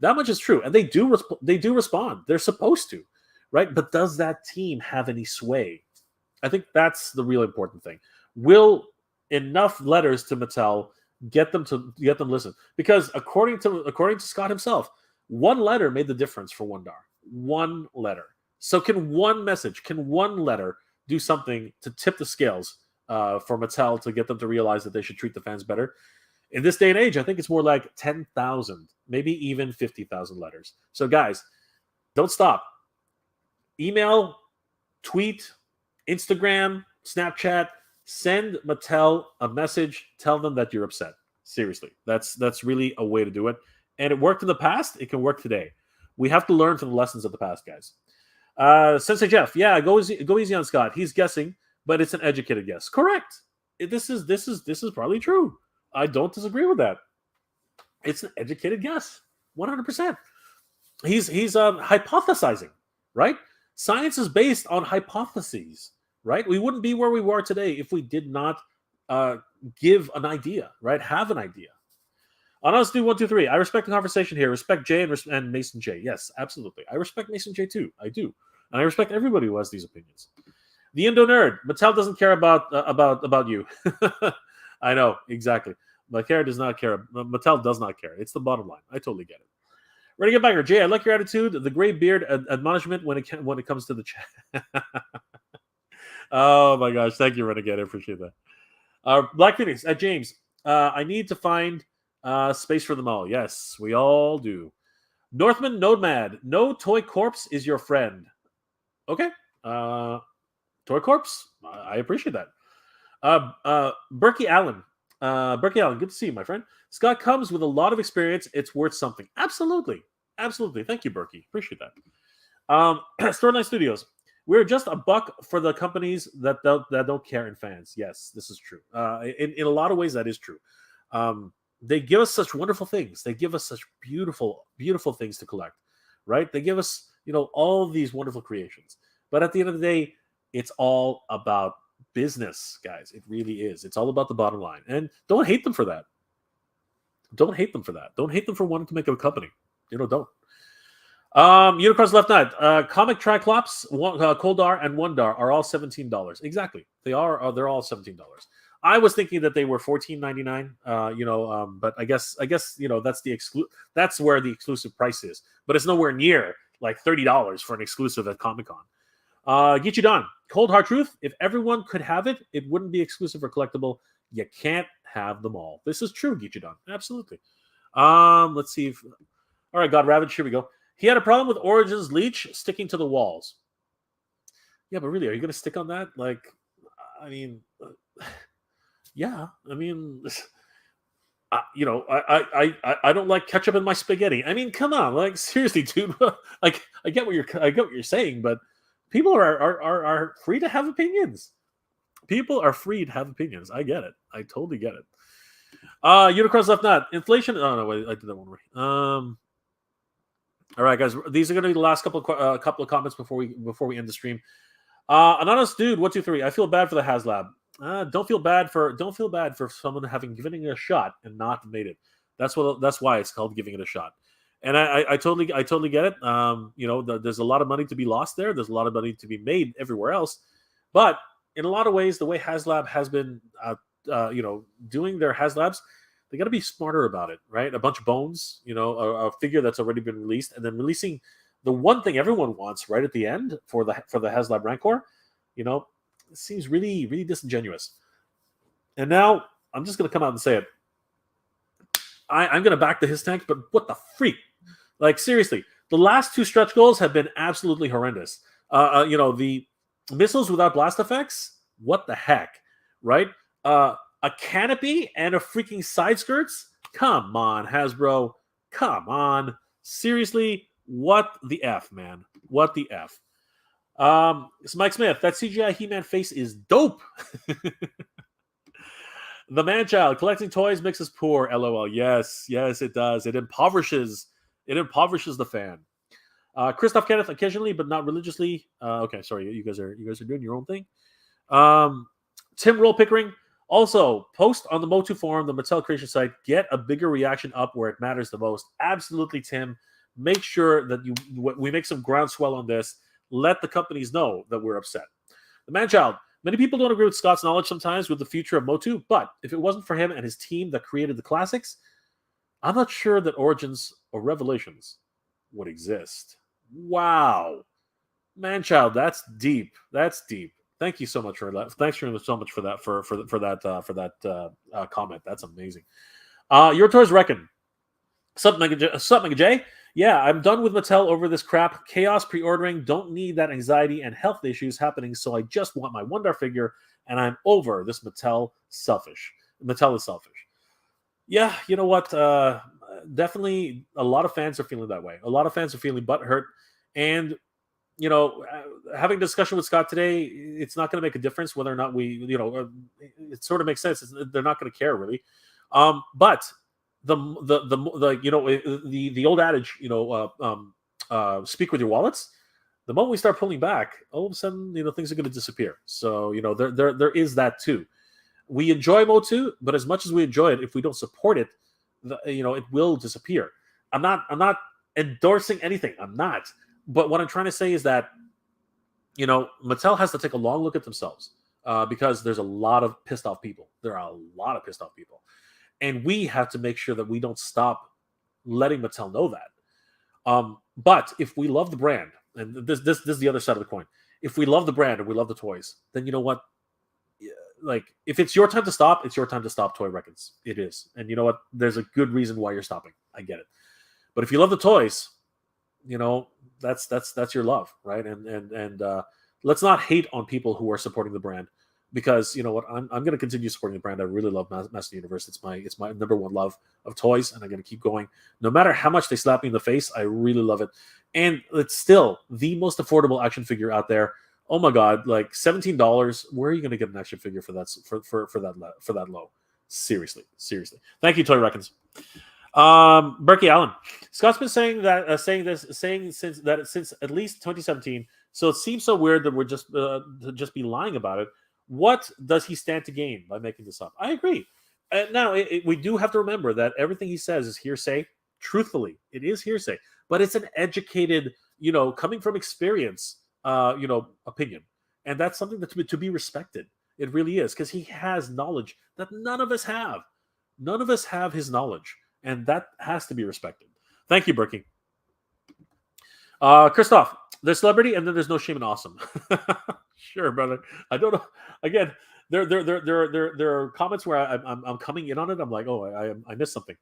That much is true, and they do respond. They're supposed to, right? But does that team have any sway? I think that's the real important thing. Will enough letters to Mattel get them listen? Because according to Scott himself, one letter made the difference for Wun-Dar. One letter. So can one letter do something to tip the scales for Mattel to get them to realize that they should treat the fans better? In this day and age, I think it's more like 10,000, maybe even 50,000 letters. So guys, don't stop. Email, tweet, Instagram, Snapchat, send Mattel a message. Tell them that you're upset. Seriously, that's really a way to do it. And it worked in the past. It can work today. We have to learn from the lessons of the past, guys. Sensei Jeff, yeah, go easy on Scott. He's guessing, but it's an educated guess. Correct. This is probably true. I don't disagree with that. It's an educated guess, 100%. He's hypothesizing, right? Science is based on hypotheses, right? We wouldn't be where we were today if we did not give an idea, right? Have an idea. On us, do 1, 2, 3. I respect the conversation here. Respect Jay and Mason J. Yes, absolutely. I respect Mason J too. I do, and I respect everybody who has these opinions. The Indo Nerd. Mattel doesn't care about you. I know exactly. Mattel does not care. Mattel does not care. It's the bottom line. I totally get it. Renegade Bagger, Jay, I like your attitude. The gray beard admonishment when it comes to the chat. Oh my gosh, thank you, Renegade. I appreciate that. Black Phoenix at James. I need to find space for them all. Yes, we all do. Northman Nomad. No toy corpse is your friend. Okay. Toy corpse. I appreciate that. Berkey Allen. Berkey Allen, good to see you, my friend. Scott comes with a lot of experience. It's worth something. Absolutely. Thank you, Berkey. Appreciate that. Storyline Studios. We're just a buck for the companies that don't care in fans. Yes, this is true. In a lot of ways, that is true. They give us such wonderful things. They give us such beautiful, beautiful things to collect, right? They give us, all these wonderful creations. But at the end of the day, it's all about business, guys. It really is. It's all about the bottom line. And don't hate them for that. Don't hate them for that. Don't hate them for wanting to make a company. Don't. Unicorns Left Night. Comic Triclops, Koldar, and Wun-Dar are all $17. Exactly. They're all $17. I was thinking that they were $14.99. But I guess that's where the exclusive price is. But it's nowhere near like $30 for an exclusive at Comic-Con. Geechee Don, Cold Hard Truth. If everyone could have it, it wouldn't be exclusive or collectible. You can't have them all. This is true, Geechee Don. Absolutely. Let's see. All right, God Ravage. Here we go. He had a problem with Origins Leech sticking to the walls. Yeah, but really, are you going to stick on that? Yeah. I don't like ketchup in my spaghetti. Come on, seriously, dude. I get what you're saying, but people are free to have opinions. People are free to have opinions. I get it. I totally get it. Unicorns Left Nut. Inflation. Oh no, wait, I did that one right. All right, guys. These are going to be the last couple of comments before we end the stream. Anonymous dude, 1, 2, 3. I feel bad for the HasLab. Don't feel bad for someone having given it a shot and not made it. That's why it's called giving it a shot. And I totally get it. There's a lot of money to be lost there. There's a lot of money to be made everywhere else. But in a lot of ways, the way HasLab has been, doing their HasLabs, they got to be smarter about it, right? A bunch of bones, a figure that's already been released, and then releasing the one thing everyone wants right at the end for the HasLab Rancor. It seems really, really disingenuous. And now I'm just going to come out and say it. I'm going to back the his tank, but what the freak? Like, seriously, the last 2 stretch goals have been absolutely horrendous. The missiles without blast effects, what the heck, right? A canopy and a freaking side skirts? Come on, Hasbro. Come on. Seriously, what the F, man? What the F? It's Mike Smith. That CGI He-Man face is dope. The man-child collecting toys makes us poor. LOL. Yes, it does. It impoverishes the fan. Christoph Kenneth occasionally, but not religiously. Okay, sorry, you guys are doing your own thing. Tim Roll Pickering. Also, post on the Motu forum, the Mattel Creation site. Get a bigger reaction up where it matters the most. Absolutely, Tim. Make sure that we make some groundswell on this. Let the companies know that we're upset. The man-child. Many people don't agree with Scott's knowledge sometimes with the future of Motu, but if it wasn't for him and his team that created the classics, I'm not sure that Origins or Revelations would exist. Wow. Man-child, that's deep. That's deep. Thank you so much for that. Thanks so much for that for that comment. That's amazing. Your toys reckon. Sup, Mega J? Yeah, I'm done with Mattel over this crap. Chaos pre-ordering. Don't need that anxiety and health issues happening, so I just want my Wun-Dar figure, and I'm over this Mattel selfish. Mattel is selfish. Yeah, you know what? Definitely a lot of fans are feeling that way. A lot of fans are feeling butthurt. And, having a discussion with Scott today, it's not going to make a difference whether or not it sort of makes sense. They're not going to care, really. But the old adage, speak with your wallets. The moment we start pulling back, all of a sudden, things are going to disappear. So, there is that too. We enjoy Motu, but as much as we enjoy it, if we don't support it, it will disappear. I'm not endorsing anything. I'm not. But what I'm trying to say is that, Mattel has to take a long look at themselves because there's a lot of pissed off people. There are a lot of pissed off people. And we have to make sure that we don't stop letting Mattel know that. But if we love the brand, and this is the other side of the coin, if we love the brand and we love the toys, then you know what? Like, if it's your time to stop, it's your time to stop Toy Records. It is. And you know what? There's a good reason why you're stopping. I get it. But if you love the toys, that's your love, right? And let's not hate on people who are supporting the brand. Because you know what, I'm going to continue supporting the brand. I really love Master Universe. It's my number one love of toys, and I'm going to keep going. No matter how much they slap me in the face, I really love it. And it's still the most affordable action figure out there. Oh my God, like $17. Where are you going to get an action figure for that for that low? Seriously. Thank you, Toy Reckons. Berkey Allen. Scott's been saying since at least 2017. So it seems so weird that we're just be lying about it. What does he stand to gain by making this up? I agree. Now, we do have to remember that everything he says is hearsay. Truthfully, it is hearsay, but it's an educated, coming from experience, opinion, and that's something that to be respected. It really is, because he has knowledge that none of us have. None of us have his knowledge, and that has to be respected. Thank you, Berkey. Christoph, there's celebrity, and then there's no shame and awesome. Sure, brother. I don't know. Again, there are comments where I'm coming in on it. I'm like, oh, I missed something.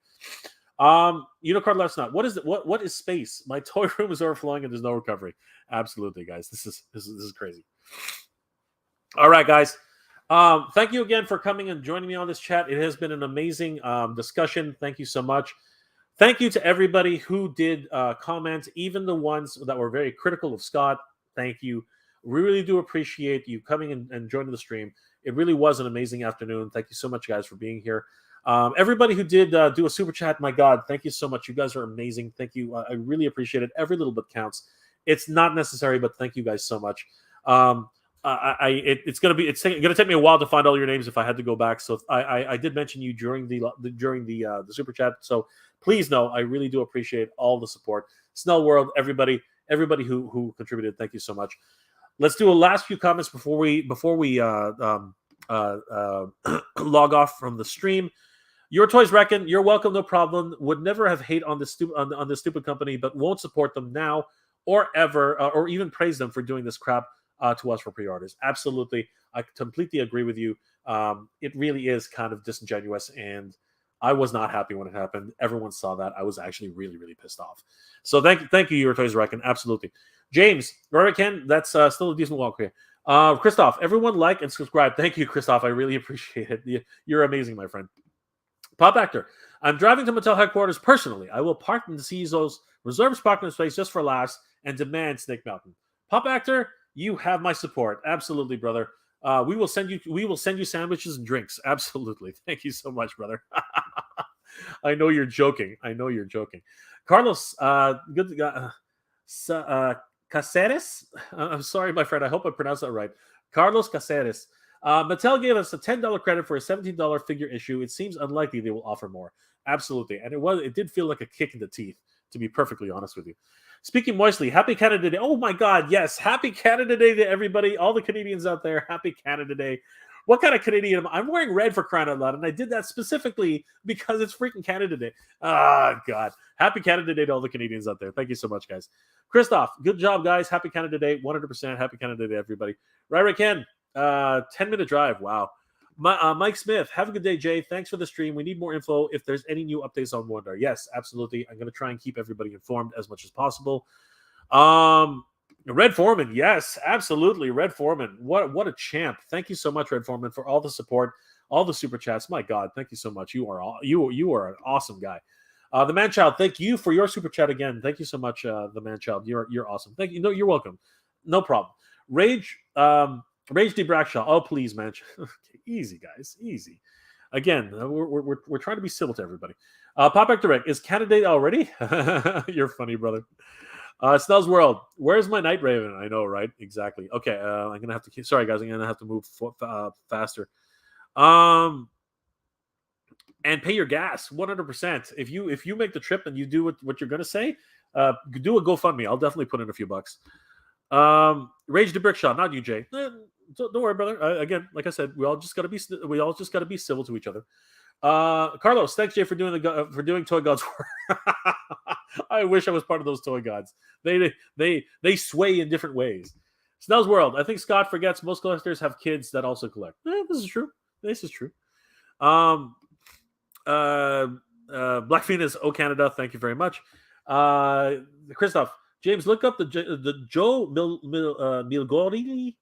Unicard last night. What is space? My toy room is overflowing and there's no recovery. Absolutely, guys. This is crazy. All right, guys. Thank you again for coming and joining me on this chat. It has been an amazing discussion. Thank you so much. Thank you to everybody who did comment, even the ones that were very critical of Scott. Thank you. We really do appreciate you coming and joining the stream. It really was an amazing afternoon. Thank you so much, guys, for being here. Everybody who did do a super chat, my God, thank you so much. You guys are amazing. Thank you. I really appreciate it. Every little bit counts. It's not necessary, but thank you guys so much. It's gonna take me a while to find all your names if I had to go back. So I did mention you during the super chat. So please know I really do appreciate all the support. Snell World, everybody who contributed, thank you so much. let's do a last few comments before we log off from the stream. Your Toys Reckon, you're welcome, no problem. Would never have hate on this on this stupid company, but won't support them now or ever, or even praise them for doing this crap to us for pre-orders. Absolutely, I completely agree with you. It really is kind of disingenuous, and I was not happy when it happened. Everyone saw that. I was actually really, really pissed off. So thank you, Your Toys Reckon. Absolutely. James, Ken, that's still a decent walk here. Christoph, everyone like and subscribe. Thank you, Christoph. I really appreciate it. You're amazing, my friend. Pop Actor, I'm driving to Mattel headquarters personally. I will park in the CISO's reserved parking space just for laughs and demand Snake Mountain. Pop Actor, you have my support. Absolutely, brother. We will send you sandwiches and drinks. Absolutely. Thank you so much, brother. I know you're joking. Carlos, good Caceres? I'm sorry, my friend. I hope I pronounced that right. Carlos Caceres. Mattel gave us a $10 credit for a $17 figure issue. It seems unlikely they will offer more. Absolutely. And it did feel like a kick in the teeth, to be perfectly honest with you. Speaking moistly, happy Canada Day. Oh my God, yes. Happy Canada Day to everybody, all the Canadians out there. Happy Canada Day. What kind of Canadian am I? I'm wearing red for crying out loud, and I did that specifically because it's freaking Canada Day. Ah, God. Happy Canada Day to all the Canadians out there. Thank you so much, guys. Christoph, good job, guys. Happy Canada Day. 100% happy Canada Day, everybody. Right, Ken. 10-minute drive. Wow. Mike Smith, have a good day, Jay. Thanks for the stream. We need more info if there's any new updates on Wun-Dar. Yes, absolutely. I'm going to try and keep everybody informed as much as possible. Red Foreman, yes, absolutely. Red Foreman, what a champ. Thank you so much, Red Foreman, for all the support, all the super chats. My God, thank you so much. You are an awesome guy. The Man-Child, thank you for your super chat again. Thank you so much, the Man-Child. You're awesome. Thank you. No, you're welcome. No problem. Rage D. Brackshaw. Oh, please, man. Okay, easy, guys. Easy. Again, we're trying to be civil to everybody. Pop Back Direct. Is Canada Day already? You're funny, brother. Snell's World. Where's my Night Raven? I know, right? Exactly. Okay, I'm gonna have to. Sorry, guys. I'm gonna have to move faster. And pay your gas 100%. If you make the trip and you do what you're gonna say, do a GoFundMe. I'll definitely put in a few bucks. Rage the Brickshot, not you, Jay. Don't worry, brother. Again, like I said, we all just gotta be civil to each other. Carlos, thanks, Jay, for doing Toy Gods work. I wish I was part of those Toy Gods. They sway in different ways. Snell's World. I think Scott forgets most collectors have kids that also collect. This is true. Black Phoenix, Canada. Thank you very much. Christoph, James, look up the Joe Milgori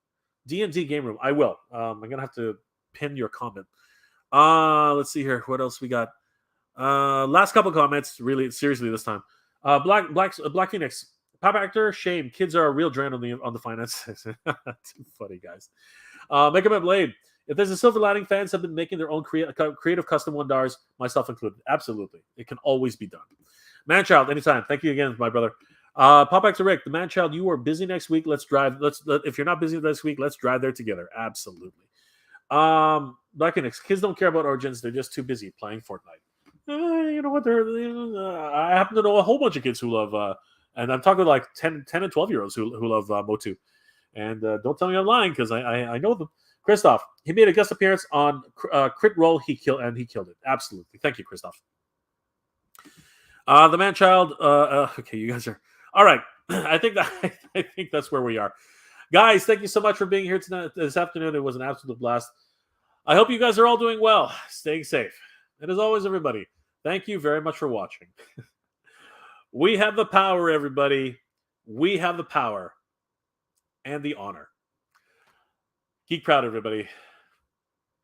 D&D game room. I will. I'm gonna have to pin your comment. Let's see here. What else we got? Last couple comments. Really, seriously this time. Black Phoenix. Pop Actor, shame. Kids are a real drain on the finances. Too funny, guys. Mega Man Blade. If there's a silver lining, fans have been making their own creative custom Wun-Dars, myself included. Absolutely. It can always be done. Man-Child, anytime. Thank you again, my brother. Pop Actor Rick, the Man-Child, you are busy next week. Let's drive. If you're not busy this week, let's drive there together. Absolutely. Black Phoenix, kids don't care about Origins. They're just too busy playing Fortnite. You know what? I happen to know a whole bunch of kids who love, and I'm talking like 10 and 12-year-olds who love Motu. And don't tell me I'm lying because I know them. Christoph, he made a guest appearance on Crit Roll. He killed it. Absolutely. Thank you, Christoph. The Man-Child. Okay, you guys are all right. I think that's where we are, guys. Thank you so much for being here tonight. This afternoon, it was an absolute blast. I hope you guys are all doing well, staying safe, and as always, everybody, thank you very much for watching. We have the power, everybody. We have the power and the honor. Geek proud, everybody.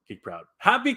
Geek proud. Happy